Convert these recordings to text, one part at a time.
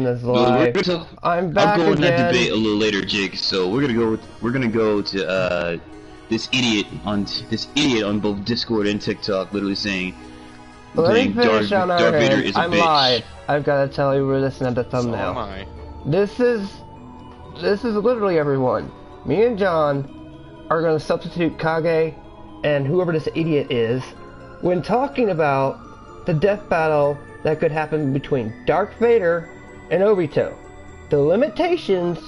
this We're live. gonna, I'm I'll back go in that again. debate a little later, Jake. So we're gonna go to this idiot on both Discord and TikTok, literally saying, Let me finish on our Darth Vader end. is a I'm bitch. live. I've got to tell you, we're listening to the thumbnail. So am I. This is literally everyone. Me and John are going to substitute Kage and whoever this idiot is when talking about the death battle that could happen between Darth Vader and Obito. The limitations,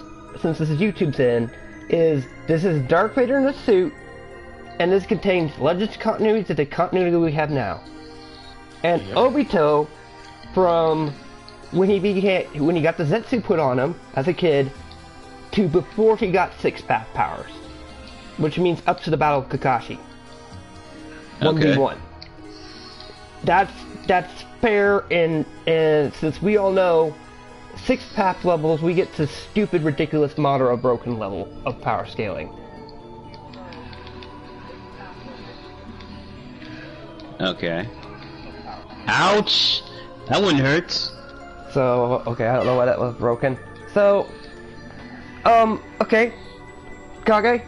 since this is YouTube's in, is this is Darth Vader in a suit, and this contains Legends continuity to the continuity we have now. And Obito, from when he got the Zetsu put on him as a kid, to before he got six-pack powers, which means up to the Battle of Kakashi. 1v1. That's fair, and since we all know, six-pack levels, we get to stupid, ridiculous, moderate, or broken level of power scaling. Okay. Ouch! That one hurts. So, okay, I don't know why that was broken. So, okay. Kage,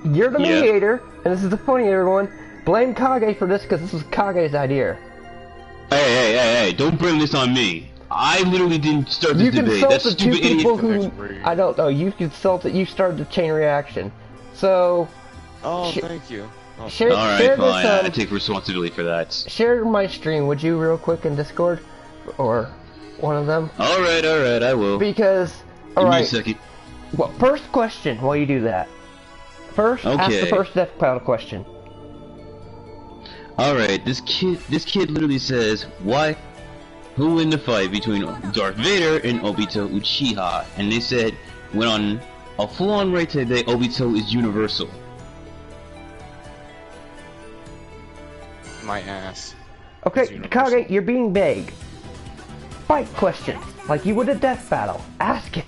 you're the mediator, and this is the funny, everyone. Blame Kage for this, because this was Kage's idea. Hey, don't blame this on me. I literally didn't start this debate. That's You stupid consulted two idiot. people who, I don't know, you started the chain reaction. So... Oh, thank you. Oh. Alright, fine, I take responsibility for that. Share my stream, would you, real quick, in Discord? Or one of them? Alright, I will. Because, Give me a alright, second. well, first question while you do that. First, ask the first death battle question. Alright, this kid literally says, who win the fight between Darth Vader and Obito Uchiha? And they said, went on a full-on right today, Obito is universal. My ass. Okay, Kage, you're being vague. Fight question, like you would a death battle. Ask it.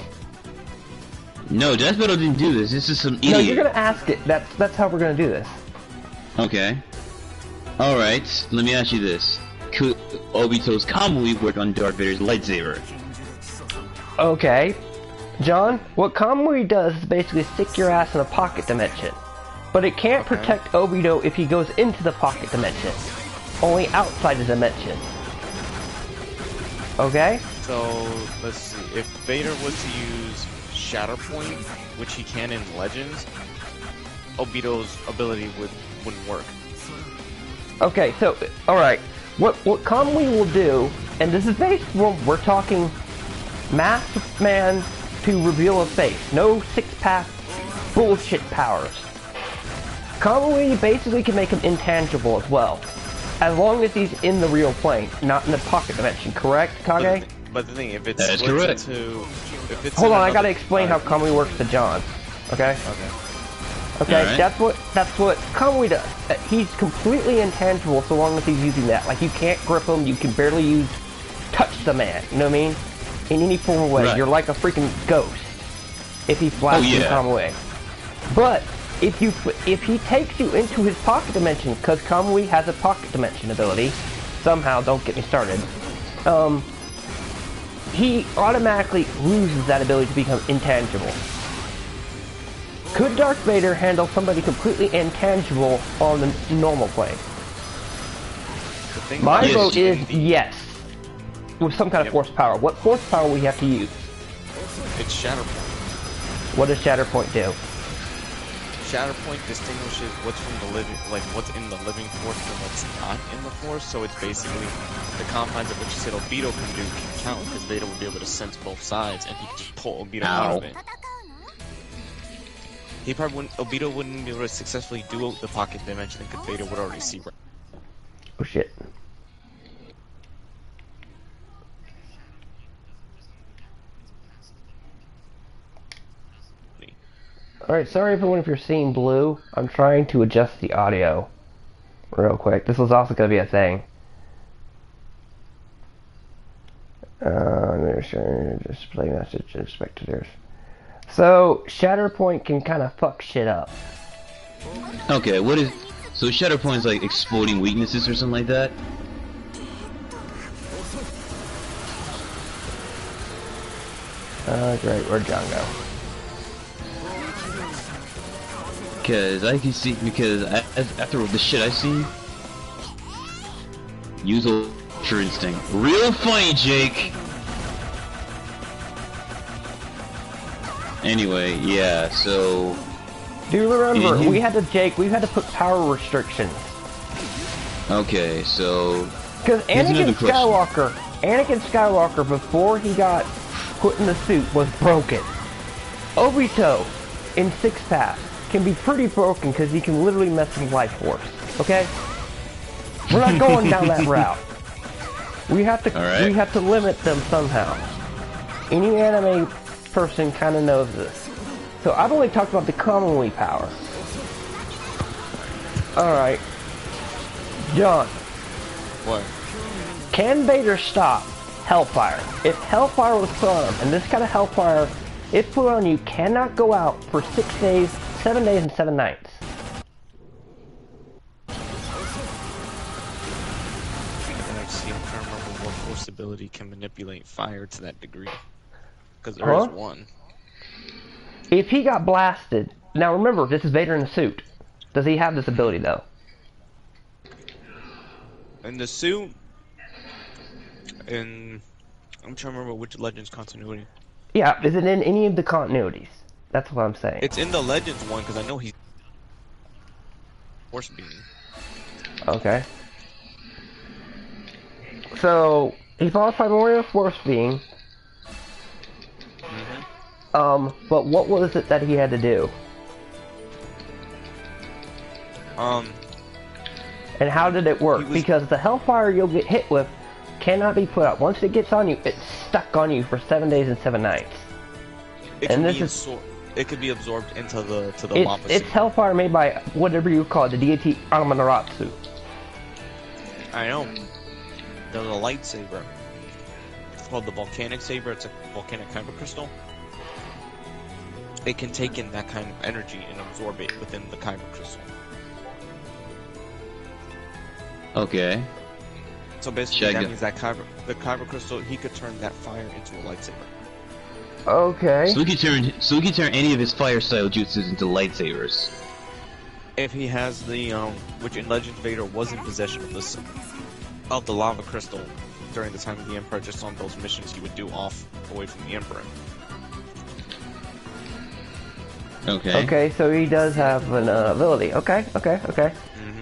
No, Death Battle didn't do this. This is some idiot. No, you're gonna ask it. That's how we're gonna do this. Okay. Alright, let me ask you this. Could Obito's Kamui work on Darth Vader's lightsaber? Okay. John, what Kamui does is basically stick your ass in a pocket dimension. But it can't protect Obito if he goes into the pocket dimension. Only outside the dimension. Okay? So, let's see. If Vader was to use Shatterpoint, which he can in Legends, Obito's ability wouldn't work. Okay, so, alright. What Kamui will do, and this is based on, we're talking Masked Man to reveal a face. No six-pack bullshit powers. Kamui basically can make him intangible as well. As long as he's in the real plane, not in the pocket dimension, correct, Kage? But the thing, if it's That's correct. Hold on, I gotta explain how Kamui works to John. Okay? Okay, right. that's what Kamui does. He's completely intangible so long as he's using that. Like, you can't grip him, you can barely touch the man, you know what I mean? In any form of way, Right. you're like a freaking ghost if he flashes you Kamui. But if he takes you into his pocket dimension, because Kamui has a pocket dimension ability, somehow, don't get me started, he automatically loses that ability to become intangible. Could Darth Vader handle somebody completely intangible on the normal plane? My vote is yes. With some kind of force power. What force power we have to use? It's Shatterpoint. What does Shatterpoint do? Shatterpoint distinguishes what's from the living, like what's in the living force from what's not in the force. So it's basically the confines of which you said Obito can count, because Vader would be able to sense both sides, and he could just pull Obito out of it. He probably wouldn't. Obito wouldn't be able to successfully do the pocket dimension because Vader would already see. Oh shit. Alright, sorry everyone if you're seeing blue. I'm trying to adjust the audio real quick. This was also going to be a thing. Display message to spectators. So, Shatterpoint can kind of fuck shit up. Okay, so Shatterpoint is like exploiting weaknesses or something like that? Great. Where'd John go? Because I can see, because after the shit I've seen, use Ultra Instinct. Real funny, Jake! Anyway, yeah, so... Do you remember, we had to put power restrictions. Okay, so... Because Anakin Skywalker, before he got put in the suit, was broken. Obito, in 6 Path, can be pretty broken because he can literally mess with life force. Okay? We're not going down that route. We have to limit them somehow. Any anime person kind of knows this. So I've only talked about the commonly power. Alright. John. What? Can Vader stop Hellfire? If Hellfire was put on him, and this kind of Hellfire, if put on you, cannot go out for 6 days, 7 days, and 7 nights. Actually, I'm trying to remember what force ability can manipulate fire to that degree. Because there is one. If he got blasted... Now remember, this is Vader in the suit. Does he have this ability, though? In the suit... I'm trying to remember which Legends continuity. Yeah, is it in any of the continuities? That's what I'm saying. It's in the Legends one, because I know he's... Force beam. Okay. So, he follows Primordial Force Being. But what was it that he had to do? And how did it work? Because the Hellfire you'll get hit with cannot be put out. Once it gets on you, it's stuck on you for 7 days and 7 nights. It could be absorbed into the lava. It's Hellfire made by whatever you call it, the deity Amaterasu. I know. There's a lightsaber. It's called the Volcanic Saber. It's a volcanic kyber crystal. It can take in that kind of energy and absorb it within the kyber crystal. Okay. So basically, that means that the kyber crystal, he could turn that fire into a lightsaber. Okay. So he can turn any of his fire style jutsus into lightsabers. If he has the which in Legends Vader was in possession of the lava crystal during the time of the Emperor, just on those missions he would do away from the Emperor. Okay. Okay, so he does have an ability. Okay.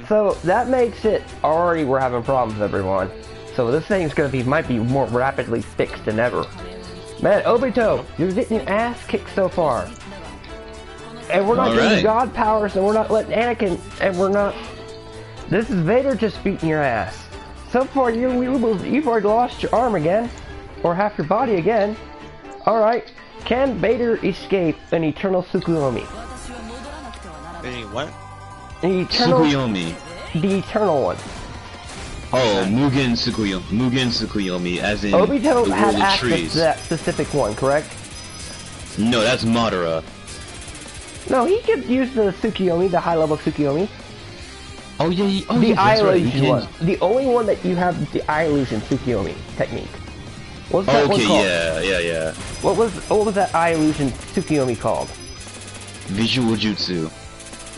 So that makes it already we're having problems, everyone. So this thing's might be more rapidly fixed than ever. Man, Obito, you're getting your ass kicked so far. And we're not getting god powers, and we're not letting Anakin, and we're not... This is Vader just beating your ass. So far, you've already lost your arm again. Or half your body again. Alright, can Vader escape an eternal Tsukuyomi? Any what? An eternal... Tsukuyomi. The eternal one. Oh, Mugen Tsukuyomi, as in Obito the had world of access trees. to that specific one, correct? No, that's Madara. No, he could use the Tsukuyomi, the high-level Tsukuyomi. Oh yeah, The eye that's right. illusion one. The only one that you have is the eye illusion Tsukuyomi technique. What was that one called? yeah. What was that eye illusion Tsukuyomi called? Visual Jutsu.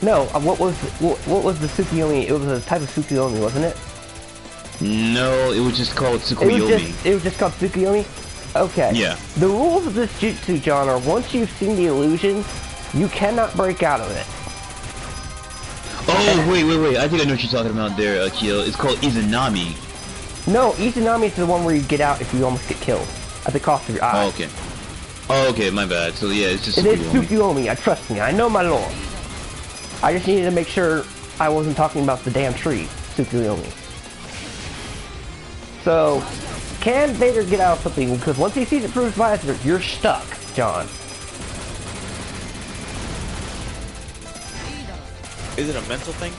No, what was the Tsukuyomi? It was a type of Tsukuyomi, wasn't it? No, it was just called Tsukuyomi. It was just called Tsukuyomi? Okay. Yeah. The rules of this jutsu, John, are once you've seen the illusion, you cannot break out of it. Oh, wait. I think I know what you're talking about there, Akio. It's called Izanami. No, Izanami is the one where you get out if you almost get killed. At the cost of your eye. Oh, okay, my bad. So yeah, it's just It is Tsukuyomi, trust me, I know my lore. I just needed to make sure I wasn't talking about the damn tree, Tsukuyomi. So, can Vader get out of something? Because once he sees it through his visor, you're stuck, John. Is it a mental thing?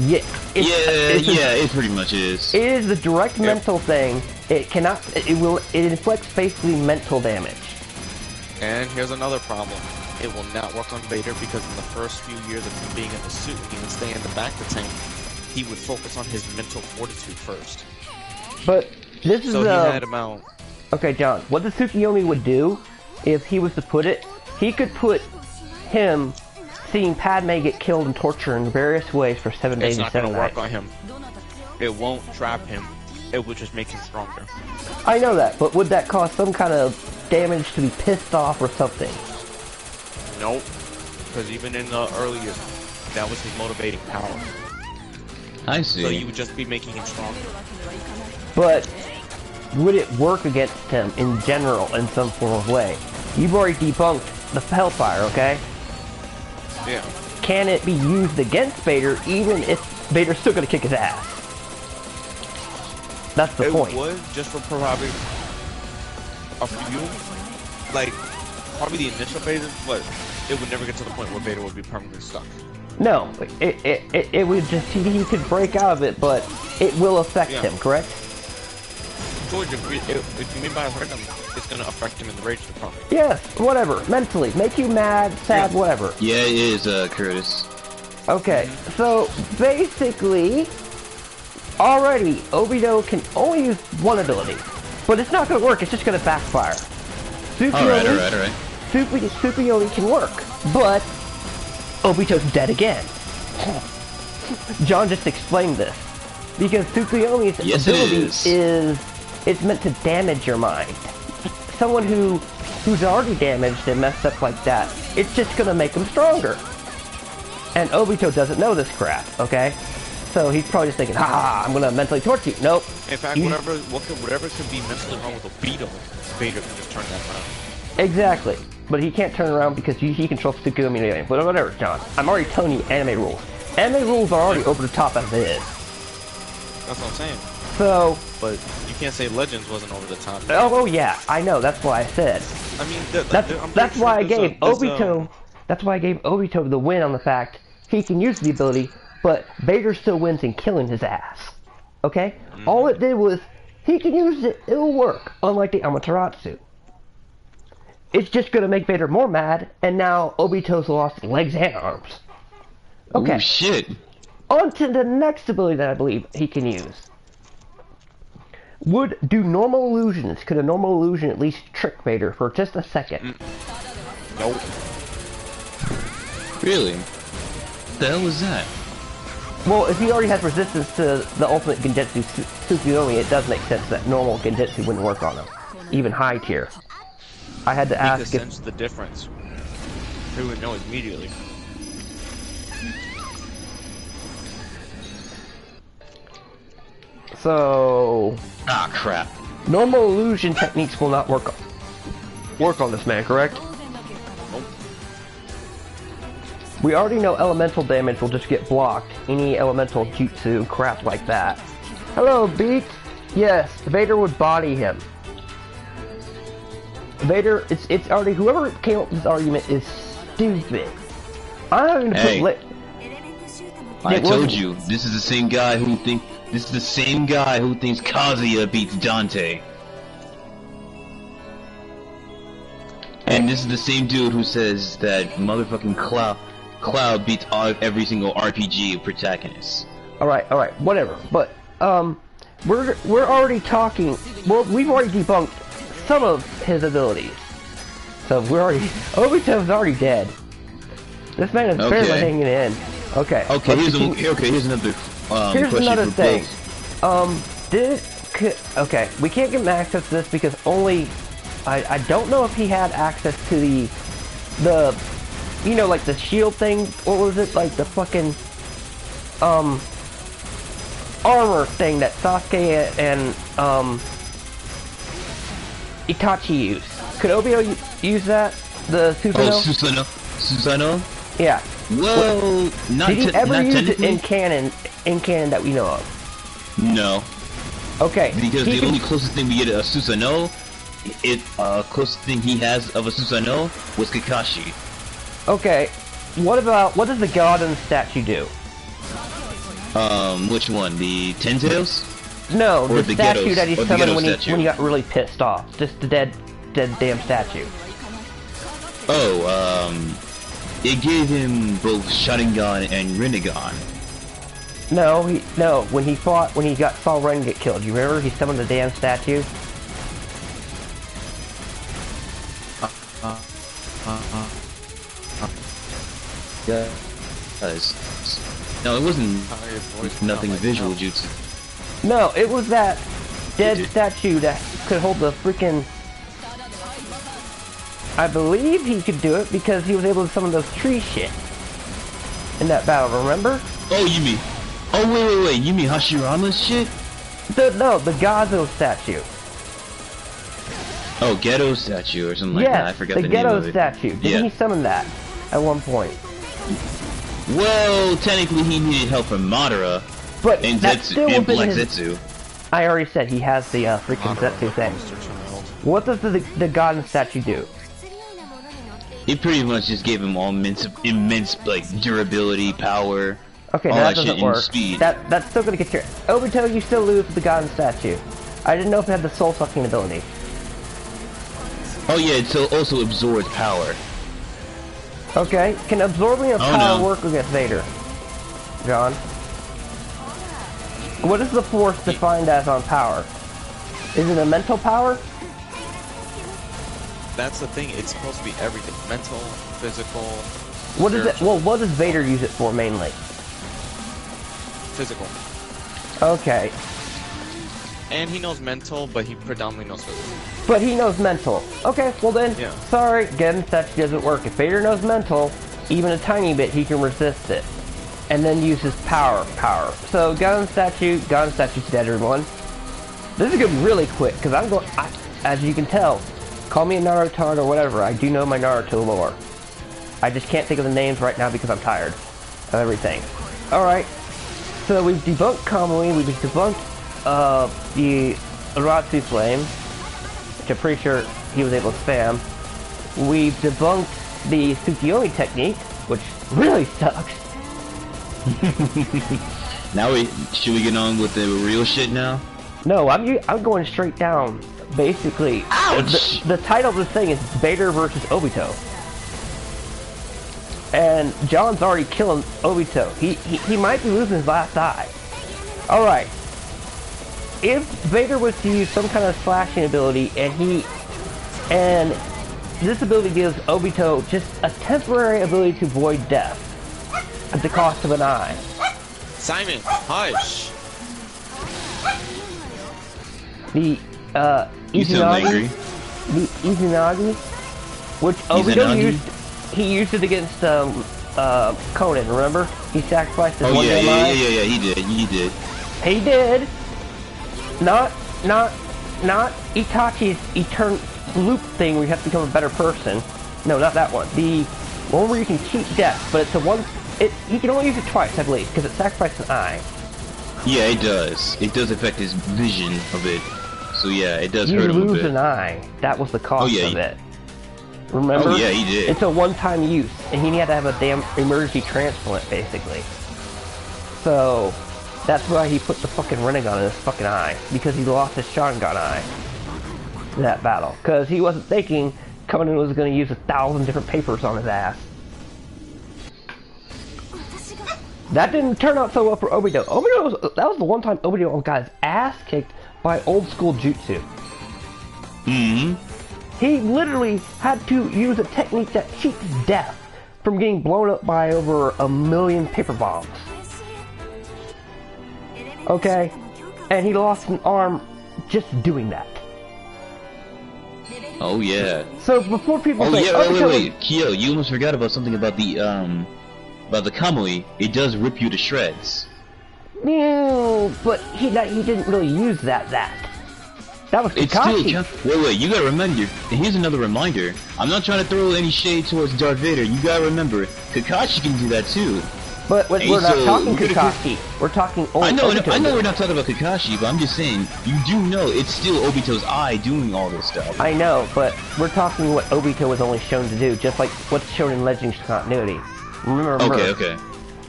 Yeah. It pretty much is. It is the direct mental thing. It inflicts basically mental damage. And here's another problem. It will not work on Vader because in the first few years of him being in the suit, he would stay in the back of the tank. He would focus on his mental fortitude first. But this is so he had him out. Okay, John. What the Tsukuyomi would do if he was to put it, he could put him seeing Padme get killed and tortured in various ways for 7 days It's and not 7 gonna work nights. on him. It won't trap him. It will just make him stronger. I know that, but would that cause some kind of damage to be pissed off or something? Nope. Because even in the earliest, that was his motivating power. I see. So you would just be making him stronger. But would it work against him in general in some form of way? You've already debunked the Hellfire, okay? Yeah. Can it be used against Vader even if Vader's still gonna kick his ass? That's the point. It would, just for probably a few, like, probably the initial phases, but it would never get to the point where Vader would be permanently stuck. No, it would just, he could break out of it, but it will affect him, correct? George, if you mean by affect him, it's gonna affect him in the rage department. Yes, whatever. Mentally. Make you mad, sad, whatever. Yeah, it is, Curtis. Okay, so basically, already, Obito can only use one ability. But it's not gonna work, it's just gonna backfire. Alright. Tsukuyomi can work, but Obito's dead again. John just explained this. Because Tsukuyomi's ability is it's meant to damage your mind. Someone who's already damaged and messed up like that, it's just gonna make them stronger. And Obito doesn't know this crap, okay? So he's probably just thinking, ha, I'm gonna mentally torture you. Nope. In fact, whatever could be mentally wrong with Obito, Vader can just turn that around. Exactly. But he can't turn around because he controls Tsukuyomi anyway. But whatever, John. I'm already telling you anime rules. Anime rules are already over the top as it is. That's what I'm saying. So... But you can't say Legends wasn't over the top. Oh yeah, I know. That's why I said. I mean, that's why I gave Obito. That's why I gave Obito the win on the fact he can use the ability, but Vader still wins in killing his ass. Okay? All it did was he can use it. It'll work. Unlike the Amaterasu. It's just gonna make Vader more mad, and now Obito's lost legs and arms. Okay. Oh shit. On to the next ability that I believe he can use. Could a normal illusion at least trick Vader for just a second? Nope. Really? What the hell was that? Well, if he already has resistance to the ultimate Genjutsu Tsukuyomi, it does make sense that normal Genjutsu wouldn't work on him. Even high tier. I had to ask if... sense the difference. He would know immediately. So... Ah, crap. Normal illusion techniques will not work on this man, correct? Nope. We already know elemental damage will just get blocked. Any elemental jutsu crap like that. Hello, Beak! Yes, Vader would body him. Vader, it's already, whoever came up with this argument is stupid. I'm not even Hey. put I told you, this is the same guy who thinks Kazuya beats Dante. And this is the same dude who says that motherfucking Cloud beats every single RPG protagonist. Alright, whatever. But, we're already talking, well, we've already debunked some of his abilities. So Obito's already dead. This man is barely hanging in. Okay. Okay, here's another here's question another for thing. both. Okay, we can't give him access to this because I don't know if he had access to the you know, like the shield thing. What was it, like the fucking armor thing that Sasuke and Itachi used? Could Obito use that? The Susanoo? Oh, Susanoo? Yeah. Well, Did he ever use it in canon that we know of? No. Okay. Because the only closest thing we get to a Susanoo, closest thing he has of a Susanoo was Kakashi. Okay. What does the Godin statue do? Which one? The Ten Tails? No, or the statue that he summoned when statue? he got really pissed off. Just the dead damn statue. Oh, it gave him both Sharingan and Rinnegan. No, when he saw Ren get killed, you remember he summoned the damn statue? Yeah. Guys. No, it wasn't nothing visual jutsu. No, it was that dead statue that could hold the freaking... I believe he could do it because he was able to summon those tree shit in that battle, remember? Oh, you mean... Oh, wait, you mean Hashirama's shit? No, the Gazo statue. Oh, Ghetto statue or something like that. I forgot the name Ghetto of it. statue. Didn't he summon that at one point? Well, technically he needed help from Madara But and that Zetsu still and wasn't Black his... Zetsu. I already said he has the freaking Zetsu thing. What does the Godin statue do? It pretty much just gave him all immense like durability, power, Okay, all that that doesn't shit, work. and speed. That's still gonna get your... Obito, you still lose with the Godin statue. I didn't know if it had the soul-sucking ability. Oh yeah, it also absorbs power. Okay, can absorbing a power work against Vader? John? What is the force defined as on power? Is it a mental power? That's the thing, it's supposed to be everything. Mental, physical, What is it? spiritual. Well, what does Vader use it for mainly? Physical. Okay, And he knows mental, but he predominantly knows physical. but he knows mental. Okay, well then, Yeah. sorry, Godin statue doesn't work. If Vader knows mental, even a tiny bit, he can resist it. And then use his power. So, Godin statue's dead, everyone. This is going really quick, because as you can tell, call me a Naruto or whatever, I do know my Naruto lore. I just can't think of the names right now because I'm tired of everything. Alright, so we've debunked Kamui, we've debunked the Aratsu Flame, which I'm pretty sure he was able to spam. We've debunked the Tsukiyomi technique, which really sucks. Now should we get on with the real shit now? No, I'm going straight down. Basically, Ouch! the title of this thing is Vader versus Obito. And John's already killing Obito. He might be losing his last eye. Alright. If Vader was to use some kind of slashing ability and this ability gives Obito just a temporary ability to avoid death at the cost of an eye. Simon, hush! The You sound angry. The Izanagi, which Obito used, he used it against Conan. Remember? He sacrificed his Oh one yeah, damn eye. yeah. He did. He did. Not Itachi's eternal loop thing where you have to become a better person. No, not that one. The one where you can cheat death, but it's a one. He can only use it twice, I believe, because it sacrifices an eye. Yeah, it does. It does affect his vision of it. So yeah, it does You hurt him a lose bit. an eye. That was the cost of it. Remember? Oh yeah, he did. It's a one-time use, and he had to have a damn emergency transplant, basically. So, that's why he put the fucking Rinnegan in his fucking eye, because he lost his Sharingan eye in that battle. Because he wasn't thinking Conan was going to use 1,000 different papers on his ass. That didn't turn out so well for Obito. That was the one time Obito got his ass kicked by old school jutsu. Mm-hmm. He literally had to use a technique that cheats death from getting blown up by over 1,000,000 paper bombs. Okay? And he lost an arm just doing that. Oh yeah. So before people Oh say, yeah, wait. Kyo, you almost forgot about something about the Kamui. It does rip you to shreds. No, but he didn't really use that. That was It's Kakashi. still wait, you gotta remember, here's another reminder. I'm not trying to throw any shade towards Darth Vader, you gotta remember, Kakashi can do that too. But we're not talking Kakashi. We're talking only Obito. I know we're not talking about Kakashi, but I'm just saying, you do know it's still Obito's eye doing all this stuff. I know, but we're talking what Obito was only shown to do, just like what's shown in Legends Continuity. Remember, Okay.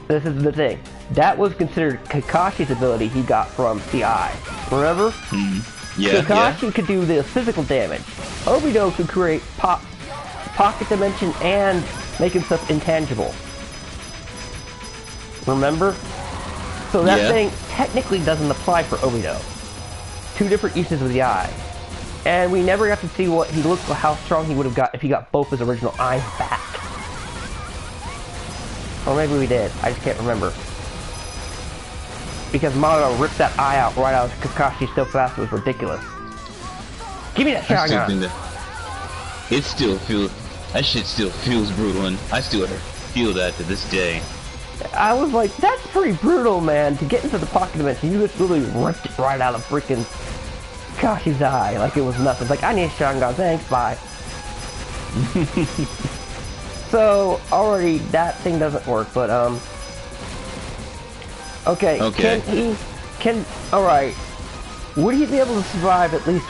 This is the thing. That was considered Kakashi's ability he got from the eye. Remember? Yeah, Kakashi could do the physical damage. Obito could create pocket dimension and make himself intangible. Remember? So that thing technically doesn't apply for Obito. Two different uses of the eye. And we never got to see what he looked like, how strong he would have got if he got both his original eyes back. Or maybe we did. I just can't remember. Because Madara ripped that eye out right out of Kakashi so fast it was ridiculous. Give me that shotgun! It still feels... That shit still feels brutal, and I still feel that to this day. I was like, that's pretty brutal, man. To get into the pocket dimension, you just really ripped it right out of freaking Kakashi's eye like it was nothing. Like, I need a shotgun, thanks, bye. So, already, that thing doesn't work, but, Okay. Alright. Would he be able to survive at least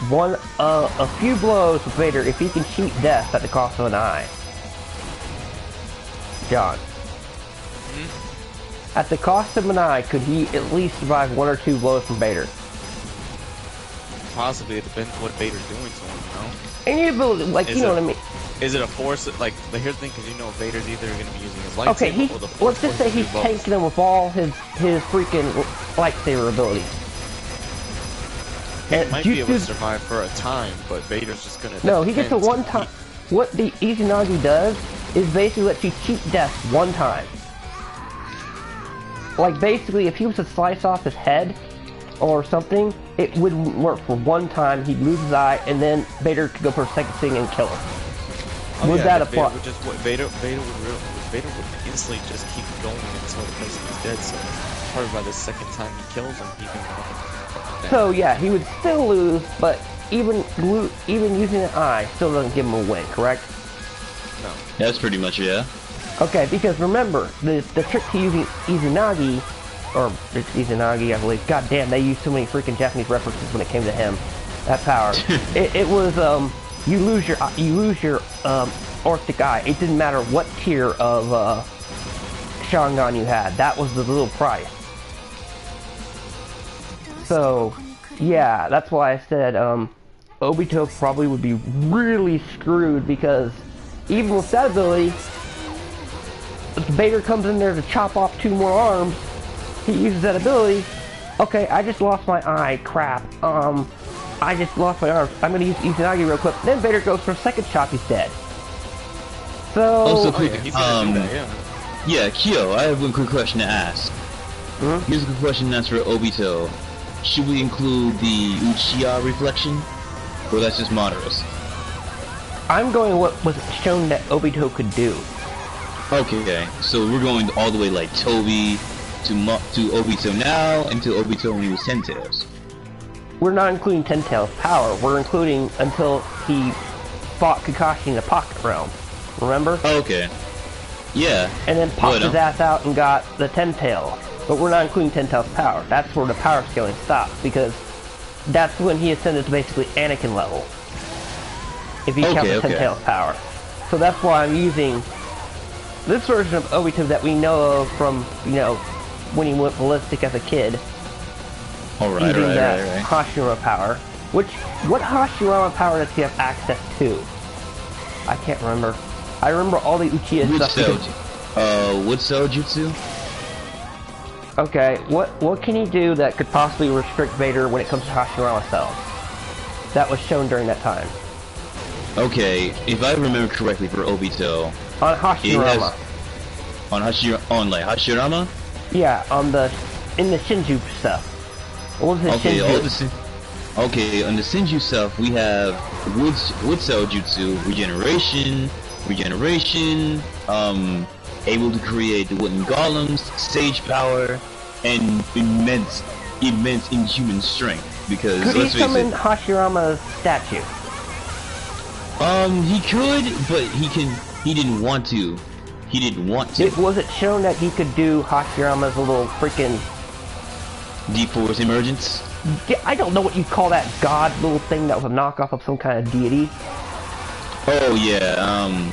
a few blows with Vader if he can cheat death at the cost of an eye? John. At the cost of an eye, could he at least survive 1 or 2 blows from Vader? Possibly, it depends what Vader's doing to him, you know? Any ability, like, you know what I mean? Is it a force, like, here's the thing, because you know Vader's either going to be using his lightsaber okay, or the force. Let's just say he's tanking him with all his freaking lightsaber abilities. He might be able to survive for a time, but Vader's just going to... No, he gets a one time... What the Izanagi does is basically let you cheat death one time. Like, basically, if he was to slice off his head or something, it wouldn't work for one time. He'd lose his eye, and then Vader could go for a second thing and kill him. Would that apply? Vader would instantly just keep going until the person is dead, so probably by the second time he kills him, he can So, yeah, he would still lose, but even using an eye still doesn't give him a win, correct? No. That's pretty much it, yeah. Okay, because remember, the trick to using Izanagi, or it's Izanagi, I believe. God damn, they used so many freaking Japanese references when it came to him. That power. it was you lose your orthic eye. It didn't matter what tier of Sharingan you had. That was the little price. So, yeah, that's why I said Obito probably would be really screwed, because even with that ability, if Vader comes in there to chop off 2 more arms, he uses that ability. Okay, I just lost my eye. Crap. I just lost my arm. I'm gonna use Izanagi real quick. Then Vader goes for a second chop. He's dead. So. Also, quick. Yeah, Kyo, I have one quick question to ask. Here's a quick question that's for Obito. Should we include the Uchiha reflection, or that's just Madara's? I'm going what was shown that Obito could do. Okay, so we're going all the way like Toby to Obito now and to Obito when he was Ten Tails. We're not including Ten Tails' power. We're including until he fought Kakashi in the Pocket Realm. Remember? Okay. Yeah. And then popped his ass out and got the Ten Tails. But we're not including Ten Tails' power. That's where the power scaling stops, because that's when he ascended to basically Anakin level. If you count the Ten Tails' power. So that's why I'm using this version of Obito that we know of from, you know, when he went ballistic as a kid. Alright, right. Hashirama power. What Hashirama power does he have access to? I can't remember. I remember all the Uchiha stuff. Wood Cell Jutsu? Okay, what can he do that could possibly restrict Vader when it comes to Hashirama cells? That was shown during that time. Okay, if I remember correctly for Obito... On Hashirama. Hashirama? Yeah, in the Shinju stuff. What was his Shinju? Okay, on the Shinju stuff, we have Wood Cell Jutsu, regeneration, able to create the wooden golems, sage power, and immense inhuman strength. Because could he summon Hashirama's statue? He could, but he didn't want to. Was it shown that he could do Hashirama's little freaking D-Force emergence? I don't know what you call that god little thing that was a knockoff of some kind of deity. Oh yeah,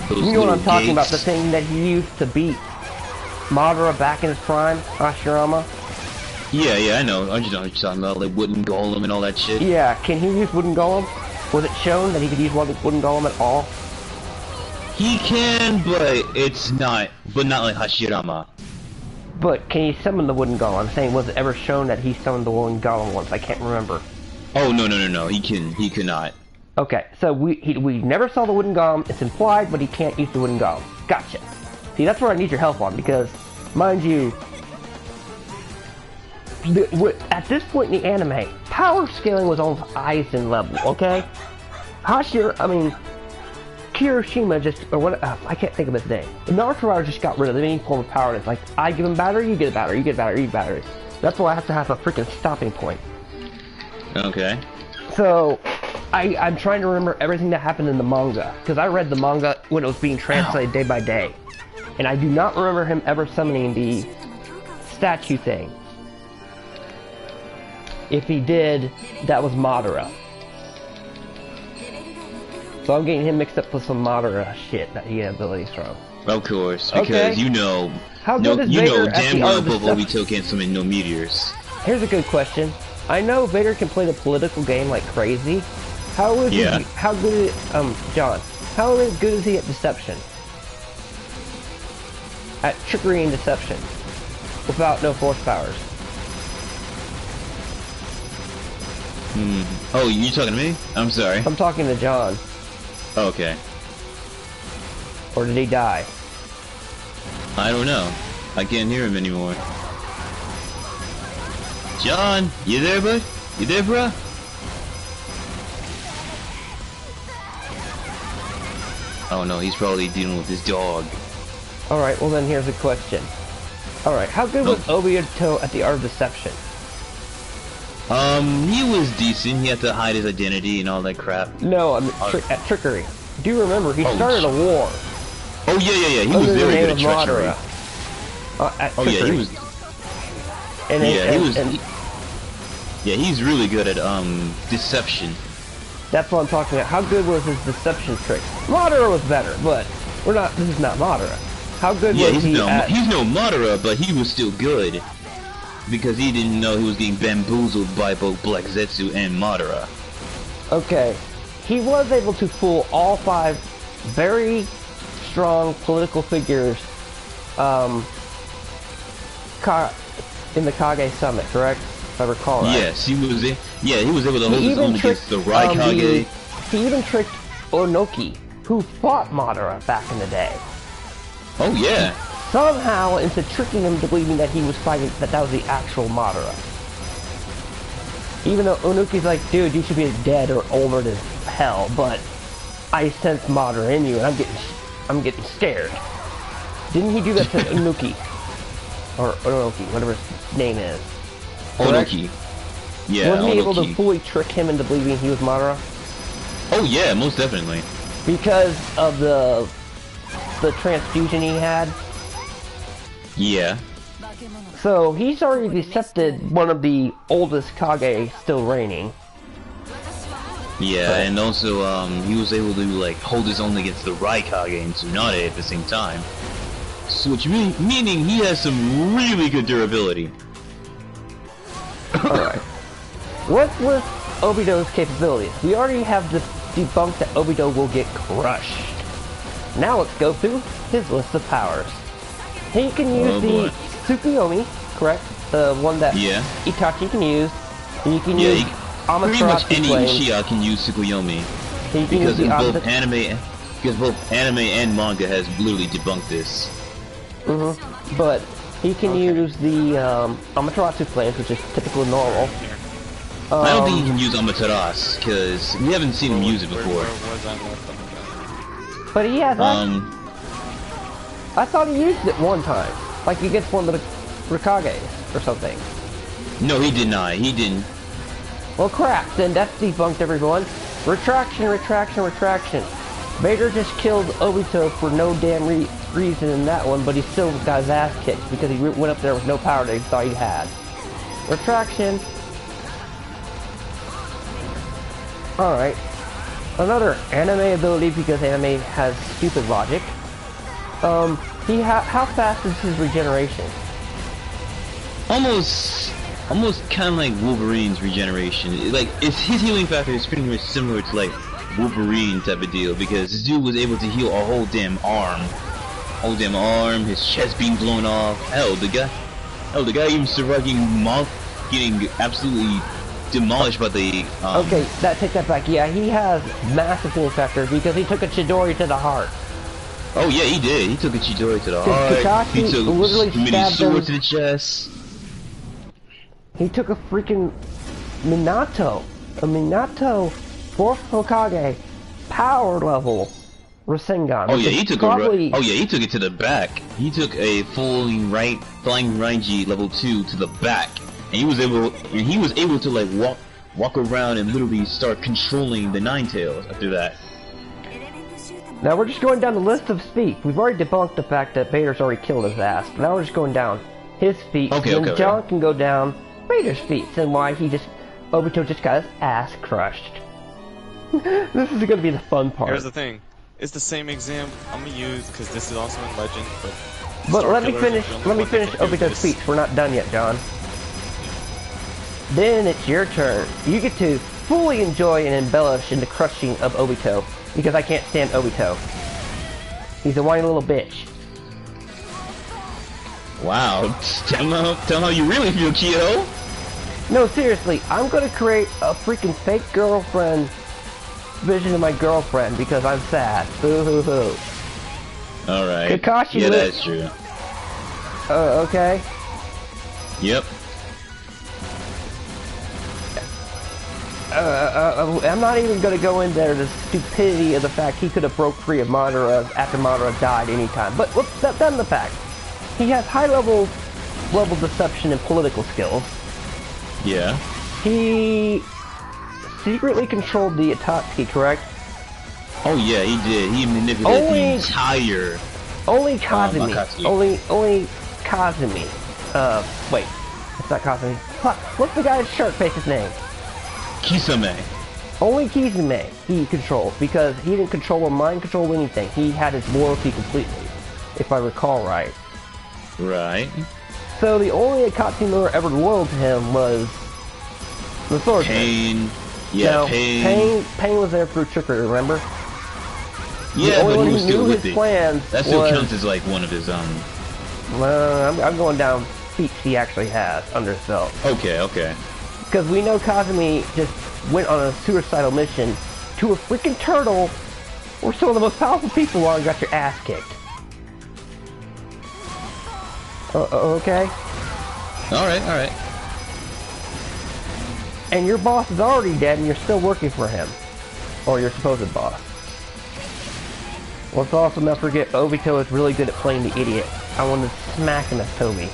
those you know what I'm talking gates. about? The thing that he used to beat Madara back in his prime, Hashirama. Yeah, I know. I just know what you're talking about, like wooden golem and all that shit. Yeah, can he use wooden golem? Was it shown that he could use wooden golem at all? He can, but it's not. But not like Hashirama. But can he summon the wooden golem? I'm saying, was it ever shown that he summoned the wooden golem once? I can't remember. Oh no! He could not. Okay, so we never saw the wooden golem. It's implied, but he can't use the wooden golem. Gotcha. See, that's where I need your help on, because, mind you, at this point in the anime, power scaling was on Aizen level, okay? Kirishima just, or what, I can't think of his name. Naruto just got rid of any form of power, and it's like, I give him battery, you get a battery, you get a battery, you get a battery. That's why I have to have a freaking stopping point. Okay. So, I'm trying to remember everything that happened in the manga, because I read the manga when it was being translated day by day. And I do not remember him ever summoning the statue thing. If he did, that was Madara. So I'm getting him mixed up with some Madara shit that he had abilities from. Of course, because okay. you know, How good is Vader at damn the well art of Obito can't summon no meteors. Here's a good question. I know Vader can play the political game like crazy. How is he? How good? John. How good is he at deception? At trickery and deception, without no force powers. Oh, you talking to me? I'm sorry. I'm talking to John. Okay. Or did he die? I don't know. I can't hear him anymore. John, you there, bud? You there, bruh? Oh no, he's probably dealing with his dog. Alright, well then here's a question. Alright, how good was Obito at the art of deception? He was decent. He had to hide his identity and all that crap. No, I mean, at trickery. Do you remember, he started a war. Oh yeah. He was very good at treachery. Oh yeah, he was. He's really good at deception. That's what I'm talking about. How good was his deception trick? Madara was better, but this is not Madara. How good was he at... He's no Madara, but he was still good. Because he didn't know he was getting bamboozled by both Black Zetsu and Madara. Okay. He was able to fool all 5 very strong political figures in the Kage Summit, correct? If I recall right. Yes, he was able to hold his own against the Raikage. He even tricked Onoki, who fought Madara back in the day. Oh yeah. Somehow into tricking him to believing that he was fighting, that was the actual Madara. Even though Onuki's like, dude, you should be dead or over to hell, but I sense Madara in you, and I'm getting scared. Didn't he do that to Onuki? Or Onoki, whatever his name is. Onoki. Yeah, Wasn't he able to fully trick him into believing he was Madara? Oh yeah, most definitely. Because of the transfusion he had? Yeah. So, he's already decepted one of the oldest Kage still reigning. Yeah, and also, he was able to, like, hold his own against the Raikage and Tsunade at the same time. So, meaning he has some really good durability. Alright. What's with Obito's capabilities? We already have debunked that Obito will get crushed. Now let's go through his list of powers. He can use the Tsukuyomi, correct? The one that Itachi can use. And you can use Amaterasu. Pretty much any Uchiha can use Tsukuyomi. Because both anime and manga has literally debunked this. But he can use the Amaterasu flames, which is typical normal. I don't think he can use Amaterasu, because we haven't seen him use it before. But he has I thought he used it one time. Like against one of the Rikages or something. No, he did not. He didn't. Well, crap. Then that's debunked, everyone. Retraction. Vader just killed Obito for no damn reason in that one, but he still got his ass kicked because he went up there with no power that he thought he had. Retraction. Alright. Another anime ability, because anime has stupid logic. How fast is his regeneration? Almost kind of like Wolverine's regeneration. His healing factor is pretty much similar to like Wolverine type of deal, because this dude was able to heal a whole damn arm, his chest being blown off. Hell, the guy even surviving getting absolutely demolished by the. Okay, take that back. Yeah, he has massive healing factor because he took a Chidori to the heart. Oh yeah, he did. He took a Chidori to the heart. Kakashi He took literally mini stabbed him. sword to the chest. He took a freaking Minato. A Minato 4th Hokage power level Rasengan. Oh yeah, he took probably... Oh yeah, he took it to the back. He took a flying Rainji level 2 to the back, and he was able to like walk around and literally start controlling the Nine Tails after that. Now we're just going down the list of feats. We've already debunked the fact that Vader's already killed his ass. But now we're just going down his feats. Okay, John can go down Vader's feats and why Obito just got his ass crushed. This is gonna be the fun part. Here's the thing. It's the same exam I'm gonna use because this is also in Legend, but let me finish Obito's feats. We're not done yet, John. Then it's your turn. You get to fully enjoy and embellish in the crushing of Obito because I can't stand Obito. He's a whiny little bitch. Wow, tell how you really feel, Kyo. No, seriously, I'm gonna create a freaking fake girlfriend vision of my girlfriend because I'm sad. Boo hoo hoo. Alright. Kakashi yeah, that's true. Okay. Yep. I'm not even gonna go into the stupidity of the fact he could have broke free of Madara after Madara died anytime. But what's that done the fact? He has high level deception and political skills. Yeah. He secretly controlled the Itachi, correct? Oh yeah, he did. He manipulated the entire. Only Kazumi. Akatsuki. Only Kazumi. Wait, it's not Kazumi. Fuck, what's the guy's shark face's name? Kisame. Only Kisame he controlled because he didn't control or mind control anything. He had his loyalty completely, if I recall right. Right. So the only Akatsuki member ever loyal to him was the swordsman. Pain. Yeah, no, Pain. Pain was there through trickery, remember? Yeah, but he was still with his it. Plans that still was, counts as like one of his I'm going down feats he actually has under his belt. Okay, okay. Because we know Kazumi just went on a suicidal mission to a freaking turtle where some of the most powerful people are and got your ass kicked. Okay? Alright. And your boss is already dead and you're still working for him. Or your supposed boss. Let's also not forget Obito is really good at playing the idiot. I want to smack him as Toby.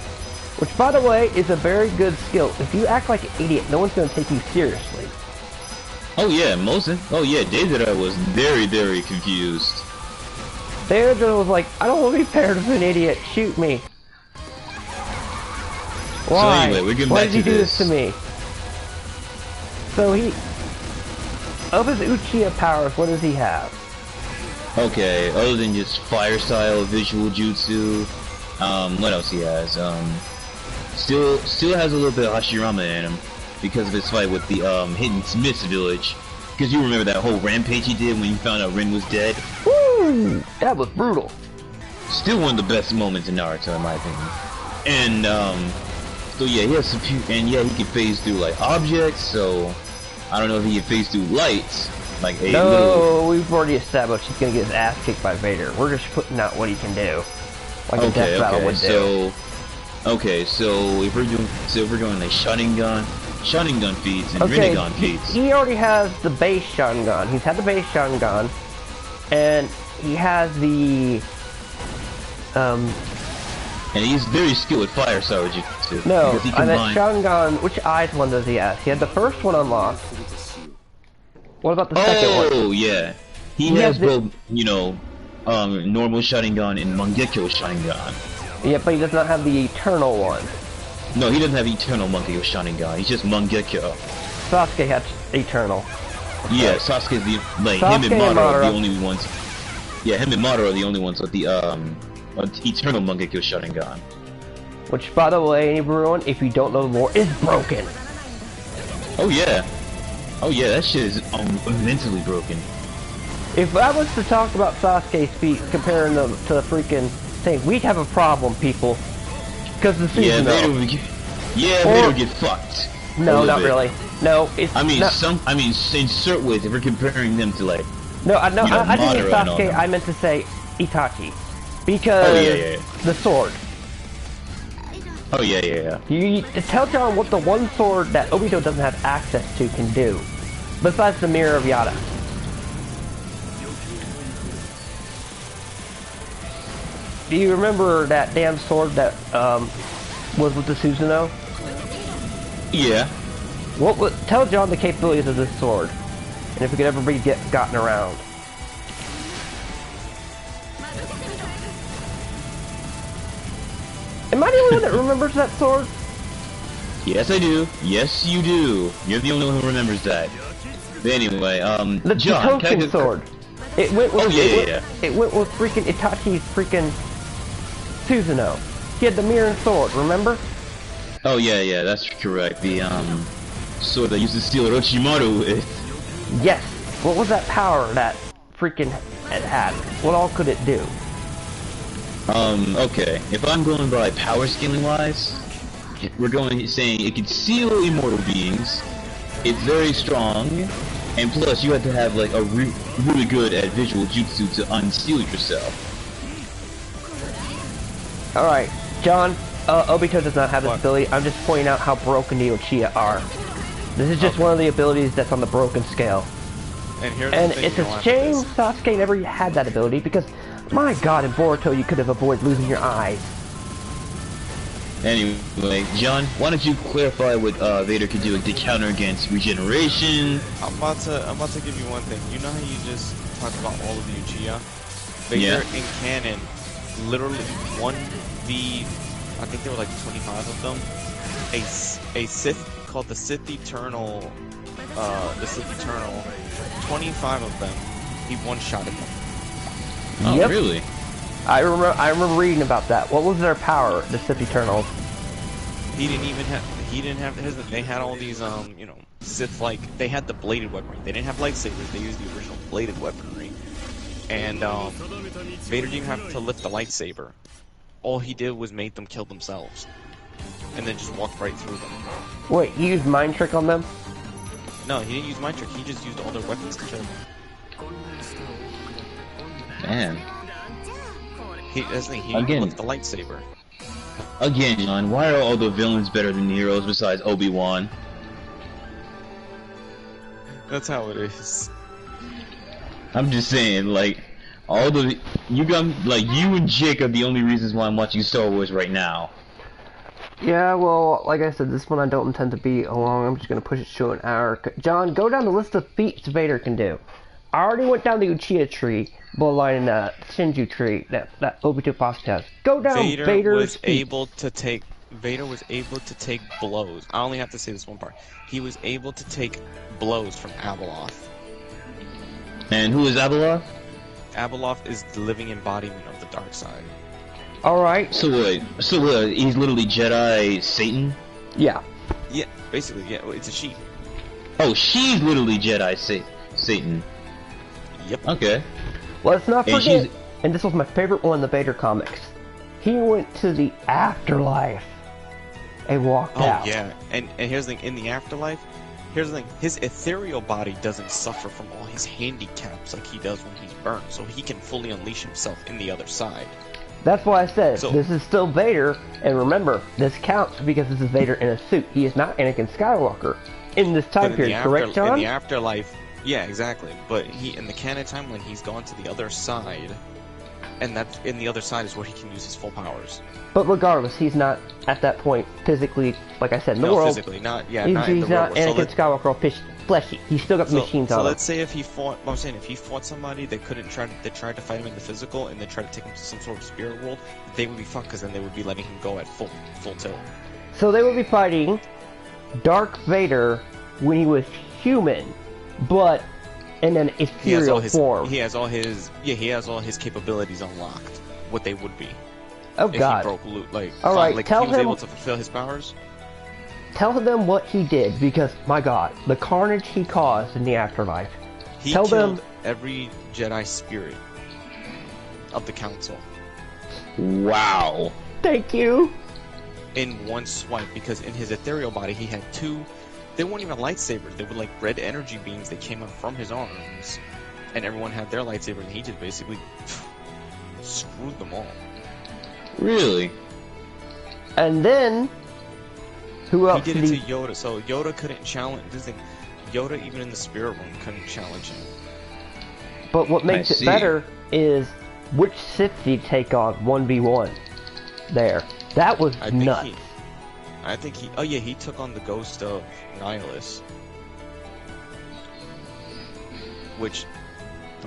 Which, by the way, is a very good skill. If you act like an idiot, no one's going to take you seriously. Oh yeah, Deidara was very, very confused. Deidara was like, I don't want to be paired with an idiot, shoot me. Why? So anyway, we're getting Why back did you to do this. this to me? So of his Uchiha powers, what does he have? Okay, other than just fire style, visual jutsu, what else he has? Still has a little bit of Hashirama in him because of his fight with the Hidden Smiths village. Because you remember that whole rampage he did when he found out Rin was dead. Woo! That was brutal. Still one of the best moments in Naruto, in my opinion. And so yeah, he has he can phase through like objects. So I don't know if he can phase through lights. Like a no, we've already established he's gonna get his ass kicked by Vader. We're just putting out what he can do, like a death battle would do. So if we're doing like Sharingan feats and Rinnegan feats. He already has the base Sharingan. He's had the base Sharingan, and he has the And he's very skilled with fire style jutsu. No, because he and that combined... Sharingan, which eyes one does he have? He had the first one unlocked. What about the second one? Oh, yeah. He has both, normal Sharingan and Mangekyo Sharingan. Yeah, but he does not have the eternal one. No, he doesn't have eternal Mangekyo Sharingan. He's just Mangekyo. Sasuke has eternal. Yeah, Sasuke's him and Madara are the only ones. Yeah, him and Madara are the only ones with the eternal Mangekyo Sharingan. Which, by the way, everyone, if you don't know the lore, is broken. Oh yeah. Oh yeah, that shit is mentally broken. If I was to talk about Sasuke's feet, comparing them to the freaking thing, we'd have a problem, people. Because the season, Vader would get fucked. No, not bit. really. No, it's I mean, not, in certain ways, if we're comparing them to like, no, I didn't mean Madara and all Sasuke. them. I meant to say Itachi, because Oh yeah. the sword. Oh yeah. You tell John what the one sword that Obito doesn't have access to can do, besides the Mirror of Yada. Do you remember that damn sword that was with the Susanoo? Yeah. Tell John the capabilities of this sword, and if it could ever be gotten around. Am I the only one that remembers that sword? Yes, I do. Yes, you do. You're the only one who remembers that. But anyway, The John, Token sword. It went with it went with freaking Itachi's freaking Susanoo. He had the mirror and sword, remember? Oh yeah, that's correct. The sword that used to steal Orochimaru with. Yes. What was that power that freaking it had? What all could it do? Okay. If I'm going by power scaling wise, we're saying it can seal immortal beings. It's very strong, and plus you have to have like a really good at visual jutsu to unseal yourself. Alright, John, Obito does not have this ability. I'm just pointing out how broken the Uchiha are. This is just one of the abilities that's on the broken scale. And it's a shame Sasuke never had that ability, because, my god, in Boruto you could have avoided losing your eyes. Anyway, John, why don't you clarify what Vader could do to counter against regeneration? I'm about to give you one thing. You know how you just talked about all of the Uchiha? Vader in canon, literally 1v, I think there were like 25 of them. A Sith called the Sith Eternal, 25 of them, he one-shotted them. Oh, Yep. really? I remember reading about that. What was their power, the Sith Eternals? He didn't have his, they had all these, Sith-like, they had the bladed weaponry. They didn't have lightsabers, they used the original bladed weaponry. And, Vader didn't have to lift the lightsaber. All he did was make them kill themselves. And then just walked right through them. Wait, he used Mind Trick on them? No, he didn't use Mind Trick, he just used all their weapons to kill them. Man. That's the thing, he didn't lift the lightsaber. Again, John, why are all the villains better than the heroes besides Obi-Wan? That's how it is. I'm just saying, like, you and Jake are the only reasons why I'm watching Star Wars right now. Yeah, well, like I said, this one I don't intend to be long. I'm just going to push it to an hour. John, go down the list of feats Vader can do. I already went down the Uchiha tree, bloodline, and the Shinju tree that Obito possibly has. Go down Vader was feats. able to take blows. I only have to say this one part. He was able to take blows from Abeloth. And who is Abeloth? Abeloth is the living embodiment of the dark side. Alright. So what, he's literally Jedi Satan? Yeah. Yeah, basically, yeah, it's a she. Oh, she's literally Jedi Satan. Yep. Okay. Let's not And forget, and this was my favorite one in the Vader comics, he went to the afterlife and walked out. Oh, yeah, and here's the thing, in the afterlife, here's the thing, his ethereal body doesn't suffer from all his handicaps like he does when he's burned, so he can fully unleash himself in the other side. That's why I said, So, this is still Vader, and remember, this counts because this is Vader in a suit. He is not Anakin Skywalker in this time period, correct, John? In the afterlife, yeah, exactly. But in the canon timeline, he's gone to the other side, and that's in the other side is where he can use his full powers. But regardless, he's not at that point physically, like I said, in the world. Physically, not he's in the not real world. Anakin Skywalker or fleshy. He's still got the machines on So him. let's say if he fought, if he fought somebody, they tried to fight him in the physical, and they tried to take him to some sort of spirit world, they would be fucked, because then they would be letting him go at full tilt. So they would be fighting Darth Vader when he was human, but in an ethereal form. He has all his capabilities unlocked. What they would be. Oh if God! He broke loot, all right, like tell if he was him. able to fulfill his powers. Tell them what he did, because my God, the carnage he caused in the afterlife. He Tell killed them every Jedi spirit of the Council. Wow. Thank you. In one swipe, because in his ethereal body he had two They weren't even lightsabers. They were like red energy beams that came out from his arms, and everyone had their lightsabers, and he just basically screwed them all. Really? And then, who else? He did it to Yoda, so Yoda couldn't challenge. This thing, Yoda, even in the spirit realm, couldn't challenge him. But what makes I it see. better is which Sith did he take on 1v1? There, that was nuts. I think he. Oh yeah, he took on the ghost of Nihilus, which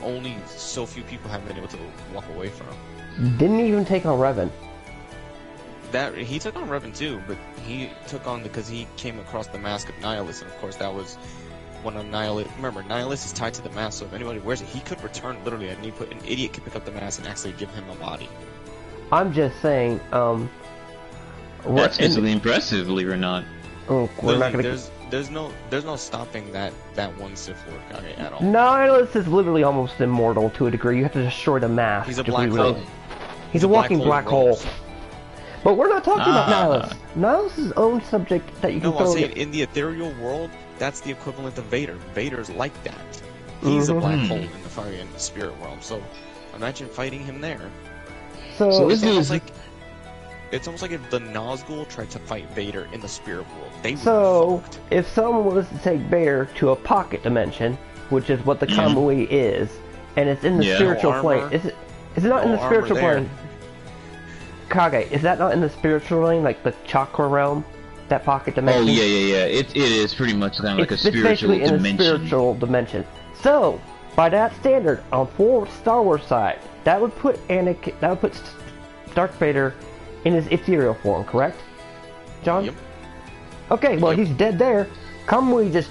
only so few people have been able to walk away from. Didn't even take on Revan. That he took on Revan too, but he took on because he came across the mask of Nihilus, and of course that was one of Nihilus. Remember, Nihilus is tied to the mask, so if anybody wears it, he could return literally. An idiot could pick up the mask and actually give him a body. I'm just saying, That's physically impressive, believe it or not. Oh, we're not gonna. There's no stopping that one Sith Lord Kage at all. Nihilus is literally almost immortal to a degree. You have to destroy the mask. He's a to black really- hole. He's a walking black hole. rolls. But we're not talking about Nihilus. Nihilus is his own subject that you can No, I'm throw. saying in the ethereal world, that's the equivalent of Vader. Vader's like that. He's a black hole in the fire and spirit realm. So imagine fighting him there. So this It's is almost like if the Nazgul tried to fight Vader in the spirit world. They would So, be fucked. if someone was to take Vader to a pocket dimension, which is what the Kamui is, and it's in the Yeah. spiritual No plane, armor. is it not in No the spiritual armor plane? Kage, is that not in the spiritual plane, like the chakra realm, that pocket Oh dimension? yeah. It is pretty much kind of like a It's spiritual basically in a dimension. spiritual dimension. So, by that standard, on full Star Wars side, that would put Darth Vader in his ethereal form, correct, John? Yep. Okay, well Yep. he's dead there. Kamui just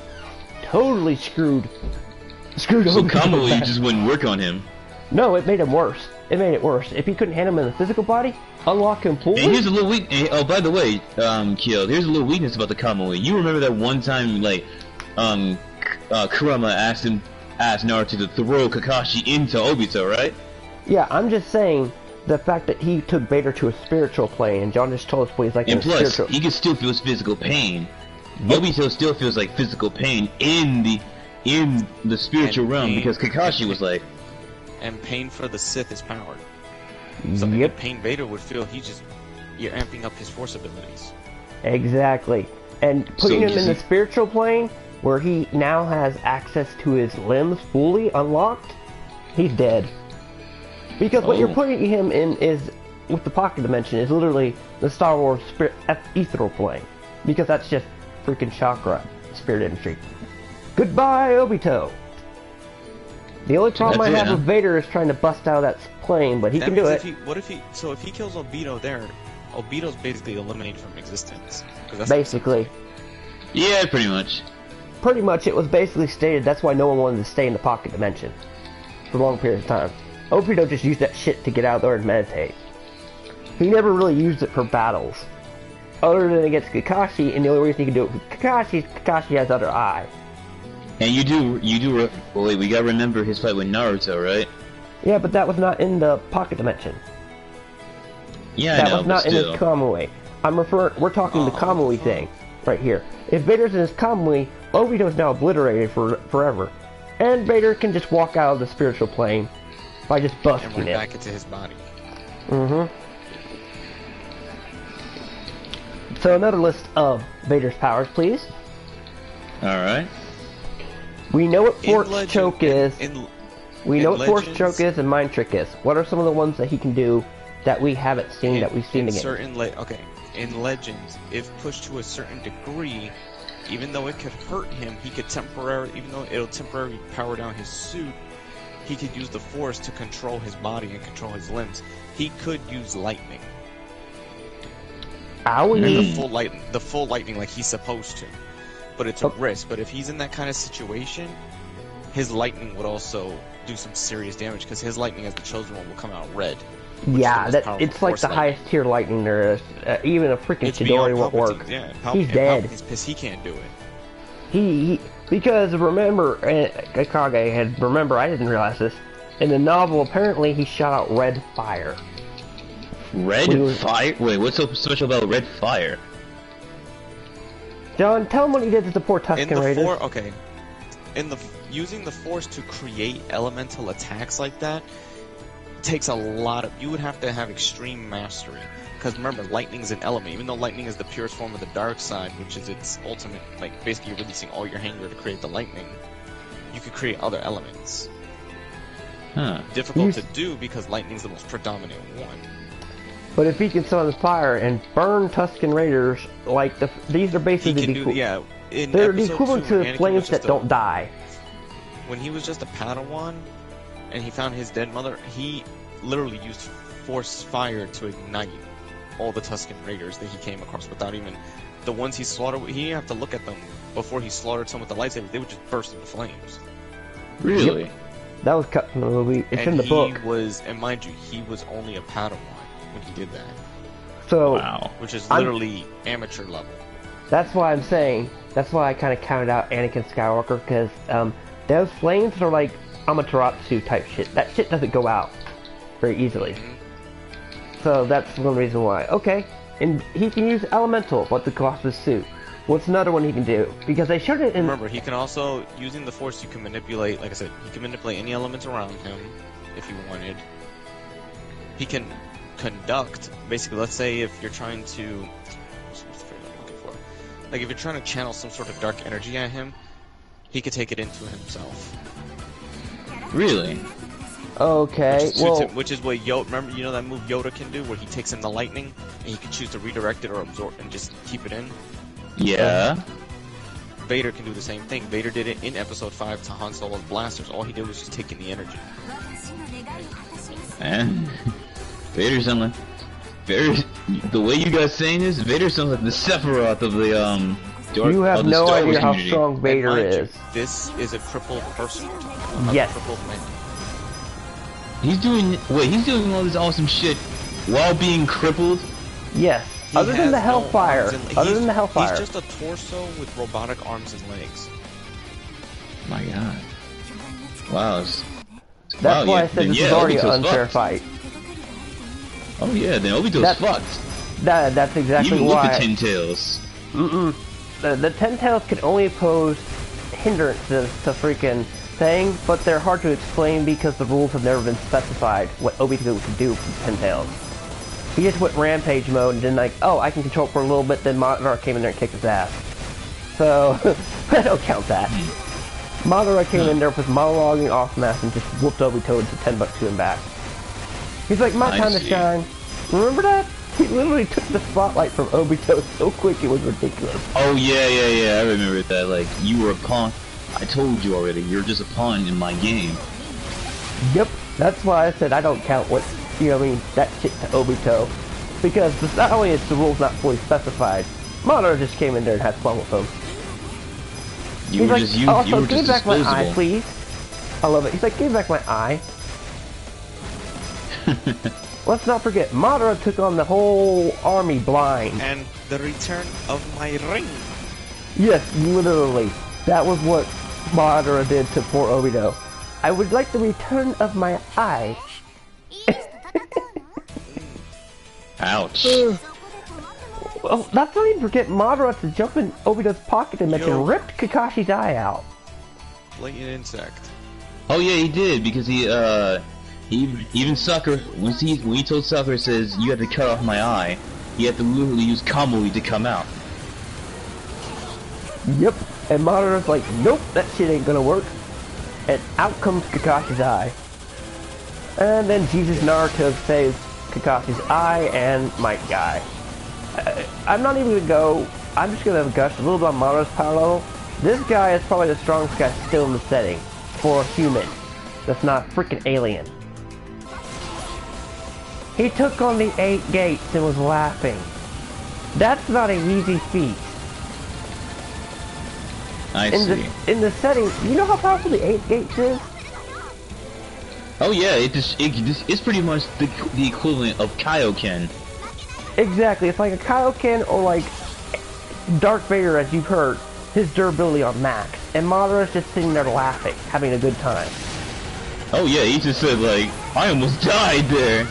totally screwed So Obito Kamui back. just wouldn't work on him. No, it made him worse. It made it worse. If he couldn't handle him in the physical body, unlock him fully. And here's a little weak. Oh, by the way, Kiel, here's a little weakness about the Kamui. You remember that one time, like, Kurama asked Naruto to throw Kakashi into Obito, right? Yeah, I'm just saying the fact that he took Vader to a spiritual plane, and John just told us what he's like in And a plus, spiritual. he can still feel physical pain. Yep. Obito still feels like physical pain in the spiritual And realm pain- because Kakashi was like, And pain for the Sith is power. Something Yep, that pain Vader would feel, you're amping up his force abilities. exactly. And putting So him in is the he- spiritual plane, where he now has access to his limbs fully unlocked, he's dead. Because what you're Oh. putting him in is, with the pocket dimension, is literally the Star Wars ethereal plane. Because that's just freaking chakra, spirit energy. Goodbye, Obito! The only problem I That's it, have huh? with Vader is trying to bust out of that plane, but he That can do means it. if he kills Obito there, Obito's basically eliminated from existence. 'Cause that's Basically. yeah, pretty much. Pretty much, it was basically stated that's why no one wanted to stay in the pocket dimension for a long period of time. Obito just used that shit to get out there and meditate. He never really used it for battles. Other than against Kakashi, and the only reason he could do it with Kakashi is Kakashi has other eye. And well, wait, we gotta remember his fight with Naruto, right? Yeah, but that was not in the pocket dimension. Yeah, That I know, was not but in still. his Kamui. We're talking the Kamui thing, right here. If Vader's in his Kamui, Obito's now obliterated forever. And Vader can just walk out of the spiritual plane by just and busting went him. back into his body. So another list of Vader's powers, please. Alright. We know what In Force Legend- Choke is. We in know what Force Legends- Choke is and Mind Trick is. What are some of the ones that he can do that we haven't seen, that we've seen again? In Legends, if pushed to a certain degree, even though it could hurt him, he could even though it'll temporarily power down his suit, he could use the Force to control his body and control his limbs. He could use lightning. Owie. The full lightning like he's supposed to. But it's a risk. But if he's in that kind of situation, his lightning would also do some serious damage, because his lightning as the chosen one will come out red. Yeah, most powerful it's like Force the lightning. highest tier lightning there is. Even a freaking It's Chidori beyond won't work. Palpatine, yeah. He's dead. Palpatine's pissed he can't do it. Because remember, Kage I didn't realize this. In the novel, apparently he shot out red fire. Red fire? Wait, what's so special about red fire? John, tell him what he did to the poor Tusken Raiders. Okay. Using the Force to create elemental attacks like that takes a lot of. You would have to have extreme mastery. Because remember, lightning's an element. Even though lightning is the purest form of the dark side, which is its ultimate, like basically you're releasing all your anger to create the lightning. You could create other elements. Difficult to do because lightning's the most predominant one. But if he can summon fire and burn Tusken Raiders, like these are basically they're the equivalent to flames that don't die. When he was just a Padawan and he found his dead mother, he literally used Force fire to ignite all the Tusken Raiders that he came across without even the ones he slaughtered. He didn't have to look at them before he slaughtered some with the lightsaber. They would just burst into flames. Really? Yep. That was cut from the movie. It's in the book. And mind you, he was only a Padawan when he did that. So, wow. Which is literally amateur level. That's why I'm saying. That's why I kind of counted out Anakin Skywalker, because those flames are like Amaterasu type shit. That shit doesn't go out very easily. So that's one reason why. Okay, and he can use elemental, but the cost of his suit. What's another one he can do? Because they showed it in... Remember, he can also, using the Force, you can manipulate, like I said, he can manipulate any elements around him, if you wanted. He can conduct, basically, let's say if you're trying to... What's the phrase I'm looking for? Like, if you're trying to channel some sort of dark energy at him, he could take it into himself. Really? Okay, which is what Yoda, remember, you know that move Yoda can do, where he takes in the lightning, and he can choose to redirect it or absorb, and just keep it in? Yeah. Vader can do the same thing. Vader did it in Episode 5 to Han Solo's blasters. All he did was just take in the energy. And Vader sounds like the way you guys saying this, Vader sounds like the Sephiroth of the Dark, you have no idea how strong Vader is. This is a crippled person. Yes. A crippled man. He's doing all this awesome shit while being crippled? Yes. Other than the Hellfire. He's just a torso with robotic arms and legs. My god. Wow. That's why I said this is already an unfair fight. Oh yeah, then Obito's fucked. That's exactly Even why. Look at Ten Tails. The Ten Tails can only pose hindrances to freaking thing, but they're hard to explain because the rules have never been specified what Obito can do with Ten Tails. He just went rampage mode and then like, oh, I can control it for a little bit, then Madara came in there and kicked his ass. So, I don't count that. Madara came in there with monologuing off mass and just whooped Obito into 10 bucks to him back. He's like, my time to shine. Remember that? He literally took the spotlight from Obito so quick it was ridiculous. Oh yeah, I remember that. Like, you were a pawn. I told you already, you're just a pawn in my game. Yep, that's why I said I don't count what, you know what I mean, that shit to Obito. Because not only is the rules not fully specified, Madara just came in there and had fun with them. You were just give back my eye, please. I love it. He's like, give back my eye. Let's not forget, Madara took on the whole army blind. And the return of my ring. Yes, literally. That was what Madara did to poor Obito. I would like the return of my eye. Ouch. Well, let's not even forget Madara to jump in Obito's pocket and mention ripped Kakashi's eye out. Blatant insect. Oh yeah, he did, because he even Sakura, when he told Sakura, says, you have to cut off my eye, he had to literally use Kamui to come out. Yep, and Madara's like, nope, that shit ain't gonna work. And out comes Kakashi's eye. And then Jesus Naruto saves Kakashi's eye and Might Guy. I'm not even gonna go, I'm just gonna gush a little bit on Madara's power level. This guy is probably the strongest guy still in the setting for a human that's not a freaking alien. He took on the 8 gates and was laughing. That's not an easy feat. In the setting, you know how powerful the 8 gates is? Oh yeah, it's pretty much the equivalent of Kaioken. Exactly, it's like a Kaioken or like Darth Vader, as you've heard, his durability on max. And Madara's just sitting there laughing, having a good time. Oh yeah, he just said like, I almost died there.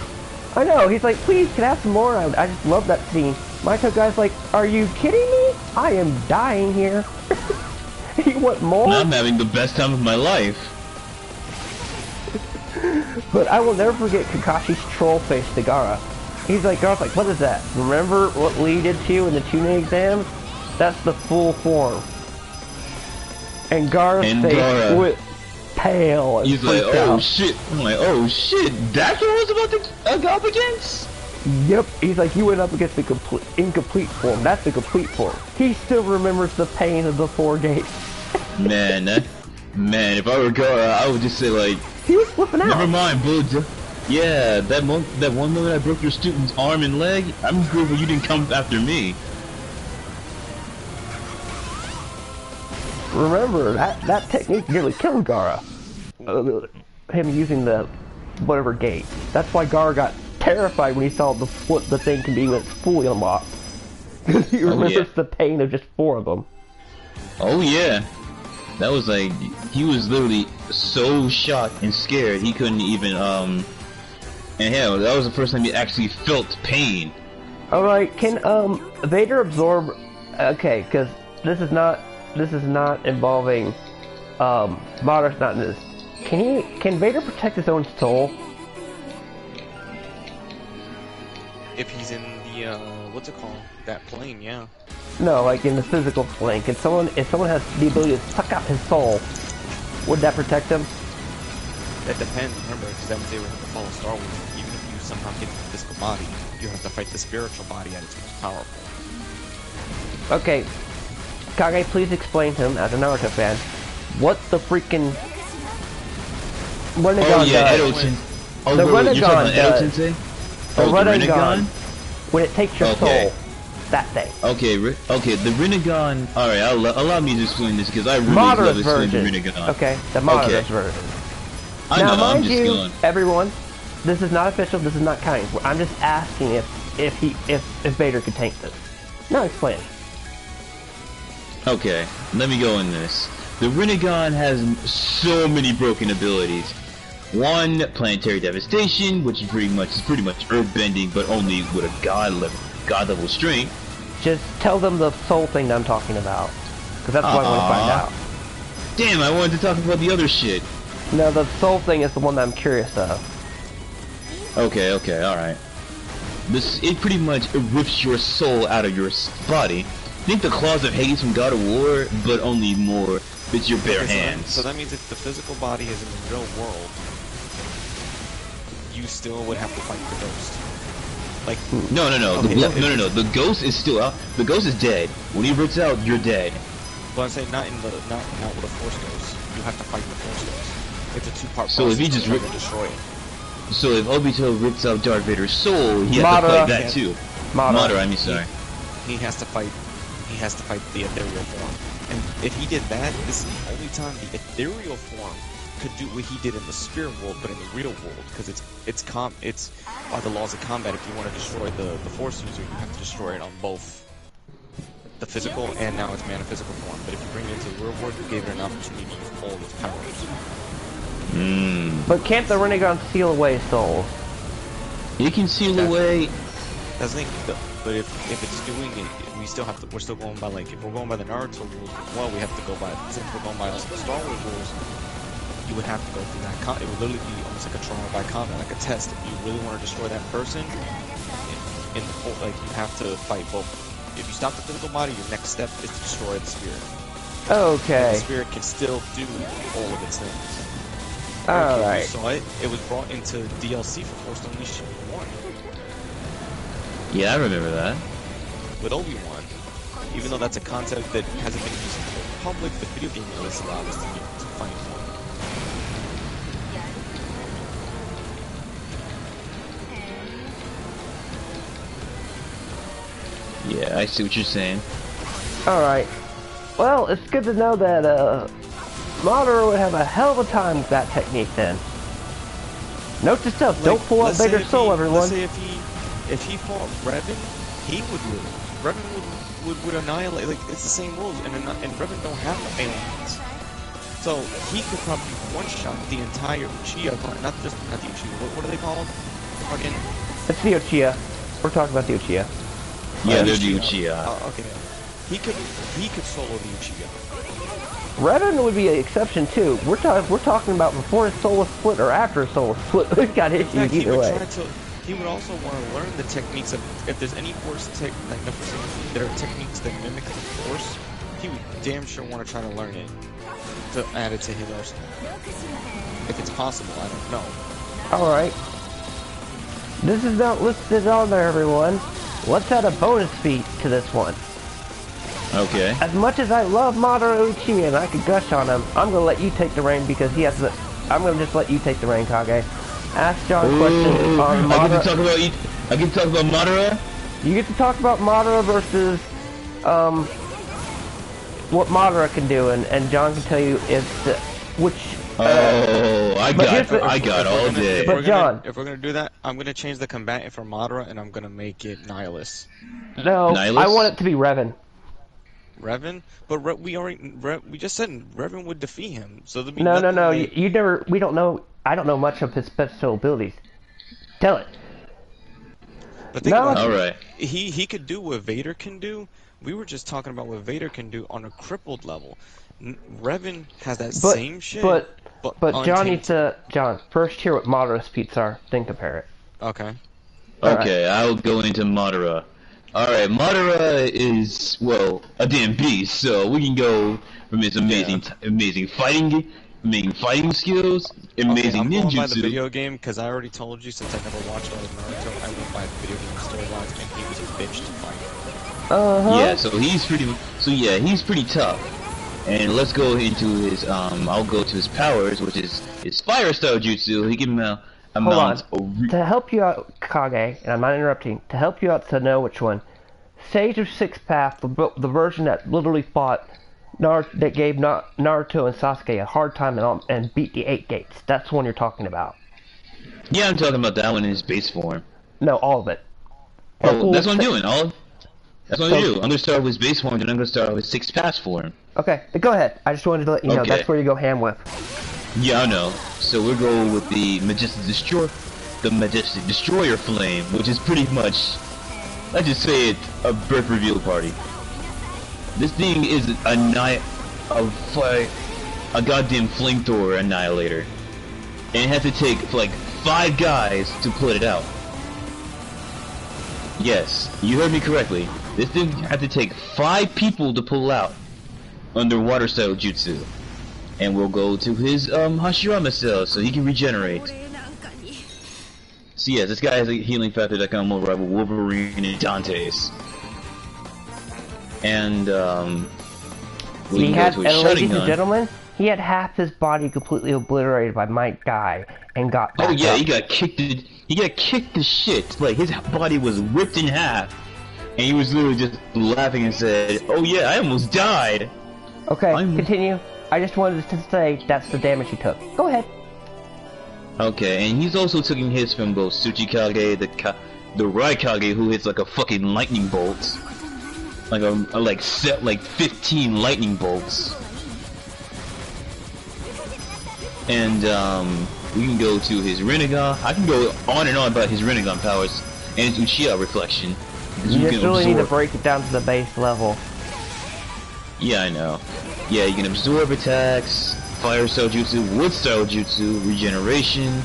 I know, he's like, please, can I have some more? I just love that scene. My guy's like, are you kidding me? I am dying here. You want more? I'm having the best time of my life. But I will never forget Kakashi's troll face to Gaara. He's like, Gaara's like, what is that? Remember what Lee did to you in the tuning exam? That's the full form. And Gaara's face went pale and he's like, freaked oh out. shit. I'm like, oh shit, that's what I was about to go up against? Yep, he's like, you went up against the incomplete form. That's the complete form. He still remembers the pain of the 4 gates. Man, if I were Gaara, I would just say like, He was flipping out. never mind, bud. Yeah, that one moment I broke your student's arm and leg, I'm grateful you didn't come after me. Remember, that technique nearly killed Gaara. Him using the whatever gate. That's why Gaara got terrified when he saw what the thing can be when it's fully unlocked. Because he remembers the pain of just 4 of them. Oh yeah. That was like, he was literally so shocked and scared he couldn't even, and hell, that was the first time he actually felt pain. Alright, can, Vader absorb, okay, because this is not involving, Vader's not in this. Can Vader protect his own soul? If he's in the, what's it called? That plane, yeah. No, like in the physical plane. If someone has the ability to suck out his soul, would that protect him? That depends, remember, because that means they would have to follow Star Wars. Even if you somehow get to the physical body, you have to fight the spiritual body at its most powerful. Okay, Kage, please explain to him, as a Naruto fan, what the freaking Renegon does. Oh, the Renegon does. The Renegon, when it takes your soul, that thing. Okay, the Renegon. All right, allow me to explain this because I really love explaining the Renegon. Okay, the moderate version. I now, know, mind you, everyone, this is not official. This is not counting. I'm just asking if Vader could tank this. Now explain. Okay, let me go in this. The Renegon has so many broken abilities. One, planetary devastation, which is pretty much earth bending, but only with a god level strength. Just tell them the soul thing that I'm talking about, because that's what I want to find out. Damn, I wanted to talk about the other shit. No, the soul thing is the one that I'm curious of. Okay, alright. It pretty much rips your soul out of your body. Think the claws of Hades from God of War, but only more with your bare hands. So that means if the physical body is in the real world, you still would have to fight the ghost. Like no. Okay, No. The ghost is still out. The ghost is dead. When he rips out, you're dead. But I'm saying not with a force ghost. You have to fight the force ghost. It's a 2-part process. So if he just destroy it. So if Obito rips out Darth Vader's soul, he has to fight that too. Madara, I mean, sorry. He has to fight. He has to fight the ethereal form. And if he did that, this is the only time the ethereal form could do what he did in the spirit world, but in the real world, because it's by the laws of combat. If you want to destroy the force user, you have to destroy it on both the physical and now its manaphysical form. But if you bring it into the real world, you gave it an opportunity to use all of its powers. But can't the Renegon seal away souls? He can seal away. That's the thing. But if it's doing it, we still have to. We're still going by if we're going by the Naruto rules as well. We have to go by. Since we're going by the Star Wars rules, you would have to go through that. It would literally be almost like a trial by combat, like a test. If you really want to destroy that person, you have to fight both. If you stop the physical body, your next step is to destroy the spirit. Okay. And the spirit can still do all of its things. Alright. You saw it. It was brought into DLC for Force Unleashed 1. Yeah, I remember that. With Obi-Wan. Even though that's a concept that hasn't been used in the public, the video game release allowed us to find one. Yeah, I see what you're saying. Alright. Well, it's good to know that, Madara would have a hell of a time with that technique then. Note to self, don't pull out Vader's soul, everyone. Let's say if he fought Revan, he would lose. Revan would annihilate, it's the same rules, and Revan don't have aliens. So he could probably one-shot the entire Uchiha, not the Uchiha, what are they called? Again? It's the Uchiha. We're talking about the Uchiha. Yeah, they're the Uchiha. Okay. He could solo the Uchiha. Revan would be an exception too. We're talking about before his soul was split or after his soul was split. We've got issues Fact, either way. He would also want to learn the techniques of, if there's any force that are techniques that mimic the force, he would damn sure want to try to learn it to add it to his arsenal. If it's possible, I don't know. Alright. This is not listed on there, everyone. Let's add a bonus feat to this one. Okay. As much as I love Madara Uchiha and I could gush on him, I'm gonna let you take the reign because he has the... I'm gonna just let you take the reign, Kage. Ask John questions on Madara. I get to talk about Madara? You get to talk about Madara versus, what Madara can do, and John can tell you which... I got all day. But John... If we're gonna do that, I'm gonna change the combatant for Madara, and I'm gonna make it Nihilus. No, Nihilus? I want it to be Revan. Revan? But we just said Revan would defeat him, so there'd be No. that... You never... We don't know... I don't know much of his special abilities. Tell it. But think about it. Alright. He could do what Vader can do. We were just talking about what Vader can do on a crippled level. Revan has that same shit. But John needs to... John, first hear what Madara's feats are, then compare it. Okay. Okay, I'll go into Madara. Alright, Madara is, well, a damn beast, so we can go from his amazing fighting skills, amazing I'm going by the ninjutsu. video game, because I already told you, since I never watched all of Naruto, I went by the video game storylines, and he was a bitch to fight. Yeah, so he's pretty tough. And let's go into his, I'll go to his powers, which is his fire style jutsu. He can Hold on. To help you out, Kage, and I'm not interrupting, to help you out to know which one, Sage of Sixth Path, the version that literally fought that gave Naruto and Sasuke a hard time and beat the 8 gates. That's the one you're talking about. Yeah, I'm talking about that one in his base form. No, all of it. Oh, that's what I'm doing. That's what I'm gonna do. I'm gonna start with his base form, then I'm gonna start with Sixth Path form. Okay, go ahead. I just wanted to let you know that's where you go ham with. Yeah, I know. So we're going with the Majestic Destroyer Flame, which is pretty much, let's just say it, a birth reveal party. This thing is a goddamn flamethrower annihilator, and it has to take like 5 guys to put it out. Yes, you heard me correctly. This thing had to take 5 people to pull out underwater style jutsu. And we'll go to his Hashirama cell so he can regenerate. So yeah, this guy has a healing factor that can almost rival Wolverine and Dante's. And we can go to his ladies and Sharingan. gentlemen, he had half his body completely obliterated by Mike Guy and got back Oh yeah, up. he got kicked to shit. Like his body was ripped in half, and he was literally just laughing and said, "Oh yeah, I almost died." Okay, continue. I just wanted to say that's the damage he took. Go ahead. Okay, and he's also taking hits from both Tsuchikage, the Raikage, who hits like a fucking lightning bolt, like 15 lightning bolts. And we can go to his Rinnegan. I can go on and on about his Rinnegan powers and his Uchiha reflection. You just really need to break it down to the base level. Yeah, I know. Yeah, you can absorb attacks, fire style jutsu, wood style jutsu, regeneration,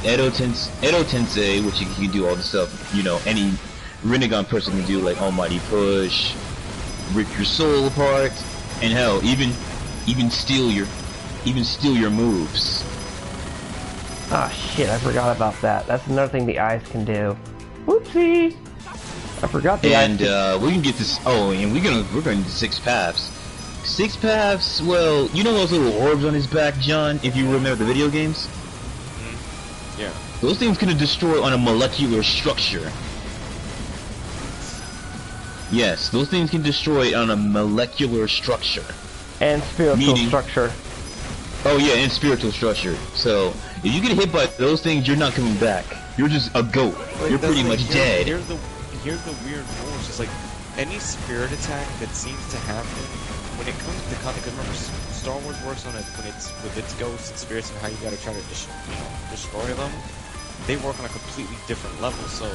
Edo Tensei, which you can do all the stuff, you know, any Rinnegan person can do, like Almighty Push, rip your soul apart, and hell, even steal your moves. Ah shit, I forgot about that. That's another thing the eyes can do. Whoopsie! I forgot the eyes. And we can get this. Oh, and we're going to 6 paths. 6 paths. Well, you know those little orbs on his back, John? If you remember the video games. Yeah. Those things can destroy on a molecular structure. Yes, those things can destroy on a molecular structure. And spiritual structure. Oh yeah, and spiritual structure. So, if you get hit by those things, you're not coming back. You're just a goat. You're pretty much dead. Here's the weird rule. It's just like any spirit attack that seems to happen when it comes to because remember Star Wars works on it when it's with its ghosts and spirits and how you gotta try to destroy them. They work on a completely different level. So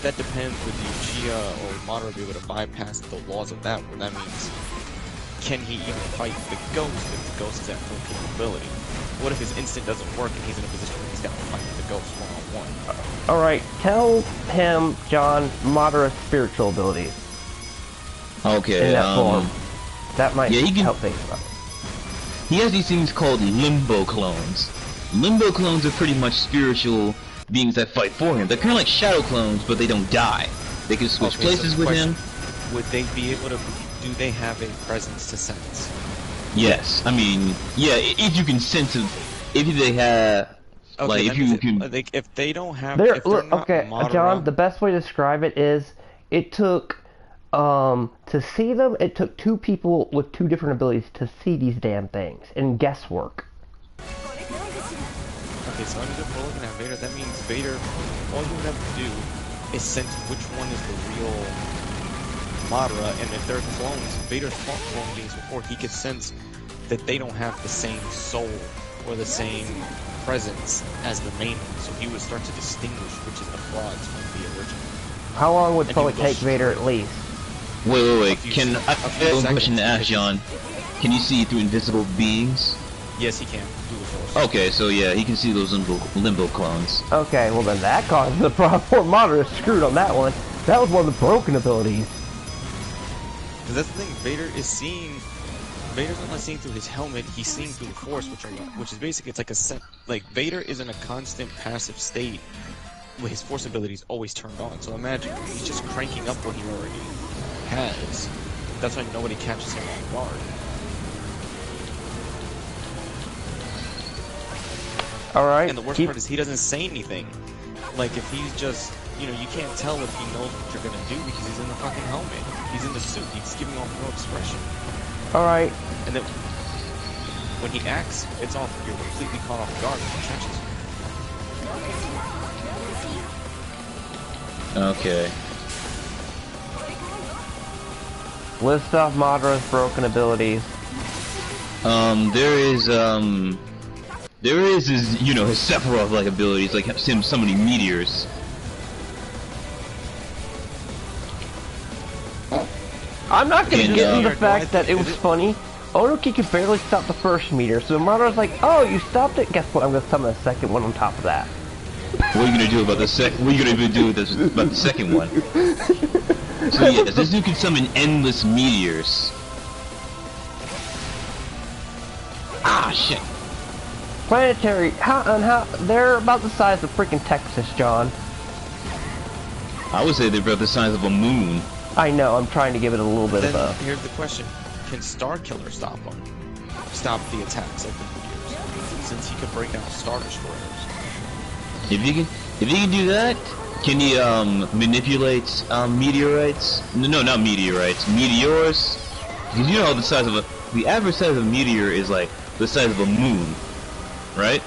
that depends with the Uchiha or Madara be able to bypass the laws of that, where that means, can he even fight the Ghost if the Ghost is at full capability? What if his instant doesn't work and he's in a position where he's got to fight the Ghost one-on-one? Alright, tell him, John, Madara's spiritual abilities. Okay, In that form. That might help things out. He has these things called limbo clones. Limbo clones are pretty much spiritual beings that fight for him. They're kind of like shadow clones, but they don't die. They can switch places with him. Would they be able to? Do they have a presence to sense? Yes, I mean, yeah. If you can sense it, if they have, okay, like, if you can, like, if they don't have, if they're not Madara, John. The best way to describe it is, it took, to see them. It took two people with two different abilities to see these damn things, and guesswork. Okay, so if we're looking at Vader, that means Vader, all you would have to do is sense which one is the real Madara, and if they're clones, Vader's fought clone beings before, he could sense that they don't have the same soul or the same presence as the main one, so he would start to distinguish which is the frauds from the original. How long would probably take Vader at least? Wait. Can I have a question to ask, John? Can you see through invisible beings? Yes, he can. Through the Force. Okay, so yeah, he can see those limbo clones. Okay, well then that causes the problem. Poor Madara is screwed on that one. That was one of the broken abilities. Because that's the thing, Vader is seeing. Vader's not seeing through his helmet; he's seeing through the Force, which is basically it's like a set. Like Vader is in a constant passive state, with his Force abilities always turned on. So imagine he's just cranking up what he already has. That's why nobody catches him off guard. Alright. And the worst part is he doesn't say anything. Like if he's just, you can't tell if he knows what you're gonna do because he's in the fucking helmet. He's in the suit. He's giving off no expression. Alright. And then when he acts, it's off. You're completely caught off guard when he catches you. Okay. List off Madara's broken abilities. There is his, his Sephiroth-like abilities, like him summoning meteors. I'm not gonna get into the fact that it was funny. Onoki could barely stop the first meteor, so Madara's like, "Oh, you stopped it. Guess what? I'm gonna summon a second one on top of that." What are you gonna do about the What are you gonna do about the second one? So yes, this dude can summon endless meteors. Ah, shit. Planetary, how they're about the size of freaking Texas, John. I would say they're about the size of a moon. I know, I'm trying to give it a little bit of a... Here's the question. Can Starkiller stop them? Stop the attacks of the meteors? Since he can break down Star Destroyers. If he can do that, can he manipulate meteorites? No, not meteorites. Meteors? Because you know the size of the average size of a meteor is like the size of a moon, right?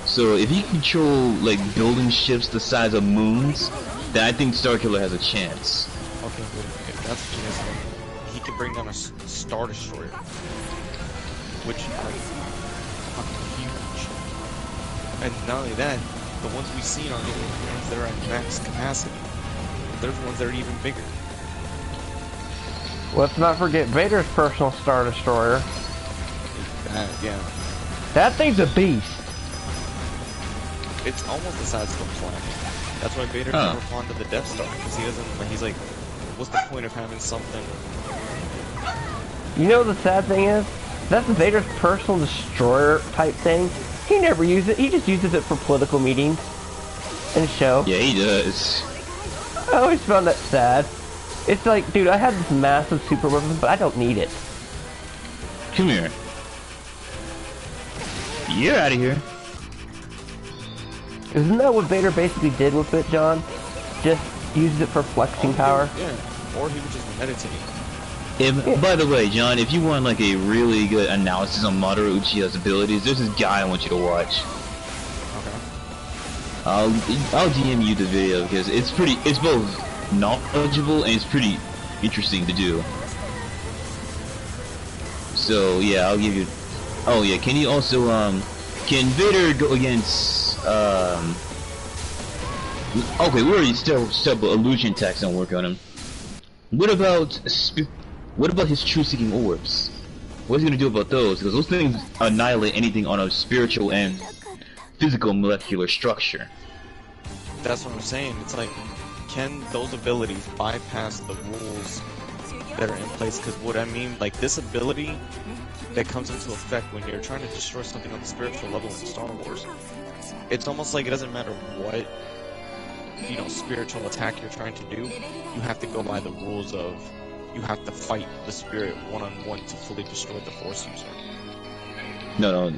So if he can control like building ships the size of moons, then I think Starkiller has a chance. Okay, if that's the case, then he can bring down a Star Destroyer, which are fucking huge. And not only that, the ones we've seen are the ones that are at max capacity. There's ones that are even bigger. Let's not forget Vader's personal Star Destroyer. Yeah. That thing's a beast. It's almost the size of a planet. That's why Vader's never fond of the Death Star, because he doesn't. He's like, what's the point of having something? You know what the sad thing is? That's Vader's personal destroyer type thing. He never uses it. He just uses it for political meetings and show. Yeah, he does. I always found that sad. It's like, dude, I have this massive super weapon, but I don't need it. Come here. You're out of here. Isn't that what Vader basically did with it, John? Just used it for flexing power? Yeah, or he would just meditate. By the way, John, if you want like a really good analysis on Madara Uchiha's abilities, there's this guy I want you to watch. Okay. I'll DM you the video because it's both knowledgeable and it's pretty interesting to do. So yeah, I'll give you. Oh yeah, can you also can Vader go against Okay, we already still illusion attacks don't work on him. What about his truth-seeking orbs? What's he gonna do about those? Because those things annihilate anything on a spiritual and physical molecular structure. That's what I'm saying. It's like, can those abilities bypass the rules that are in place? Because what I mean, like this ability that comes into effect when you're trying to destroy something on the spiritual level in Star Wars, it's almost like it doesn't matter what, you know, spiritual attack you're trying to do, you have to go by the rules of, you have to fight the spirit one-on-one to fully destroy the Force user. No,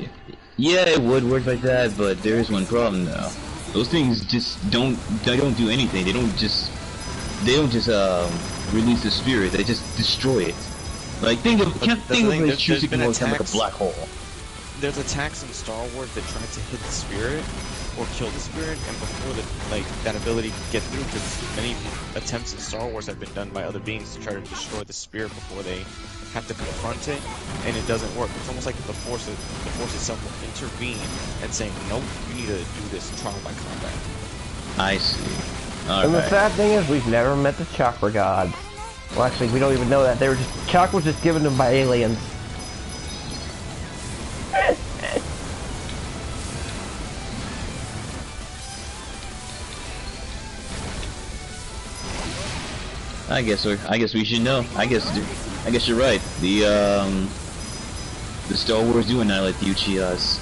yeah, it would work like that, but there is one problem though. Those things just don't do anything. They don't just release the spirit. They just destroy it. Like think of his true-seeking orbs like a black hole. There's attacks in Star Wars that try to hit the spirit or kill the spirit, and before that ability can get through, because many attempts in Star Wars have been done by other beings to try to destroy the spirit before they have to confront it, and it doesn't work. It's almost like the Force itself will intervene and saying, nope, you need to do this trial by combat. I see. And the sad thing is, we've never met the chakra gods. Well, actually, we don't even know that. They were just chakra was just given to them by aliens. I guess we should know. I guess you're right. The Star Wars do annihilate the Uchihas.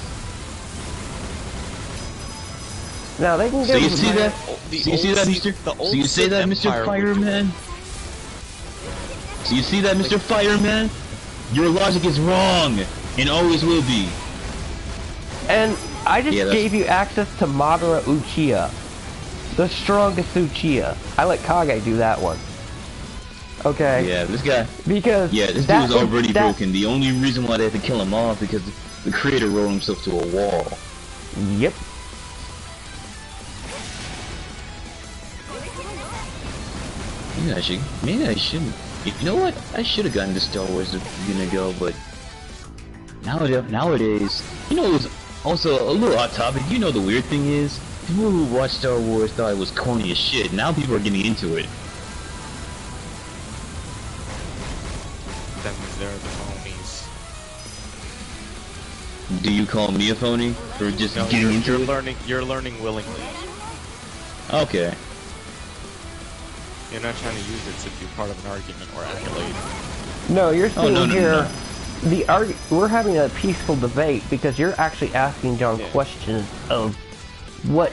Now they can So give you us see that? So you see that, Mr. So you say that, Mr. Fireman? So you see that, Mr. Fireman? Your logic is wrong, and always will be. And I just gave you access to Madara Uchiha, the strongest Uchiha. I let Kage do that one. Okay. Yeah, this guy. Because this dude was already broken. The only reason why they had to kill him off because the creator rolled himself to a wall. Yep. Maybe I shouldn't. You know what? I should have gotten to Star Wars a minute ago, but nowadays, you know, it was also a little off topic. You know, the weird thing is, people who watched Star Wars thought it was corny as shit. Now people are getting into it. That means they're the phonies. Do you call me a phony for just getting into it? You're learning willingly. Okay. You're not trying to use it to be part of an argument or accolade. No, you're sitting here. No. We're having a peaceful debate because you're actually asking John questions of what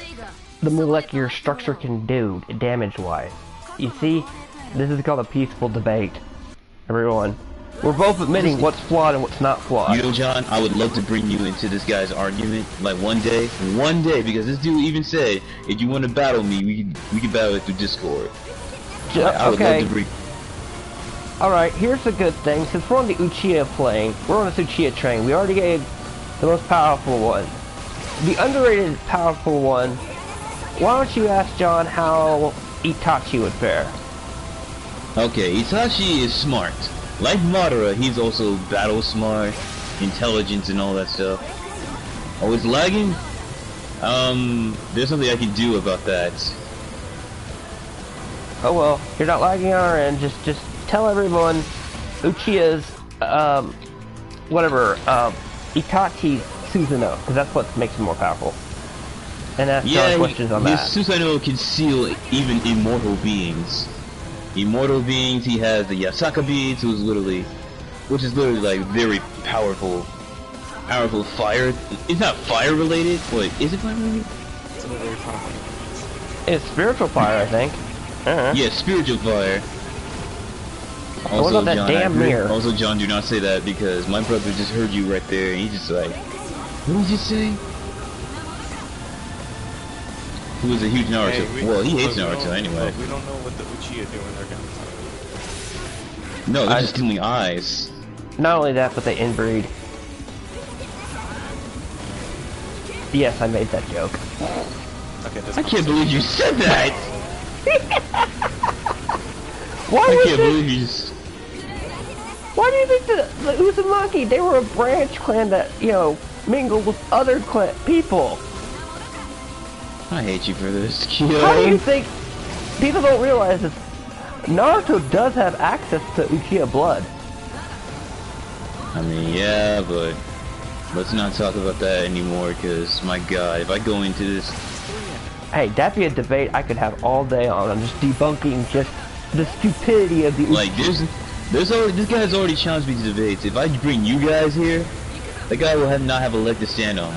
the molecular structure can do damage-wise. You see, this is called a peaceful debate. Everyone, we're both admitting what's flawed and what's not flawed. You know, John, I would love to bring you into this guy's argument, like one day, because this dude even said, if you want to battle me, we can battle it through Discord. I would love to bring. Alright, here's the good thing. Since we're on the Uchiha plane, we're on this Uchiha train. We already gave the most powerful one. The underrated powerful one, why don't you ask John how Itachi would fare? Okay, Itachi is smart. Like Madara, he's also battle smart, intelligence and all that stuff. Oh, it's lagging? There's something I can do about that. Oh well, you're not lagging on our end. Just tell everyone Uchiha's Itachi Susanoo, because that's what makes him more powerful. And ask John questions on that. Susanoo can seal even immortal beings. Immortal beings, he has the Yasaka beads, which is literally like very powerful fire. It's not fire related, but is it fire related? It's very powerful. It's spiritual fire, I think. Yeah, spiritual fire. Also, what about that John, damn mirror? Also, John, do not say that because my brother just heard you right there, and he's just like, what did you say? Who is a huge Naruto? Well, he hates Naruto anyway. We don't know what the Uchiha do in their downtime. No, they're just stealing eyes. Not only that, but they inbreed. Yes, I made that joke. Okay, I can't believe you said that! Why do you think the Uzumaki, they were a branch clan that, you know, mingled with other people? I hate you for this, How do you Kyo. think people don't realize this? Naruto does have access to Uchiha blood. I mean, yeah, but let's not talk about that anymore, because, my god, if I go into this... Hey, that'd be a debate I could have all day on just debunking just the stupidity of the Like, this guy's already challenged me to debates. If I bring you guys here, that guy will not have a leg to stand on.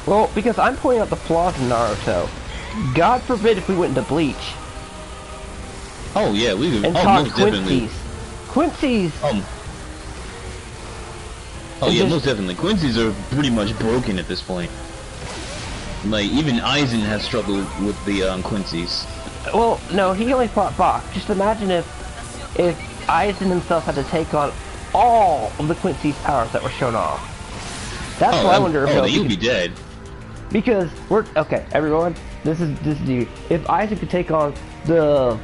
Well, because I'm pointing out the flaws in Naruto. God forbid if we went into Bleach Oh, yeah, we would... and Oh, taught most definitely. Quincy's... Oh yeah, just- most definitely. Quincy's are pretty much broken at this point. Like, even Aizen has struggled with the Quincy's. Well, no, he only fought Bach. Just imagine if Aizen himself had to take on all of the Quincy's powers that were shown off. That's what I wonder then about. you'd be dead. Because we're okay, everyone. This is you. If Aizen could take on the,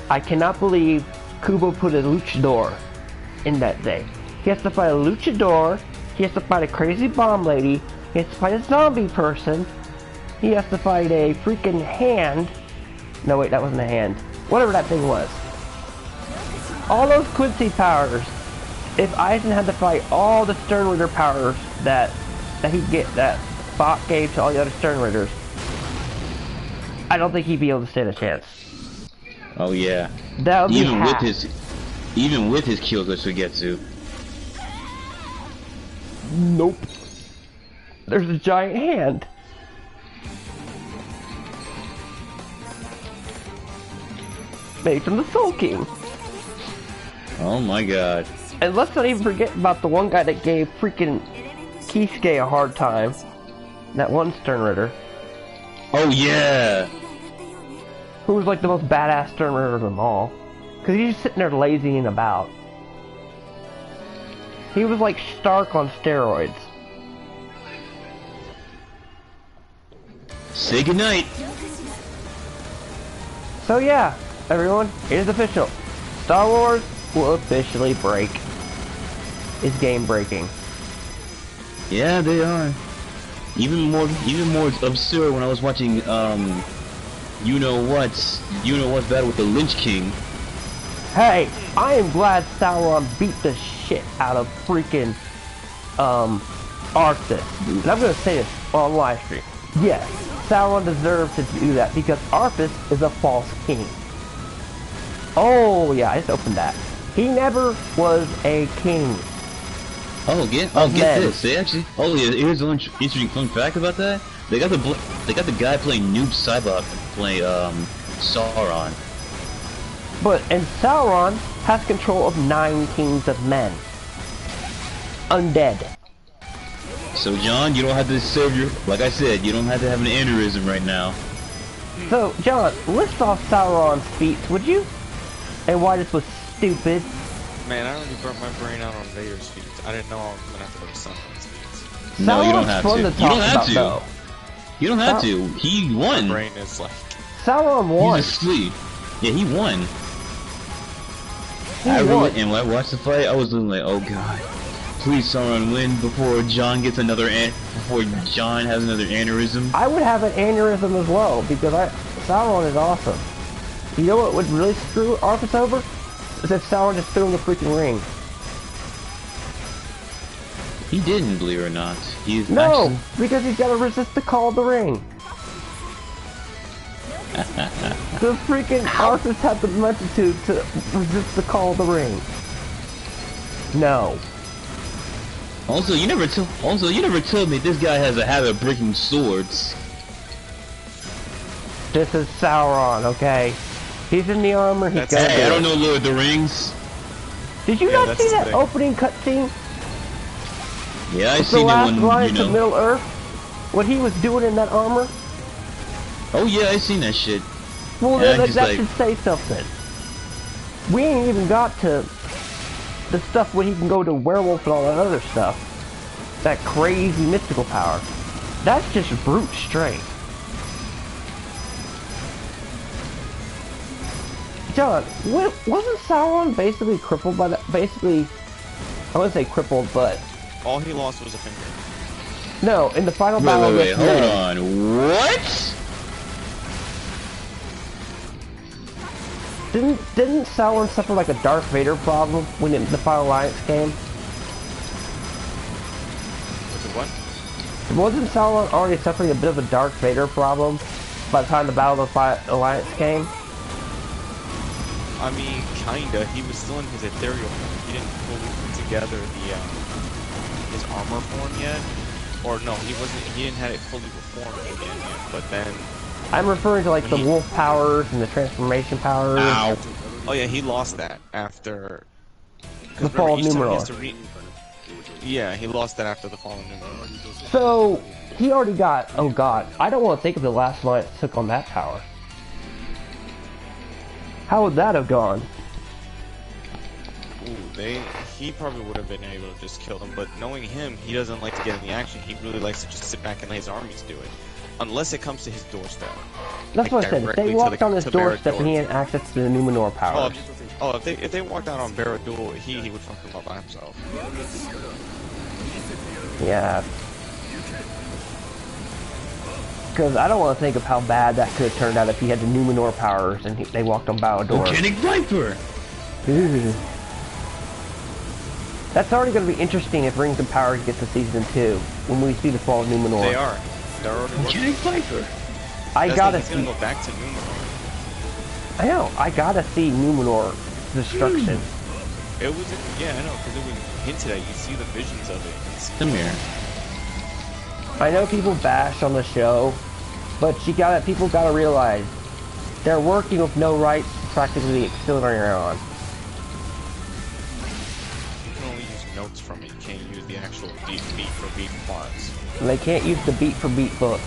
I cannot believe Kubo put a luchador in that day. He has to fight a luchador. He has to fight a crazy bomb lady. He has to fight a zombie person. He has to fight a freaking hand. No, wait, that wasn't a hand. Whatever that thing was. All those Quincy powers. If Aizen had to fight all the Stern Ritter powers that Bach gave to all the other Stern Ritters, I don't think he'd be able to stand a chance. Oh yeah. That would be Even half. with his Kyoto Sugetsu. Nope. There's a giant hand. Made from the Soul King. Oh my god. And let's not even forget about the one guy that gave freaking Kisuke a hard time. That one Stern Ritter. Oh yeah. Who was like the most badass Stern Ritter of them all. Because he's just sitting there lazying about. He was like Stark on steroids. Say goodnight. So yeah, everyone, it is official. Star Wars will officially break. It's game breaking. Yeah, they are. Even more absurd when I was watching you know what's battle with the Lynch King. Hey, I am glad Sauron beat the shit out of freaking Arthas. And I'm gonna say this on live stream. Yes, Sauron deserves to do that because Arthas is a false king. Oh yeah, I just opened that. He never was a king. Get this. They actually. Oh yeah, here's an interesting fun fact about that. They got the guy playing Noob Saibot play Sauron. And Sauron has control of 9 kings of men. Undead. So John, you don't have to save your. Like I said, you don't have to have an aneurysm right now. So, John, list off Sauron's feats, would you? And why this was stupid. Man, I already burnt my brain out on Vader's feet. I didn't know I was gonna have to go to Sauron's feet. No, you don't have fun to. talk You don't have about, to. though. You don't have to. He won. My brain is like... Sauron won. He's asleep. Yeah, he won. He I won. really, and when I watched the fight, I was looking like, oh god, please Sauron win before John gets before John has another aneurysm. I would have an aneurysm as well, because Sauron is awesome. You know what would really screw Arthas over? Is if Sauron just threw him the freaking ring. He didn't, believe it or not. He's No, actually... because he's gotta resist the call of the ring. The freaking Arthas had the multitude to resist the call of the ring. No. Also, you never told me this guy has a habit of breaking swords. This is Sauron, okay? He's in the armor, he's That's gonna Hey, do I it. don't know Lord of the Rings. Did you Yeah, not that's see the that thing. opening cutscene? Yeah, I The seen it last when, line you to know. Middle Earth? What he was doing in that armor? Oh yeah, I seen that shit. Well, Yeah, that just that like- should say something. We ain't even got to the stuff where he can go to werewolf and all that other stuff. That crazy mystical power. That's just brute strength. John, wasn't Sauron basically crippled by that? Basically, I wouldn't say crippled, but All he lost was a finger. No, in the final Wait, battle wait, against hold Ned. on. What? Didn't Sauron suffer like a Darth Vader problem when the Final Alliance came? With the what? Wasn't Sauron already suffering a bit of a Darth Vader problem by the time the Battle of the Alliance came? I mean, kinda. He was still in his ethereal form. He didn't fully put together the his armor form yet. Or no, he wasn't. He didn't have it fully reformed again yet. But then. I'm referring to like the wolf powers and the transformation powers. Ow. Oh yeah, he lost that after The fall of Numenor. Yeah, he lost that after the fall of Numenor. So he already got. Oh god, I don't want to think of the last Alliance took on that power. How would that have gone? Ooh, he probably would have been able to just kill them. But knowing him, he doesn't like to get in the action. He really likes to just sit back and let his armies do it. Unless it comes to his doorstep. That's like what I said. If they walked on his doorstep and he had access to the Numenor powers. If they walked out on Barad-dûr, he would fuck them up by himself. Yeah. Because I don't want to think of how bad that could have turned out if he had the Numenor powers and they walked on Barad-dûr. Volcanic Viper! Ooh. That's already going to be interesting if Rings of Power gets to Season 2, when we see the fall of Numenor. They are. They're already working. Volcanic Viper! I gotta he's see... gonna go back to Numenor. I know, I gotta see Numenor destruction. It was, yeah, I know, because it was hinted at. You see the visions of it. Come here. I know people bash on the show, but people gotta realize they're working with no rights to practically the Accelerator. You can only use notes from it. You can't use the actual beat for beat parts. And they can't use the beat for beat book.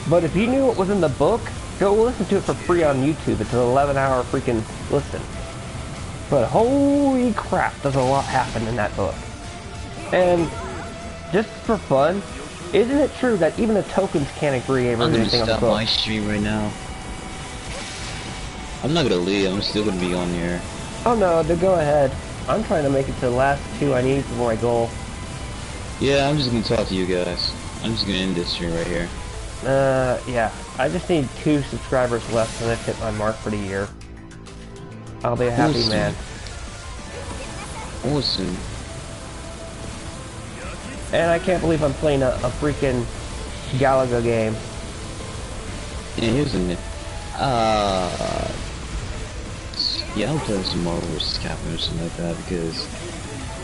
But if you knew what was in the book, go listen to it for free on YouTube. It's an 11-hour freaking listen. But holy crap, does a lot happen in that book. And just for fun, isn't it true that even the tokens can't agree over anything on the book? I'm gonna stop my stream right now. I'm not gonna leave, I'm still gonna be on here. Oh no, go ahead. I'm trying to make it to the last 2 I need for my goal. Yeah, I'm just gonna talk to you guys. I'm just gonna end this stream right here. Yeah. I just need 2 subscribers left and I've hit my mark for the year. I'll be a happy Awesome. man. Awesome. And I can't believe I'm playing a freaking Galaga game. Yeah, here's a... yeah, I'll play some Marvel vs. Capcom or something like that because...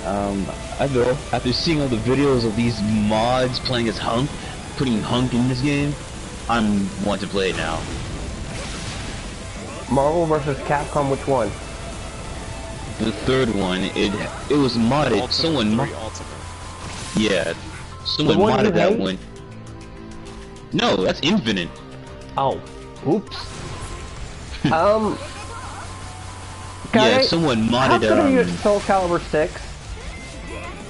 I know, after seeing all the videos of these mods playing as Hunk, putting Hunk in this game, I want to play it now. Marvel vs. Capcom, which one? The third one, it was modded. Ultimate, Someone Ultimate. yeah, someone one you modded that hate? one. No, that's Infinite. Oh, oops. Yeah, someone How modded good are you at Soul Calibur 6?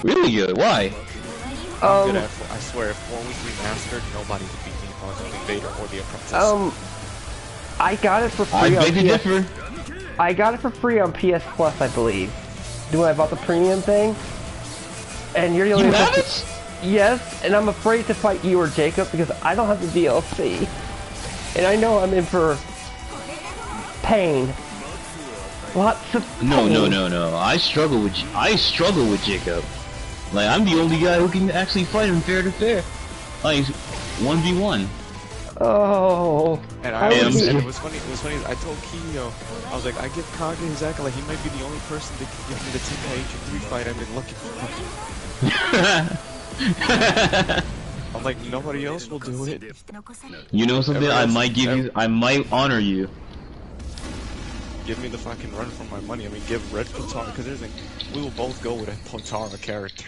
Really good. Why? I'm good at, I swear, if 4 was remastered, nobody could beat me if I was using Vader or the Apprentice. I got it for free I on beg to PS... differ. I got it for free on PS Plus, I believe. When I bought the premium thing. And you're the only You one... have it? Yes, and I'm afraid to fight you or Jacob because I don't have the DLC. And I know I'm in for pain. Lots of pain. No. I struggle with Jacob. Like, I'm the only guy who can actually fight him fair to fair. Like, 1v1. Oh. And it was funny. It was funny. I told Kiyo, I was like, I give Kage his accolade. He might be the only person that can give me the Tenkaichi 3 fight I've been looking for. I'm like, nobody else will do it. You know something? I might honor you. Give me the fucking run for my money. I mean, give Red Potara, because we will both go with a Potara character.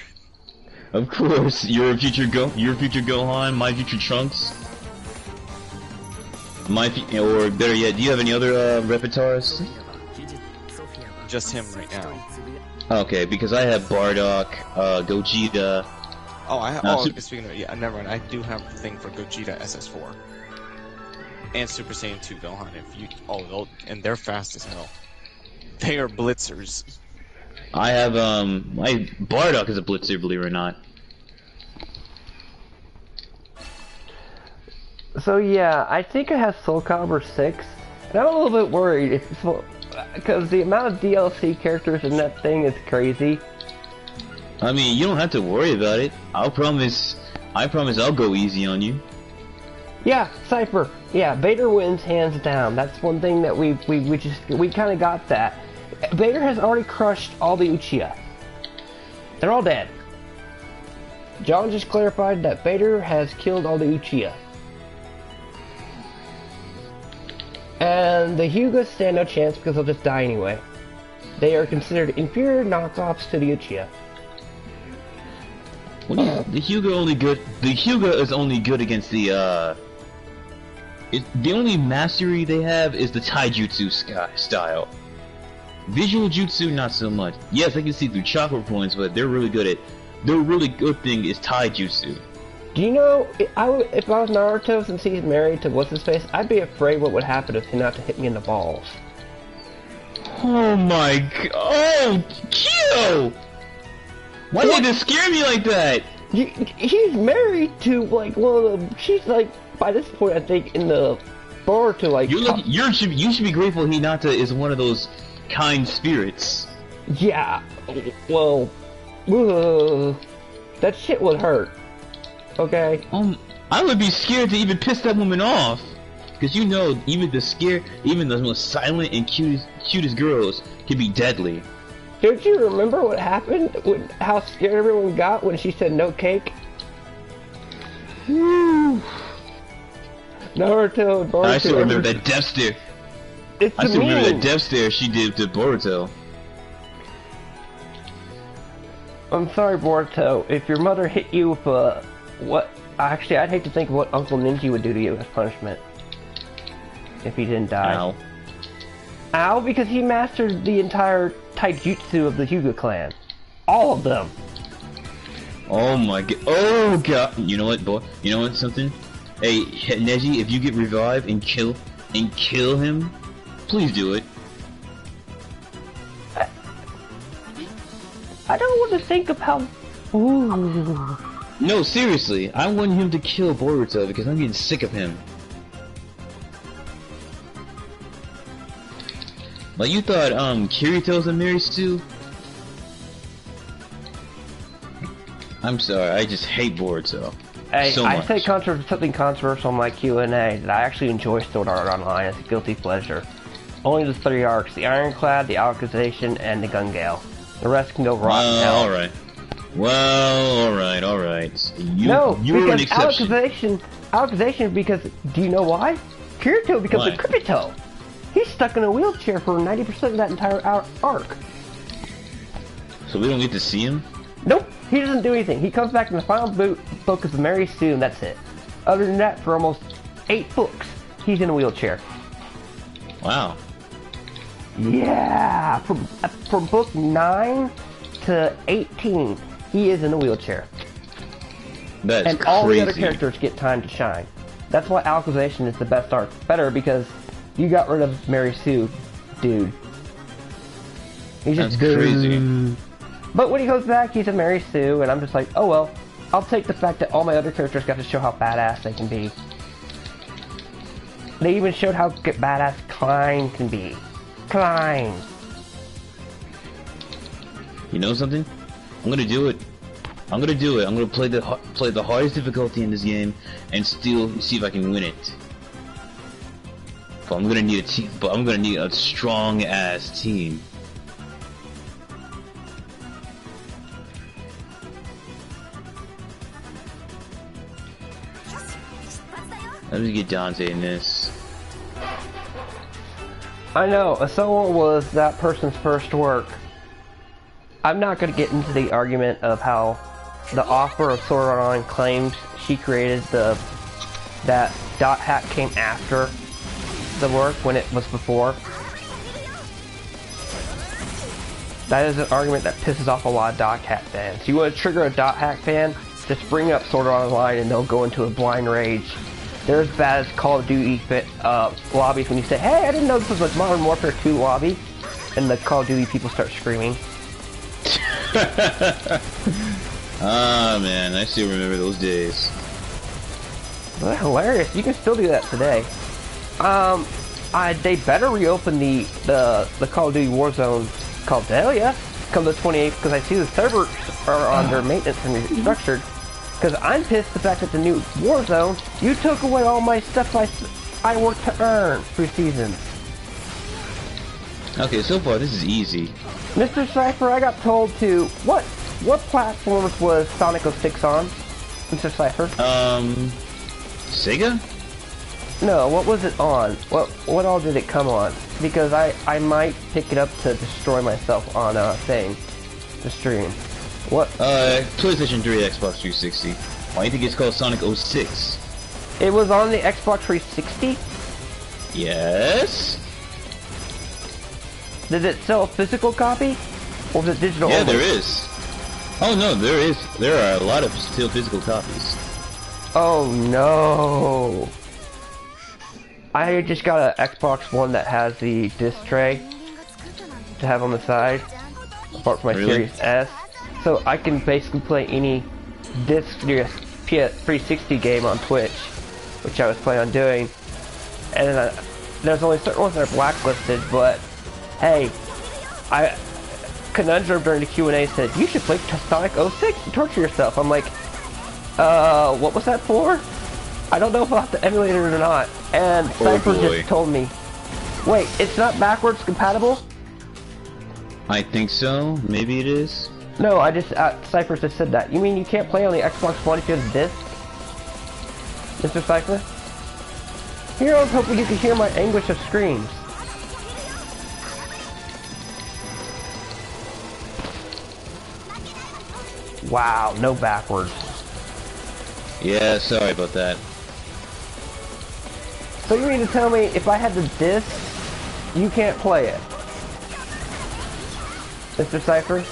Of course, you're a future Gohan, my future Trunks. Or better yet, do you have any other repertoires? Just him right now. Okay, because I have Bardock, Gogeta. Oh, speaking of, yeah, never mind. I do have the thing for Gogeta SS4. And Super Saiyan 2 Gohan. And they're fast as hell. They are blitzers. I have, my Bardock is a blitzer, believe it or not. So yeah, I think it has Soul Calibur 6, and I'm a little bit worried because the amount of DLC characters in that thing is crazy. I mean, you don't have to worry about it. I promise I'll go easy on you. Yeah, Cypher. Yeah, Vader wins hands down. That's one thing that we kind of got that. Vader has already crushed all the Uchiha. They're all dead. John just clarified that Vader has killed all the Uchiha. And the Hyuga stand no chance because they'll just die anyway. They are considered inferior knockoffs to the Uchiha. The Hyuga is only good against the the only mastery they have is the taijutsu style. Visual jutsu, not so much. Yes, they can see through chakra points, but they're really good at. Their really good thing is taijutsu. Do you know, if I was Naruto, since he's married to what's-his-face, I'd be afraid what would happen if he not to hit me in the balls. Oh my god! Oh, Kyo! Why did it scare me like that? He's married to, like, one of the... She's, like, by this point, I think, in the Boruto, like... You should be grateful Hinata is one of those kind spirits. Yeah, well... that shit would hurt. Okay? I would be scared to even piss that woman off. Because you know, even the most silent and cutest girls can be deadly. Don't you remember what happened? How scared everyone got when she said no cake? Woo! Naruto and Boruto. I still remember that death stare. I still remember that death stare she did to Boruto. I'm sorry, Boruto. If your mother hit you with what? Actually, I'd hate to think of what Uncle Ninja would do to you as punishment if he didn't die. Ow. Ow, because he mastered the entire taijutsu of the Hyuga clan. All of them. Oh my god. Oh god. You know what, boy? You know what, something? Hey, Neji, if you get revived and kill him, please do it. I don't want to think of how... Ooh. No, seriously. I want him to kill Boruto because I'm getting sick of him. Like, you thought, Kirito's a Mary Sue? I'm sorry, I just hate Boruto. Hey, so much. I say something controversial in my Q&A that I actually enjoy Sword Art Online as a guilty pleasure. Only the 3 arcs, the Ironclad, the Alicization, and the Gun Gale. The rest can go rot in hell. Alright. Well, alright. No, you're an because exception. Alicization, because, do you know why? Kirito becomes a Crypto. He's stuck in a wheelchair for 90% of that entire arc. So we don't get to see him? Nope, he doesn't do anything. He comes back in the final book of the Mary Sue, and that's it. Other than that, for almost 8 books, he's in a wheelchair. Wow. Yeah, from book 9 to 18, he is in a wheelchair. That's and crazy. All the other characters get time to shine. That's why Alicization is the best arc. Better because you got rid of Mary Sue, dude. He's just crazy. But when he goes back, he's a Mary Sue, and I'm just like, oh well. I'll take the fact that all my other characters got to show how badass they can be. They even showed how badass Klein can be. Klein. You know something? I'm gonna do it. I'm gonna play the hardest difficulty in this game and still see if I can win it. But I'm gonna need a team. But I'm gonna need a strong ass team. Let me get Dante in this. I know, Asoma was that person's first work. I'm not going to get into the argument of how the author of Sword Art Online claims she created that dot hack came after the work when it was before. That is an argument that pisses off a lot of dot hack fans. You want to trigger a dot hack fan, just bring up Sword Art Online and they'll go into a blind rage. They're as bad as Call of Duty lobbies when you say, hey, I didn't know this was like Modern Warfare 2 lobby, and the Call of Duty people start screaming. Ah man, I still remember those days. Well, hilarious. You can still do that today. They better reopen the Call of Duty Warzone called hell yeah, come the 28th, because I see the servers are under maintenance and restructured. Because I'm pissed the fact that the new Warzone, you took away all my stuff I worked to earn through seasons. Okay, so far this is easy. Mr. Cypher, I got told to what platforms was Sonic 06 on? Mr. Cypher? Sega? No, what was it on? What all did it come on? Because I might pick it up to destroy myself on a thing to stream. What? PlayStation 3, Xbox 360. Why do you think it's called Sonic 06? It was on the Xbox 360? Yes? Did it sell a physical copy? Or was it digital Yeah, only? there is. Oh no, there is. There are a lot of still physical copies. Oh no! I just got an Xbox One that has the disc tray to have on the side, apart from my Really? Series S, so I can basically play any disc PS360 game on Twitch, which I was planning on doing. And there's only certain ones that are blacklisted, but hey, Conundrum during the Q&A said, you should play Sonic 06 to torture yourself. I'm like, what was that for? I don't know if I'll have to emulate it or not. And Cypher just told me, wait, it's not backwards compatible? I think so. Maybe it is. No, Cypher just said that. You mean you can't play on the Xbox One if you have the disc? Mr. Cypher? Here I was hoping you could hear my anguish of screams. Wow, no backwards. Yeah, sorry about that. So you mean to tell me if I had the disc, you can't play it? Mr. Cypher?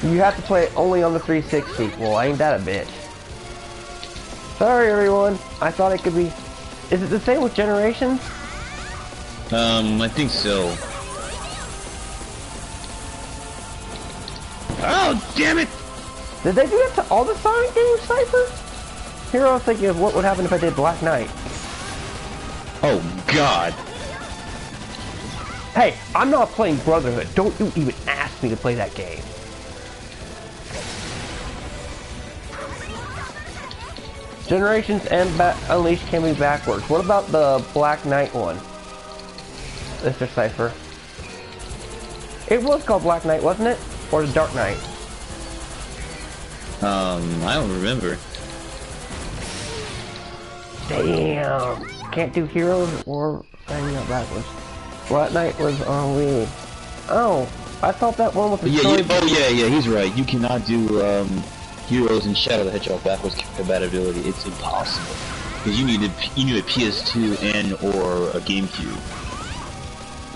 You have to play it only on the 360. Well, ain't that a bitch. Sorry everyone, I thought it could be... Is it the same with Generations? I think so. Oh, damn it! Did they do that to all the Sonic games, Cypher? Here I was thinking of what would happen if I did Black Knight. Oh, God. Hey, I'm not playing Brotherhood. Don't you even ask me to play that game. Generations and Unleashed can be backwards. What about the Black Knight one? Mr. Cypher. It was called Black Knight, wasn't it? Or the Dark Knight? I don't remember. Damn. Can't do Heroes or signing up backwards. Black Knight was on Wii. Oh, I thought that one was the story. Yeah, he's right. You cannot do, Heroes and Shadow the Hedgehog backwards compatibility. It's impossible. Because you need a PS2 and or a GameCube.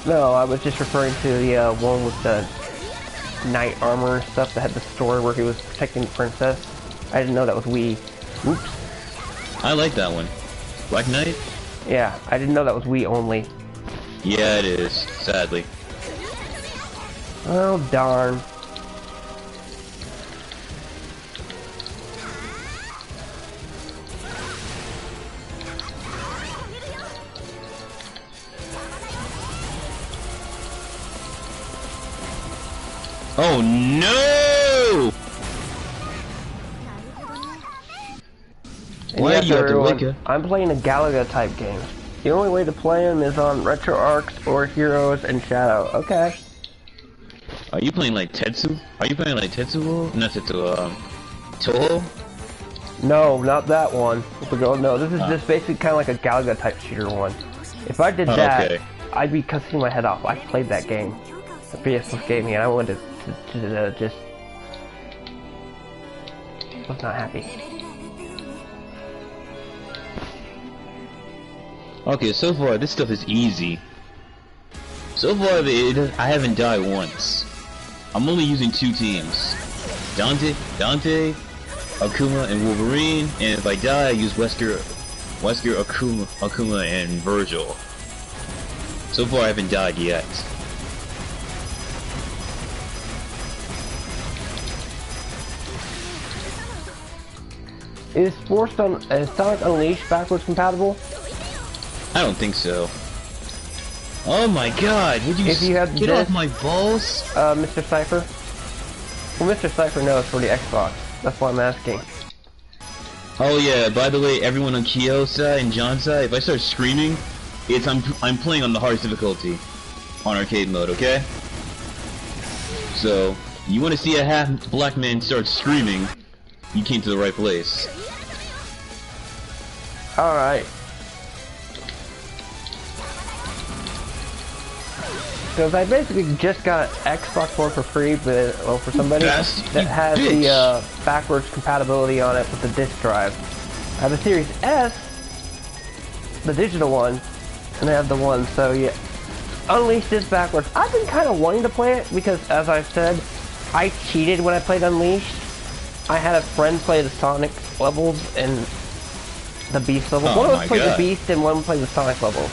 No, I was just referring to the one with the knight armor and stuff that had the story where he was protecting the princess. I didn't know that was Wii. Oops. I like that one. Black Knight? Yeah, I didn't know that was Wii only. Yeah, it is. Sadly. Oh, darn. Oh no! Why are you at the Wicca? I'm playing a Galaga type game. The only way to play them is on RetroArch or Heroes and Shadow. Okay. Are you playing like Tetsu? Are you playing like Tetsuo? Not Tetsuo, Toho? No, not that one. No, this is just basically kind of like a Galaga type shooter one. If I did that, okay. I'd be cussing my head off. I played that game. The PS gave me, and I wanted to just... was not happy. Okay, so far this stuff is easy. So far I haven't died once. I'm only using 2 teams. Dante, Akuma, and Wolverine, and if I die I use Wesker, Akuma, and Virgil. So far I haven't died yet. Is Sonic Unleashed backwards compatible? I don't think so. Oh my god, would you, If you had get this, off my balls? Mr. Cypher? Well, Mr. Cypher knows for the Xbox. That's why I'm asking. Oh yeah, by the way, everyone on Kyo's side and John's side, if I start screaming, it's I'm playing on the hardest difficulty on arcade mode, okay? So, you want to see a half black man start screaming, you came to the right place. Alright. Because I basically just got an Xbox One for free, but well, for somebody that has the backwards compatibility on it with the disc drive. I have a Series S, the digital one, and I have the one. So yeah, Unleashed is backwards. I've been kind of wanting to play it because, as I've said, I cheated when I played Unleashed. I had a friend play the Sonic levels and the Beast level. Oh, one of us played the Beast and one played the Sonic level.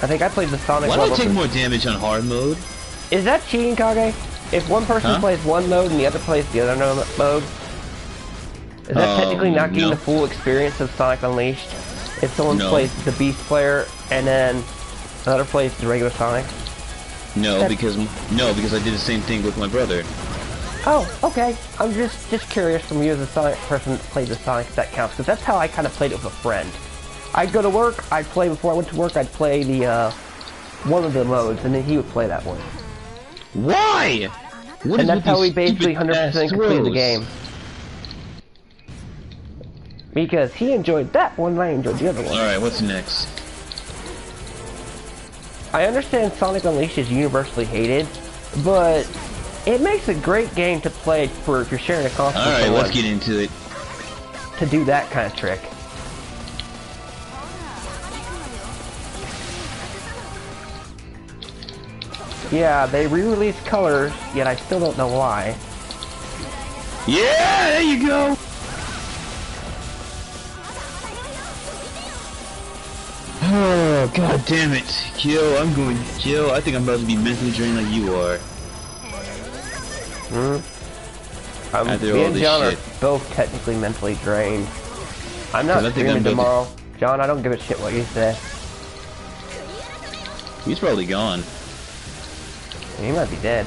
I think I played the Sonic level. Why do I take more damage on hard mode? Is that cheating, Kage? If one person plays one mode and the other plays the other mode, is that technically not getting the full experience of Sonic Unleashed? If someone plays the Beast player and then the other plays the regular Sonic? No, because I did the same thing with my brother. Oh, okay. I'm just curious from you as a Sonic person that played the Sonic if that counts, because that's how I kind of played it with a friend. I'd go to work, I'd play before I went to work, I'd play the, one of the modes, and then he would play that one. Why? And that's how we basically 100% completed the game. Because he enjoyed that one, and I enjoyed the other one. Alright, what's next? I understand Sonic Unleashed is universally hated, but it makes a great game to play for if you're sharing a console with someone. Alright, let's get into it. To do that kind of trick. Yeah, they re-released colors, yet I still don't know why. Yeah, there you go! Oh, god damn it. Kill, I think I'm about to be mentally drained like you are. Me and John are both technically mentally drained. I'm not streaming tomorrow. John, I don't give a shit what you say. He's probably gone. He might be dead.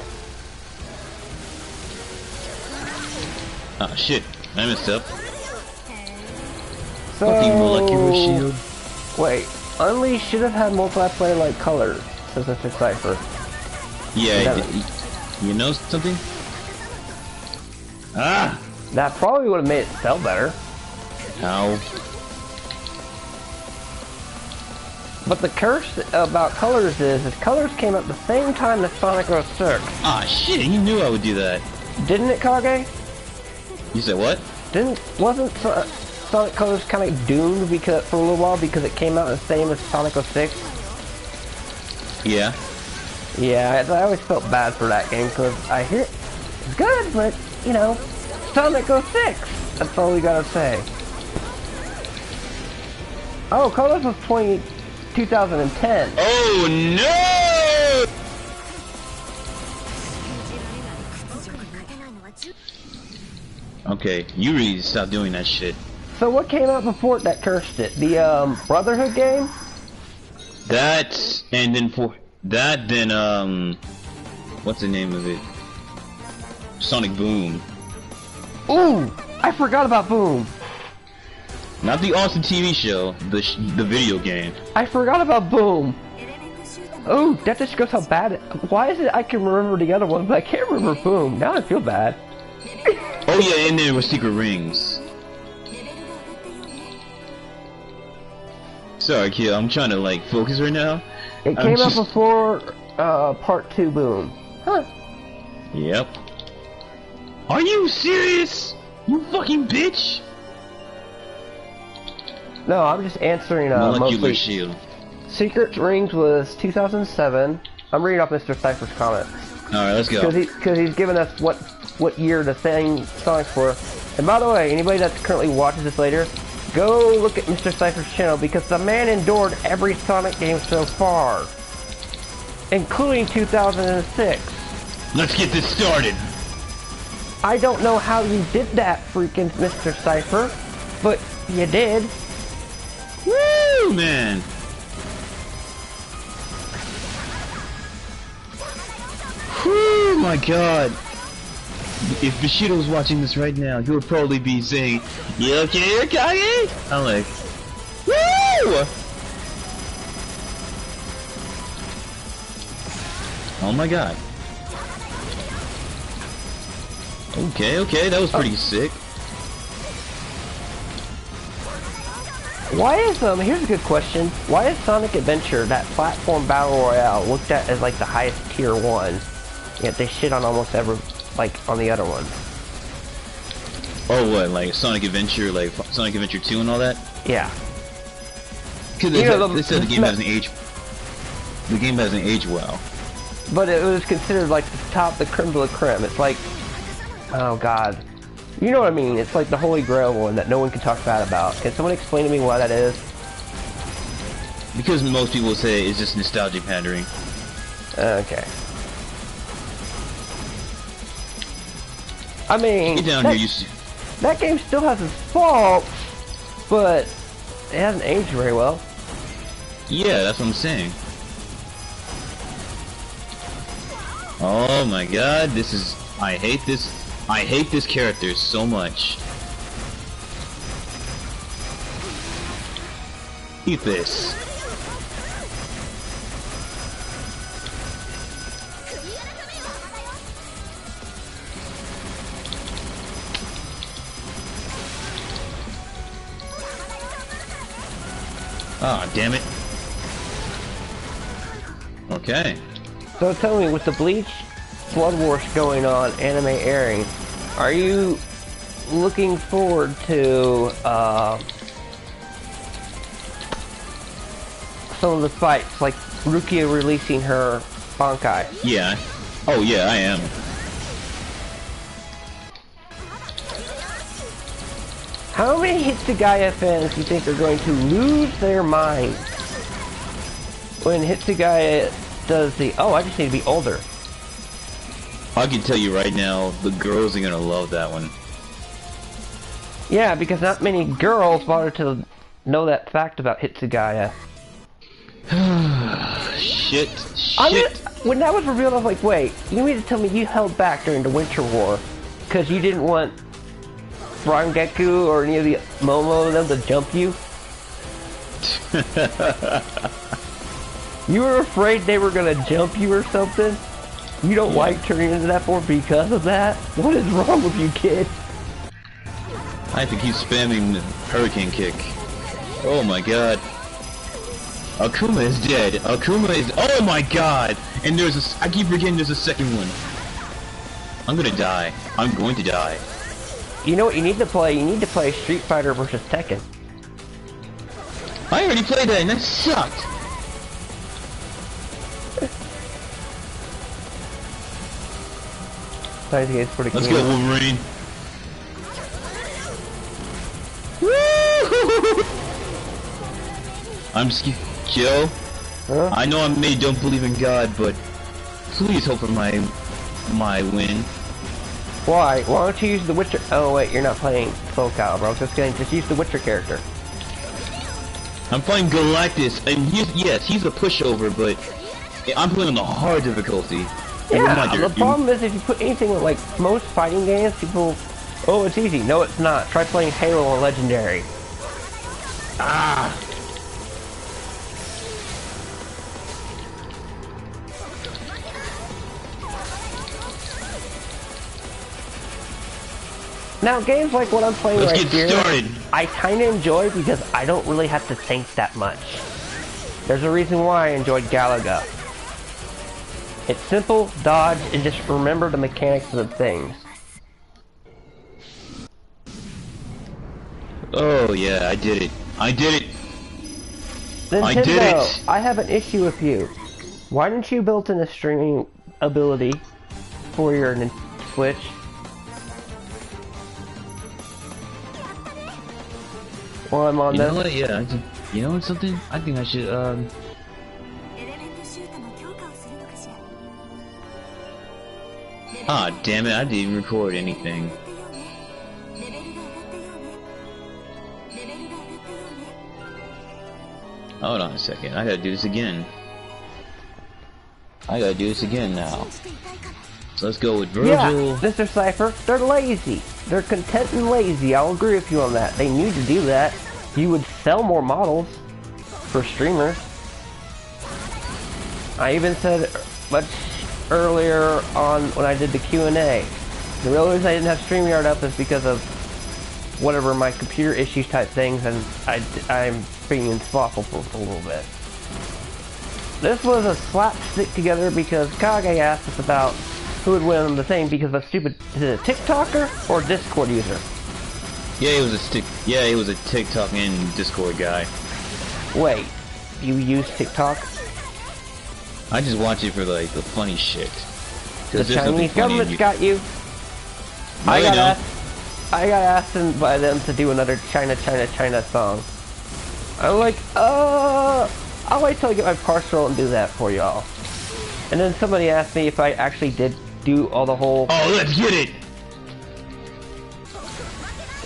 Ah, shit. I messed up. So... Fucking molecular shield. Wait, Unleashed should have had multiplayer like colors, says Mr. Cypher. Yeah, you know something? Ah! That probably would have made it sell better. How? But the curse about colors is colors came out the same time as Sonic 06. Ah, shit, you knew I would do that. Didn't it, Kage? You said what? Wasn't Sonic Colors kind of doomed because for a little while because it came out the same as Sonic 06? Yeah. Yeah, I always felt bad for that game because I hear it's good, but, you know, Sonic 06! That's all we gotta say. Oh, Colors was 2010. Oh no! Okay, you really need to stop doing that shit. So what came out before that cursed it? The Brotherhood game? That, and then what's the name of it? Sonic Boom. Ooh, I forgot about Boom. Not the Austin TV show, the video game. I forgot about Boom. Oh, that just shows how bad it... Why is it I can remember the other one, but I can't remember Boom? Now I feel bad. Oh yeah, and there were secret rings. Sorry, kid, I'm trying to like focus right now. It came out before Part 2 Boom. Huh. Yep. Are you serious? You fucking bitch! No, I'm just answering Molecular mostly... shield. Secret Rings was 2007. I'm reading off Mr. Cypher's comments. Alright, let's go. Because he's given us what year the thing Sonic's for. And by the way, anybody that's currently watches this later, go look at Mr. Cypher's channel because the man endured every Sonic game so far. Including 2006. Let's get this started. I don't know how you did that, freaking Mr. Cypher, but you did. Woo, man! Woo, my god! If Bushido was watching this right now, he would probably be saying, "You okay, Kage?" I'm like, woo! Oh my god. Okay, that was pretty sick. Why is, here's a good question. Why is Sonic Adventure, that platform battle royale, looked at as like the highest tier 1, yet they shit on almost every, like, on the other ones? Oh, what, like Sonic Adventure 2 and all that? Yeah. Because they said the game hasn't aged. The game hasn't aged well. But it was considered like the top, the creme de la creme. It's like, oh god. You know what I mean? It's like the holy grail one that no one can talk bad about. Can someone explain to me why that is? Because most people say it's just nostalgia pandering. Okay. I mean, Get down here, that game still has its faults, but it hasn't aged very well. Yeah, that's what I'm saying. Oh my god, this is... I hate this character so much. Eat this. Ah, damn it. Okay. So tell me, with the Bleach Blood Wars going on, anime airing, are you looking forward to some of the fights, like Rukia releasing her Bankai? Yeah. Oh yeah, I am. How many Hitsugaya fans do you think are going to lose their minds when Hitsugaya does the, oh, I just need to be older? I can tell you right now, the girls are gonna love that one. Yeah, because not many girls bother to know that fact about Hitsugaya. Shit. I mean, when that was revealed, I was like, wait, you mean to tell me you held back during the Winter War because you didn't want Rangeku or any of the Momo them to jump you? You were afraid they were gonna jump you or something? You don't like turning into that form because of that? What is wrong with you, kid? I have to keep spamming the Hurricane Kick. Oh my god. Akuma is dead. Akuma is... Oh my god! And there's a... I keep forgetting there's a second one. I'm gonna die. I'm going to die. You know what you need to play? You need to play Street Fighter vs. Tekken. I already played that and that sucked! Let's go, Wolverine. I'm scared. Joe, huh? I know I don't believe in God, but please hope for my win. Why? Why don't you use the Witcher? Oh wait, you're not playing Soul Calibur. Just kidding. Just use the Witcher character. I'm playing Galactus, and he's a pushover, but I'm playing on the hard difficulty. Yeah, the problem is if you put anything with, like, most fighting games, people... Oh, it's easy. No, it's not. Try playing Halo on Legendary. Ah! Now, games like what I'm playing Let's right get here, started. I kind of enjoy because I don't really have to think that much. There's a reason why I enjoyed Galaga. It's simple, dodge, and just remember the mechanics of the things. Oh yeah, I did it. I did it. Nintendo, I did it. I have an issue with you. Why didn't you build in a streaming ability for your Switch? While I'm on You this. know what? Yeah. You know something? I think I should Ah, damn it, I didn't even record anything. Hold on a second, I gotta do this again. I gotta do this again now. So let's go with Virgil. Yeah, Mr. Cypher, they're lazy. They're content and lazy. I'll agree with you on that. They need to do that. You would sell more models for streamers. I even said much earlier on when I did the Q&A. The real reason I didn't have StreamYard up is because of whatever my computer issues type things, and I'm being slothful for a little bit. This was a slapstick together because Kage asked us about who would win the thing because of a stupid, is it a TikToker or Discord user? Yeah, he was a TikTok and Discord guy. Wait, you use TikTok? I just watch it for like the funny shit. The Chinese government's got you. No, I got asked by them to do another China song. I'm like, I'll wait till I get my parcel and do that for y'all. And then somebody asked me if I actually did do all the whole... Oh, let's get it!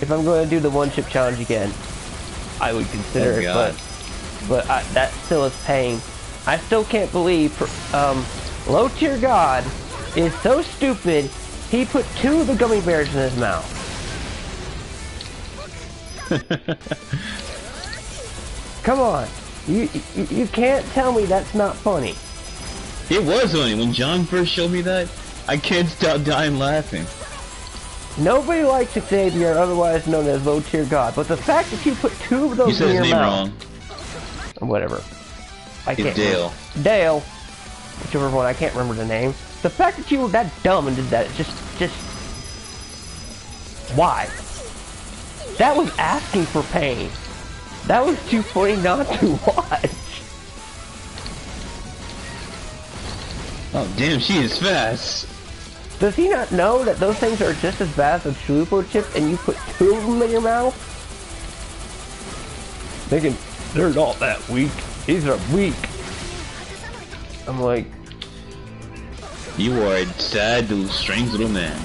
If I'm going to do the one chip challenge again, I would consider it, but that still is paying. I still can't believe low tier God is so stupid he put 2 of the gummy bears in his mouth. Come on, you can't tell me that's not funny. It was funny when John first showed me that. I can't stop dying laughing. Nobody likes Xavier, otherwise known as low tier God, but the fact that you put 2 of those in your mouth. Wrong. Whatever. I can't. Dale. Dale. Whichever one, I can't remember the name. The fact that you were that dumb and did that, just why? That was asking for pain. That was too funny not to watch. Oh damn, she is fast. Does he not know that those things are just as bad as a Chalupo chip and you put 2 of them in your mouth? Thinking, they're not that weak. These are weak. I'm like... You are a sad little strange little man.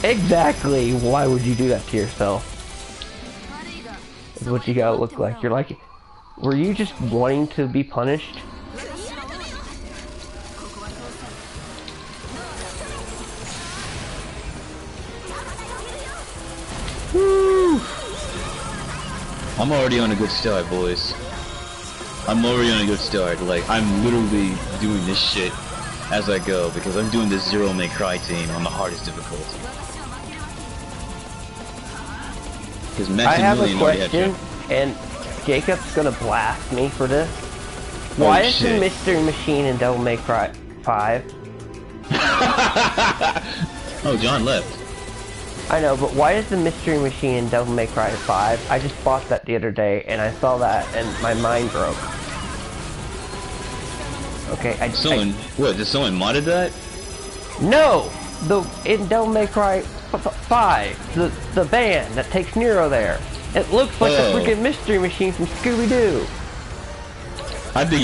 Exactly. Why would you do that to yourself? Is what you gotta look like. You're like... Were you just wanting to be punished? Woo! I'm already on a good start, boys. I'm already on a good start. Like, I'm literally doing this shit as I go because I'm doing this Zero May Cry team on the hardest difficulty. I have a question, and Jacob's gonna blast me for this. Why is the Mystery Machine in Devil May Cry 5? Oh, John left. I know, but why is the Mystery Machine in Devil May Cry 5? I just bought that the other day, and I saw that, and my mind broke. Okay, what, did someone modded that? No! In Devil May Cry 5, the band that takes Nero there. It looks like the freaking Mystery Machine from Scooby-Doo. I think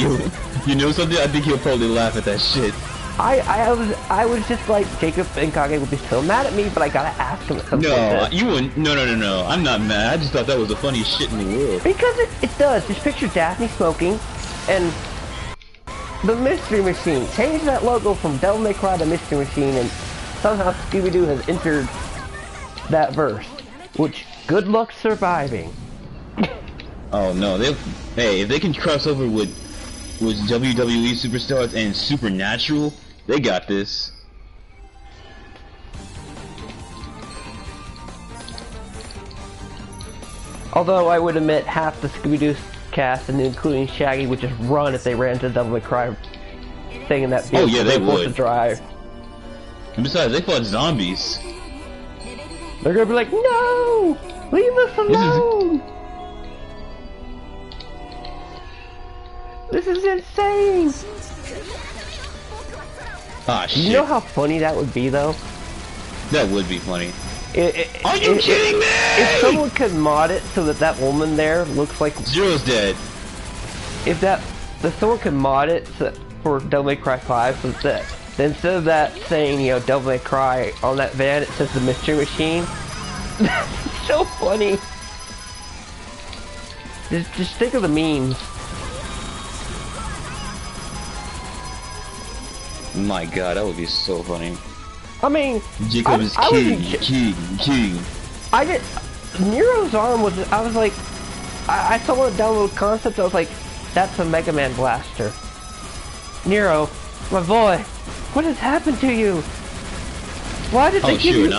you know something? I think he'll probably laugh at that shit. I was just like, Jacob and Kage would be so mad at me, but I gotta ask him at some point. No, you wouldn't. No. I'm not mad. I just thought that was the funniest shit in the world. Because it does. Just picture Daphne smoking, and the Mystery Machine. Change that logo from Devil May Cry to Mystery Machine, and somehow Scooby-Doo has entered that verse. Which, good luck surviving. Oh no, hey, if they can cross over with WWE superstars and Supernatural, they got this. Although I would admit half the Scooby-Doo cast, and including Shaggy, would just run if they ran into the Devil May Cry thing in that vehicle. Oh yeah, they would. To drive. And besides, they fought zombies. They're gonna be like, no! Leave us alone! This is insane! Ah, shit. You know how funny that would be, though? That would be funny. Are you kidding me? If someone could mod it so that woman there looks like... Zero's dead. If someone could mod it for Devil May Cry 5 so that instead of that saying, you know, Devil May Cry on that van, it says the Mystery Machine. That's so funny. Just think of the memes. My God, that would be so funny. I mean, Jacob is king. I did. Nero's arm was. I was like, I saw one download concept. I was like, that's a Mega Man blaster. Nero, my boy, what has happened to you? Why did they give you?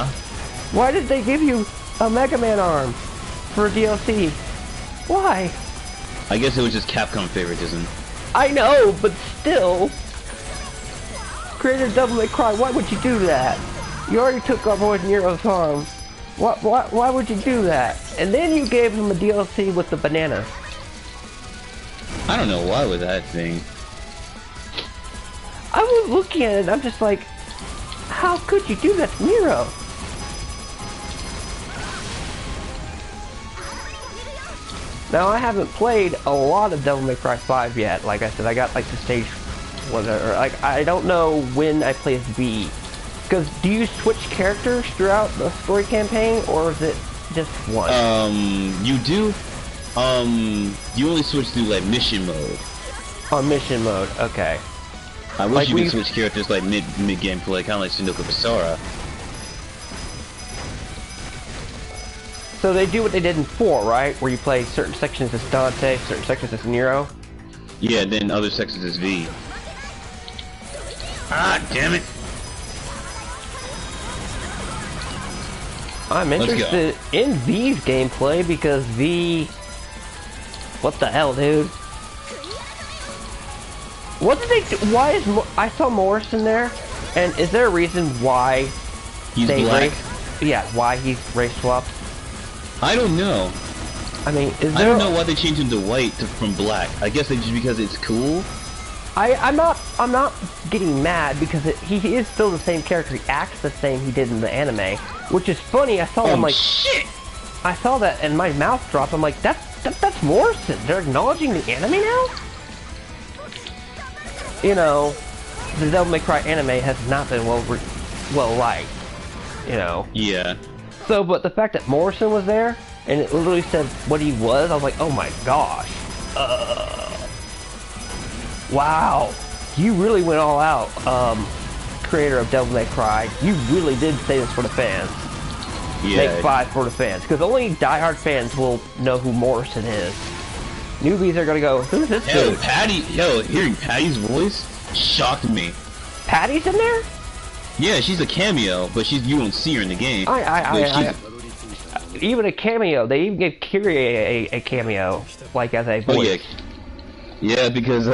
Why did they give you a Mega Man arm for DLC? Why? I guess it was just Capcom favoritism. I know, but still. Creator of Devil May Cry, why would you do that? You already took our boy Nero's arm. Why would you do that? And then you gave him a DLC with the banana. I don't know why with that thing. I was looking at it and I'm just like, how could you do that to Nero? Now I haven't played a lot of Devil May Cry 5 yet. Like I said, I got like the stage whatever. Like I don't know when I play as V. Because do you switch characters throughout the story campaign, or is it just one? You do. You only switch through like mission mode. On mission mode, okay. I wish Like you could switch characters like mid gameplay, kind of like Sunoco Basara. So they do what they did in 4, right? Where you play certain sections as Dante, certain sections as Nero. Yeah, then other sections as V. Ah, damn it! I'm interested in V's gameplay because V... What the hell, dude? What did they do? Why is... I saw Morrison there, and is there a reason why... He's black? Yeah, why he's race swapped? I don't know. I mean, is there... I don't know why they changed him to white from black. I guess it's just because it's cool. I'm not getting mad because he is still the same character. He acts the same he did in the anime, which is funny. I saw him like shit. I saw that and my mouth dropped. I'm like, that's Morrison. They're acknowledging the anime now. You know, the Devil May Cry anime has not been well liked. You know. Yeah. So, but the fact that Morrison was there and it literally said what he was, I was like, oh my gosh. Wow, you really went all out, creator of Devil May Cry. You really did say this for the fans. Yeah. Make 5 for the fans, because only diehard fans will know who Morrison is. Newbies are gonna go, who's this dude? Hearing Patty's voice shocked me. Patty's in there? Yeah, she's a cameo, but you don't see her in the game. Even a cameo. They even gave Kyrie a cameo, like as a voice. Oh, yeah. Yeah, because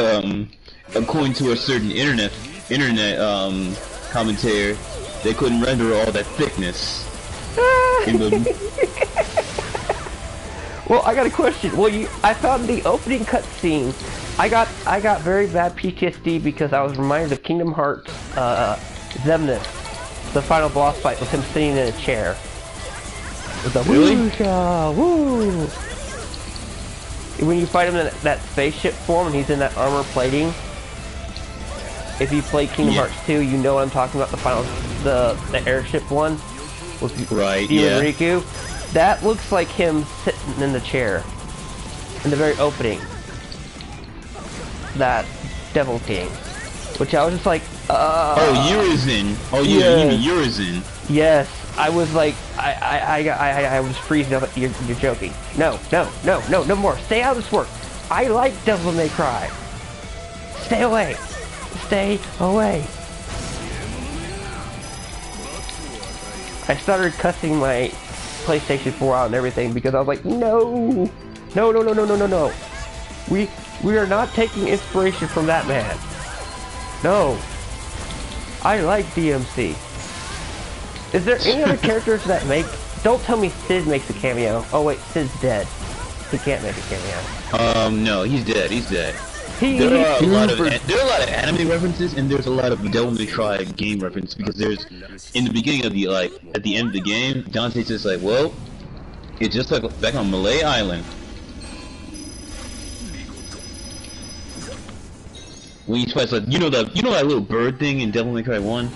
according to a certain internet commentator, they couldn't render all that thickness. In the... Well, I got a question. Well, I found the opening cutscene. I got very bad PTSD because I was reminded of Kingdom Hearts Xemnas, the final boss fight with him sitting in a chair. With the woo! When you fight him in that spaceship form and he's in that armor plating, if you play Kingdom Hearts 2, you know what I'm talking about, the airship one with Riku. That looks like him sitting in the chair in the very opening. That Devil King, which I was just like, Oh, Urizen. Oh, you mean Urizen? Yes. I was like, I was freezing up. You're joking. No more. Stay out of this work. I like Devil May Cry. Stay away. Stay away. I started cussing my PlayStation 4 out and everything because I was like, no. We are not taking inspiration from that man. No. I like DMC. Is there any other characters that make... Don't tell me Sid makes a cameo. Oh wait, Sid's dead. He can't make a cameo. No, he's dead. There are a lot of anime references, and there's a lot of Devil May Cry game references, because there's, in the beginning of the, at the end of the game, Dante's just like, well, it's just like back on Malay Island. When you twice, like, you know that little bird thing in Devil May Cry 1?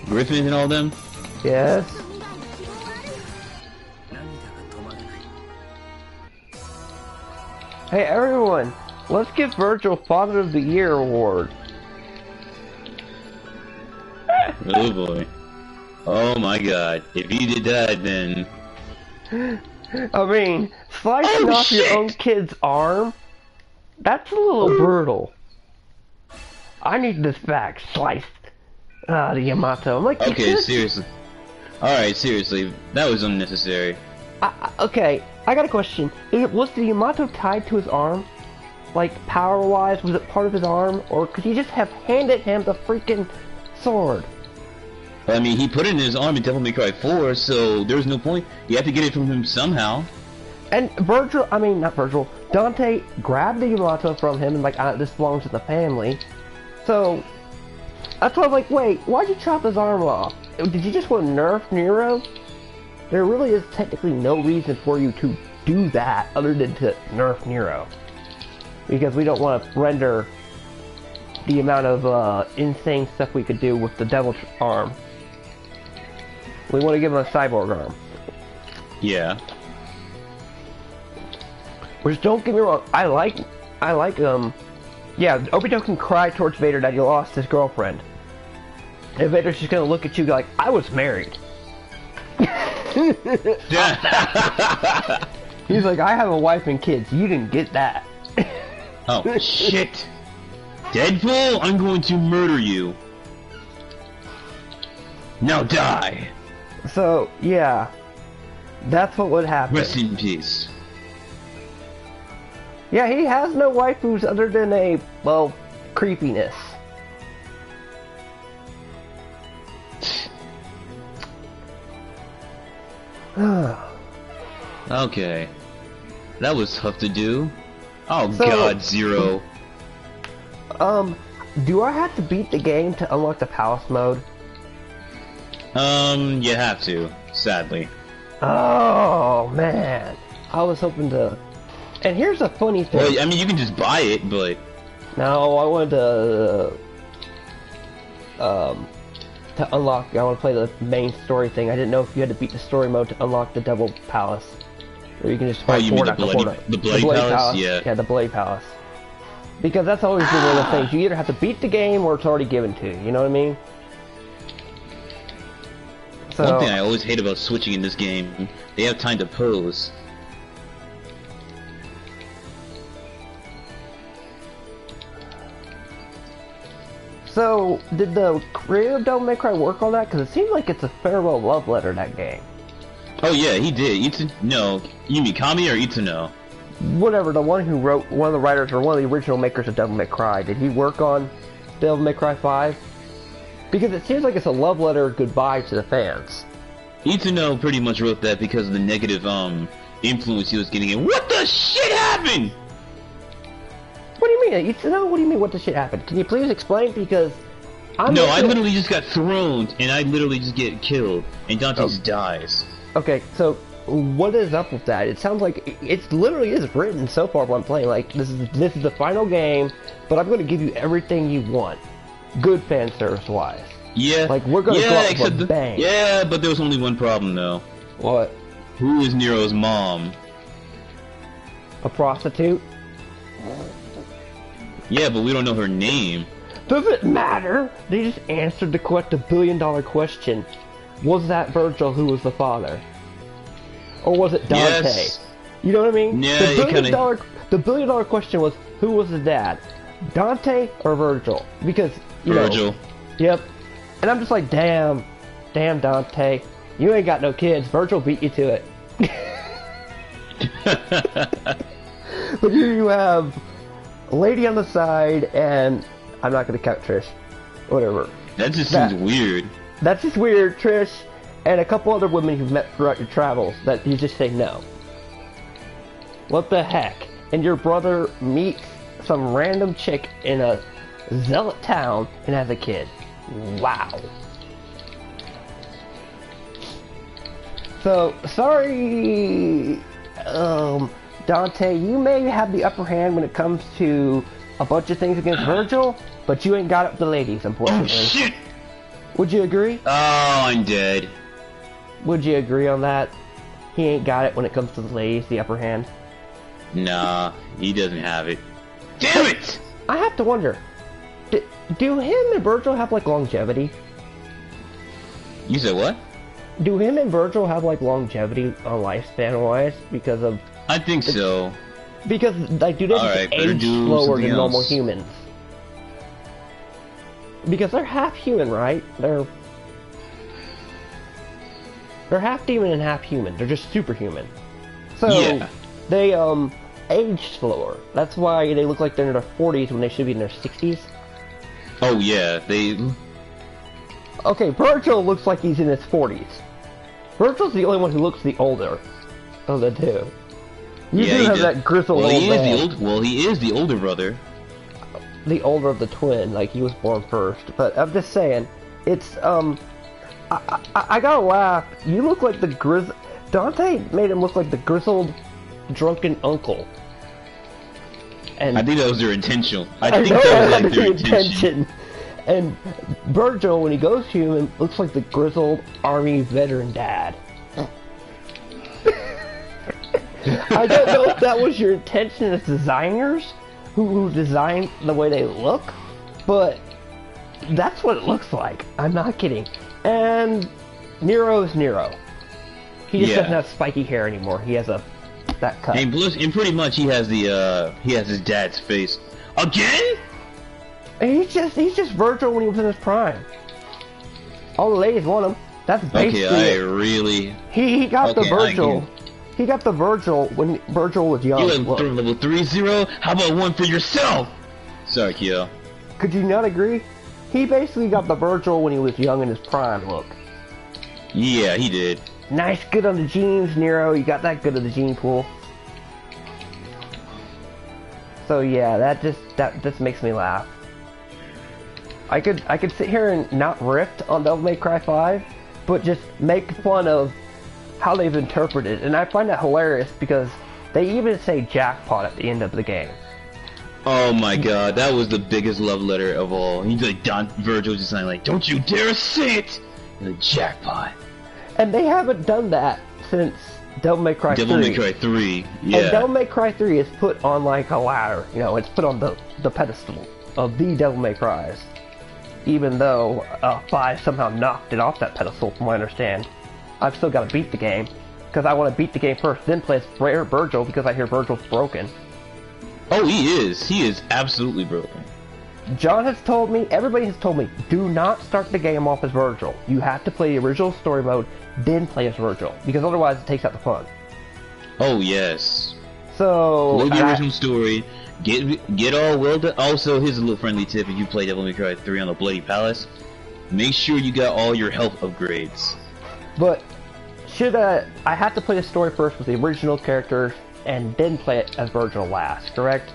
Griffin and all them? Yes. Hey everyone, let's give Virgil Father of the Year award. Oh boy. Oh my god. If he did that, then... I mean, slicing off your own kid's arm? That's a little brutal. I need this back sliced. The Yamato. I'm like, okay, seriously. Alright, seriously. That was unnecessary. Okay, I got a question. Was the Yamato tied to his arm? Like, power-wise, was it part of his arm? Or could he just have handed him the freaking sword? I mean, he put it in his arm in Devil May Cry 4, so there's no point. You have to get it from him somehow. And not Virgil, Dante grabbed the Yamato from him and like, this belongs to the family. So, that's why I was like, wait, why'd you chop his arm off? Did you just want to nerf Nero? There really is technically no reason for you to do that other than to nerf Nero. Because we don't want to render the amount of insane stuff we could do with the devil arm. We want to give him a cyborg arm. Yeah. Which, don't get me wrong, I like, yeah, Obito can cry towards Vader that he lost his girlfriend. And Vader's just gonna look at you like, I was married. He's like, I have a wife and kids, you didn't get that. Oh, shit. Deadpool, I'm going to murder you. Now die. So, yeah. That's what would happen. Rest in peace. Yeah, he has no waifus other than a, well, creepiness. Okay. That was tough to do. Oh So- god, Zero. Do I have to beat the game to unlock the palace mode? You have to, sadly. Oh, man. I was hoping to... And here's a funny thing. Well, I mean, you can just buy it, but... No, I wanted to unlock... I want to play the main story thing. I didn't know if you had to beat the story mode to unlock the Devil Palace. Or you can just fight you mean Fort the after Bloody- Fort. the Bloody Palace? Yeah. Yeah, the Bloody Palace. Because that's always been one of the things. You either have to beat the game or it's already given to you. You know what I mean? So, One thing I always hate about switching in this game, they have time to pose. So, did the creator of Devil May Cry work on that? Because it seems like it's a farewell love letter, that game. Oh yeah, he did. No, you mean Kami or Itsuno? Whatever, the one who wrote, one of the writers or one of the original makers of Devil May Cry, did he work on Devil May Cry 5? Because it seems like it's a love letter goodbye to the fans. Itsuno pretty much wrote that because of the negative influence he was getting in. What the shit happened? What do you mean? What do you mean what the shit happened? Can you please explain? Because I'm No, I literally just got thrown, and I literally just get killed, and Dante Oh. just dies. Okay, so what is up with that? It sounds like it literally is written so far while I'm playing. Like this is the final game, but I'm going to give you everything you want, good fan service wise. Yeah. Like we're going to go out with a bang. Yeah, but there was only one problem though. What? Who is Nero's mom? A prostitute? Yeah, but we don't know her name. Does it matter? They just answered the billion-dollar question. Was that Virgil who was the father? Or was it Dante? Yes. You know what I mean? Yeah, the billion-dollar question was, who was the dad? Dante or Virgil? Because, you know... Virgil. Yep. And I'm just like, damn Dante. You ain't got no kids. Virgil beat you to it. But here you have a lady on the side, and I'm not going to count Trish. Whatever. That just seems weird. That's just weird, Trish, and a couple other women you've met throughout your travels that you just say no. What the heck? And your brother meets some random chick in a zealot town and has a kid. Wow. So, sorry, Dante, you may have the upper hand when it comes to a bunch of things against Virgil, but you ain't got it with the ladies, unfortunately. Oh shit! Would you agree? Oh, I'm dead. Would you agree on that? He ain't got it when it comes to the ladies, the upper hand. Nah, he doesn't have it. Damn it! I have to wonder, do him and Virgil have like longevity? You said what? Do him and Virgil have like longevity on lifespan wise because of? I think so. Because like, do they just Alright, better age do slower something than normal else. humans? Because they're half human, right? They're half demon and half human. They're just superhuman. So Yeah. they age slower. That's why they look like they're in their 40s when they should be in their 60s. Oh yeah, they. Okay, Virgil looks like he's in his 40s. Virgil's the only one who looks the older of the two. You Yeah, do he have does. that grizzled Well, old he is man. the old. Well, he is the older brother. The older of the twin, like he was born first. But I'm just saying, it's I gotta laugh. You look like the Dante made him look like the grizzled, drunken uncle. And I think that was their intention. I I think know that was had like their the intention. And Virgil, when he goes human, looks like the grizzled army veteran dad. I don't know if that was your intention as designers who designed the way they look, but that's what it looks like. I'm not kidding. And Nero's Nero. He just Yeah. doesn't have spiky hair anymore. He has that cut. And plus, and pretty much he has his dad's face again. And he's just Virgil when he was in his prime. All the ladies want him. That's basically Okay, I it. really. He got the Okay, I Virgil. can- He got the Virgil when Virgil was young. You went Look, through level 3-0. How about one for yourself? Sorry, Kyo. could you not agree? He basically got the Virgil when he was young in his prime. Look, Yeah, he did. nice, good on the genes, Nero. You got that good of the gene pool. So yeah, that just makes me laugh. I could sit here and not rift on Devil May Cry 5, but just make fun of how they've interpreted it, and I find that hilarious because they even say jackpot at the end of the game. Oh my god, that was the biggest love letter of all. He's like, Virgil just like, don't you dare say it! And the jackpot. And they haven't done that since Devil May Cry 3. Devil May Cry 3, yeah. And Devil May Cry 3 is put on like a ladder, you know, it's put on the pedestal of the Devil May Cries. Even though 5 somehow knocked it off that pedestal, from what I understand. I've still got to beat the game, because I want to beat the game first, then play as Virgil, because I hear Virgil's broken. Oh, he is. He is absolutely broken. John has told me, everybody has told me, do not start the game off as Virgil. You have to play the original story mode, then play as Virgil, because otherwise it takes out the fun. Oh, yes. So, Play the original story. Get all well done. Also, here's a little friendly tip: if you play Devil May Cry 3 on the Bloody Palace, make sure you got all your health upgrades. but should I have to play the story first with the original characters and then play it as Virgil last, correct?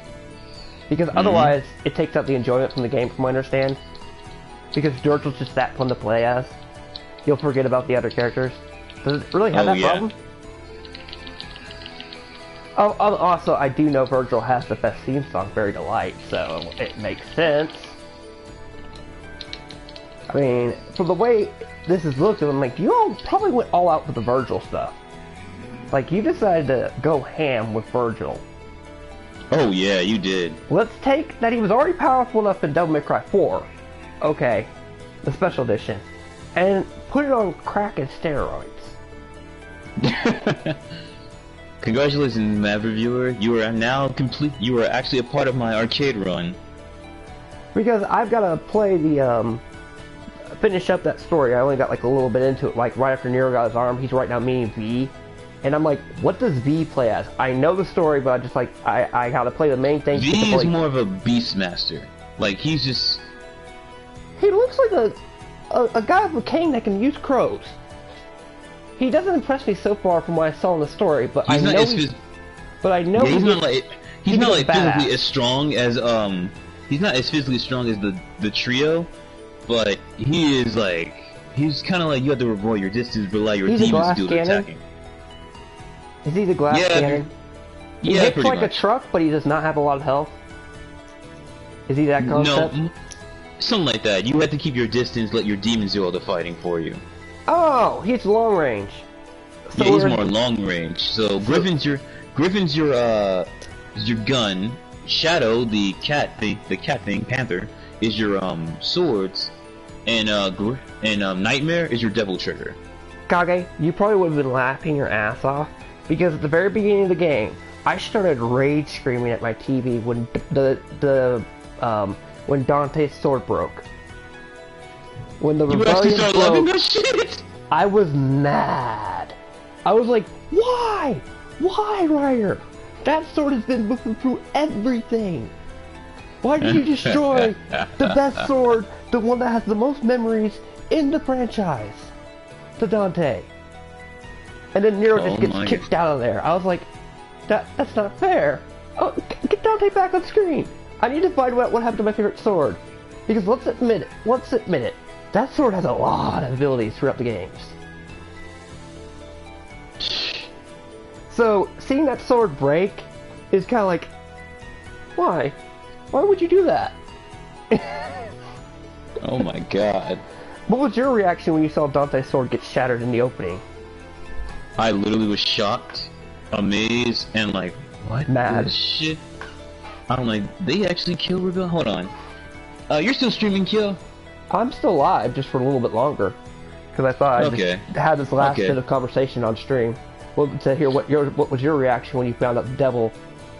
Because otherwise it takes out the enjoyment from the game, from what I understand. Because Virgil's just that fun to play as. You'll forget about the other characters. Does it really have that problem? Oh, also, I do know Virgil has the best theme song, Very Delight, so it makes sense. I mean, for the way this is looking, I'm like, you all probably went all out with the Virgil stuff. Like, you decided to go ham with Virgil. Oh yeah, you did. Let's take that he was already powerful enough in Devil May Cry 4. Okay, the special edition. And put it on crack and steroids. Congratulations, Mad Reviewer. You are now complete. You are actually a part of my arcade run. Because I've got to play the, finish up that story. I only got like a little bit into it. Like right after Nero got his arm, he's right now meeting V. And I'm like, what does V play as? I know the story, but I just like, I gotta play the main thing. V is more of a Beastmaster. Like, he's just... He looks like a guy with a cane that can use crows. He doesn't impress me so far from what I saw in the story, but I know he's not like badass. physically as strong as he's not as physically strong as the trio, but he is like, he's kind of like, you have to avoid your distance, rely your He's a demon glass skills cannon? attacking. Is he the glass cannon? He Yeah, hits pretty like much. a truck, but he does not have a lot of health. Is he that concept? No, something like that. You have to keep your distance, let your demons do all the fighting for you. Oh, he's long range. So Yeah, he's we're- more long range. So Griffin's your gun. Shadow, the cat thing, Panther, is your swords, and Nightmare is your devil trigger. Kage, you probably would have been laughing your ass off because at the very beginning of the game, I started rage screaming at my TV when when Dante's sword broke. When the You actually rebellion start loving broke, that shit. I was mad. I was like, why? Why, Ryder? That sword has been moving through everything. Why did you destroy the best sword, the one that has the most memories in the franchise? To Dante. And then Nero just gets kicked out of there. I was like, that's not fair. Oh, get Dante back on screen. I need to find out what happened to my favorite sword. Because let's admit it, that sword has a lot of abilities throughout the games. So, seeing that sword break is kind of like, why? Why would you do that? Oh my god. What was your reaction when you saw Dante's sword get shattered in the opening? I literally was shocked, amazed, and like, what Mad. the shit? I'm like, they actually killed Rebel? Hold on. You're still streaming, Kill? I'm still live, just for a little bit longer. Because I thought I'd just had this last bit of conversation on stream. Well, to hear what was your reaction when you found out the devil,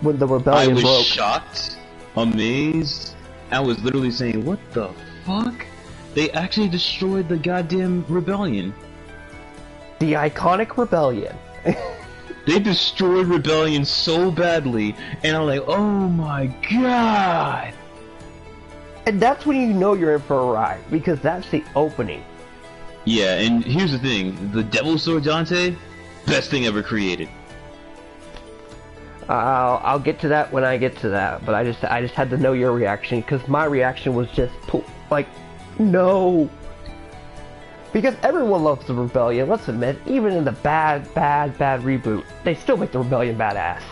when the rebellion broke? I was shocked, amazed. I was literally saying, what the fuck? They actually destroyed the goddamn rebellion. The iconic rebellion. They destroyed rebellion so badly, and I'm like, oh my god. And that's when you know you're in for a ride, because that's the opening. Yeah, and here's the thing, the Devil Sword Dante, best thing ever created. I'll get to that when I get to that, but I just had to know your reaction, because my reaction was just like, no. Because everyone loves the rebellion, let's admit, even in the bad reboot, they still make the rebellion badass.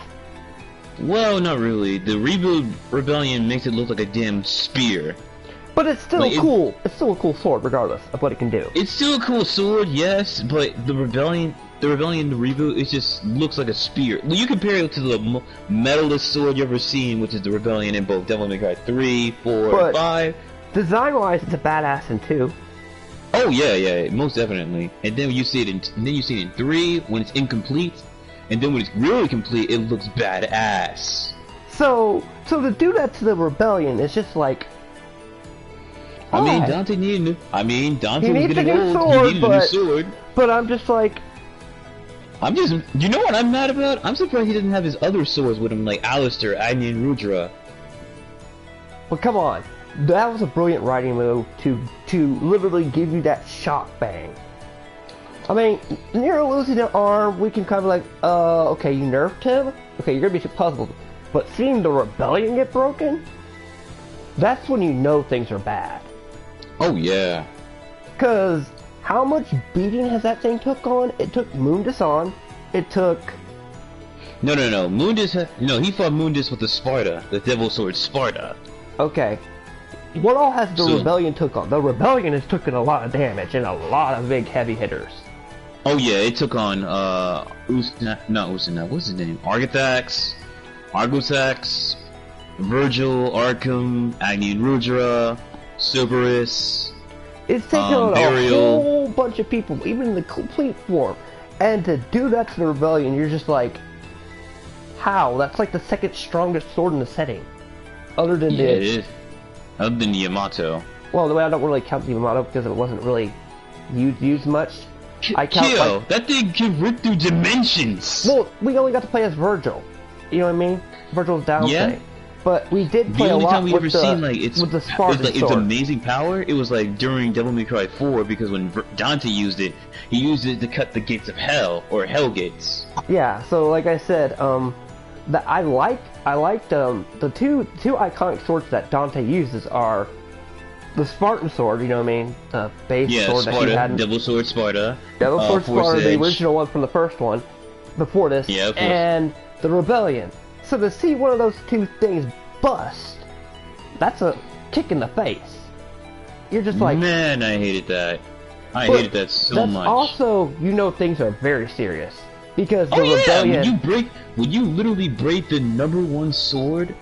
Well, not really. The reboot rebellion makes it look like a damn spear. But it's still cool. It's still a cool sword, regardless of what it can do. It's still a cool sword, yes, but the rebellion, the reboot, it just looks like a spear. When you compare it to the metalist sword you ever seen, which is the rebellion in both Devil May Cry 3, 4, and 5. Design-wise, it's a badass in 2. Oh yeah, most definitely. And then you see it in 3 when it's incomplete, and then when it's really complete, it looks badass. So to do that to the rebellion is just like. I mean, Dante needed. Dante was getting old. He needed a new sword. But I'm just like. You know what I'm mad about? I'm surprised he doesn't have his other swords with him, like Alistair, Agni, and Rudra. Well, come on. That was a brilliant writing move to literally give you that shock bang. I mean, Nero losing an arm, we can kind of like, okay, you nerfed him? Okay, you're gonna be puzzled. But seeing the rebellion get broken? That's when you know things are bad. Oh, yeah. Because how much beating has that thing took on? It took Mundus on. It took... No. Mundus, he fought Mundus with the Sparta, the Devil Sword Sparta. Okay. What all has the rebellion took on? The rebellion has taken a lot of damage and a lot of big heavy hitters. Oh yeah, it took on not Usana, what's his name? Argothax, Virgil, Arkham, Agni and Rudra, Cerberus. It's taken on a whole bunch of people, even in the complete form. And to do that to the rebellion, you're just like, how? That's like the second strongest sword in the setting. Other than it is. Other than Yamato. Well, the way I don't really count the Yamato because it wasn't really used much. I count that thing can rip through dimensions. Well, we only got to play as Virgil. You know what I mean? Virgil's Dante. Yeah. But we did play a lot with the Spartan sword. Its amazing power, it was like during Devil May Cry 4, because when Dante used it, he used it to cut the gates of hell, or hell gates. Yeah, so like I said, I liked the two iconic swords that Dante uses are the Spartan sword, you know what I mean? The base sword Sparta, that he had. Devil Sword Sparta. Devil Sword Sparta, the original one from the first one. before this, Yeah, of course. and the Rebellion. So to see one of those two things bust, that's a kick in the face. You're just like, man, I hated that. I but hated that so that's much. also, you know, things are very serious because the Oh yeah, Rebellion. when you literally break the #1 sword,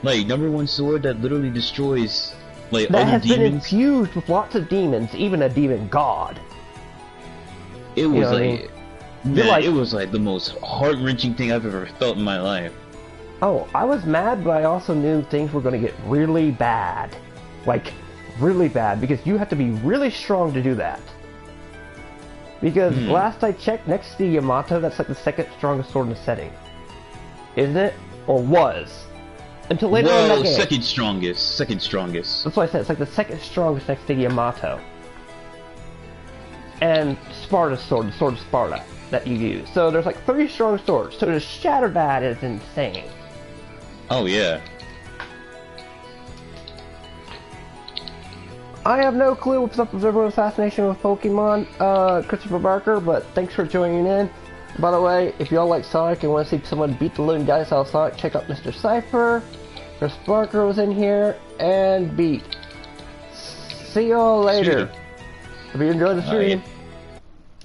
like #1 sword that literally destroys like That other has been demons. infused with lots of demons, even a demon god. It was know what I like, mean? man, like- it was like the most heart-wrenching thing I've ever felt in my life. Oh, I was mad, but I also knew things were going to get really bad. Like, really bad, because you have to be really strong to do that. Because last I checked, next to Yamato, that's like the second strongest sword in the setting. Isn't it? Or was. Until later on in Well, that game. second strongest. That's what I said, it's like the second strongest next to Yamato. And Sparta's sword, the sword of Sparta, that you use. So there's like 3 strong swords, so to shatter that is insane. Oh yeah. I have no clue what's up with everyone's fascination with Pokemon, Christopher Barker, but thanks for joining in. By the way, if y'all like Sonic and want to see someone beat the living dice out of Sonic, check out Mr. Cypher. Chris Barker was in here, and beat. See y'all later. Hope you enjoyed the stream. Yeah.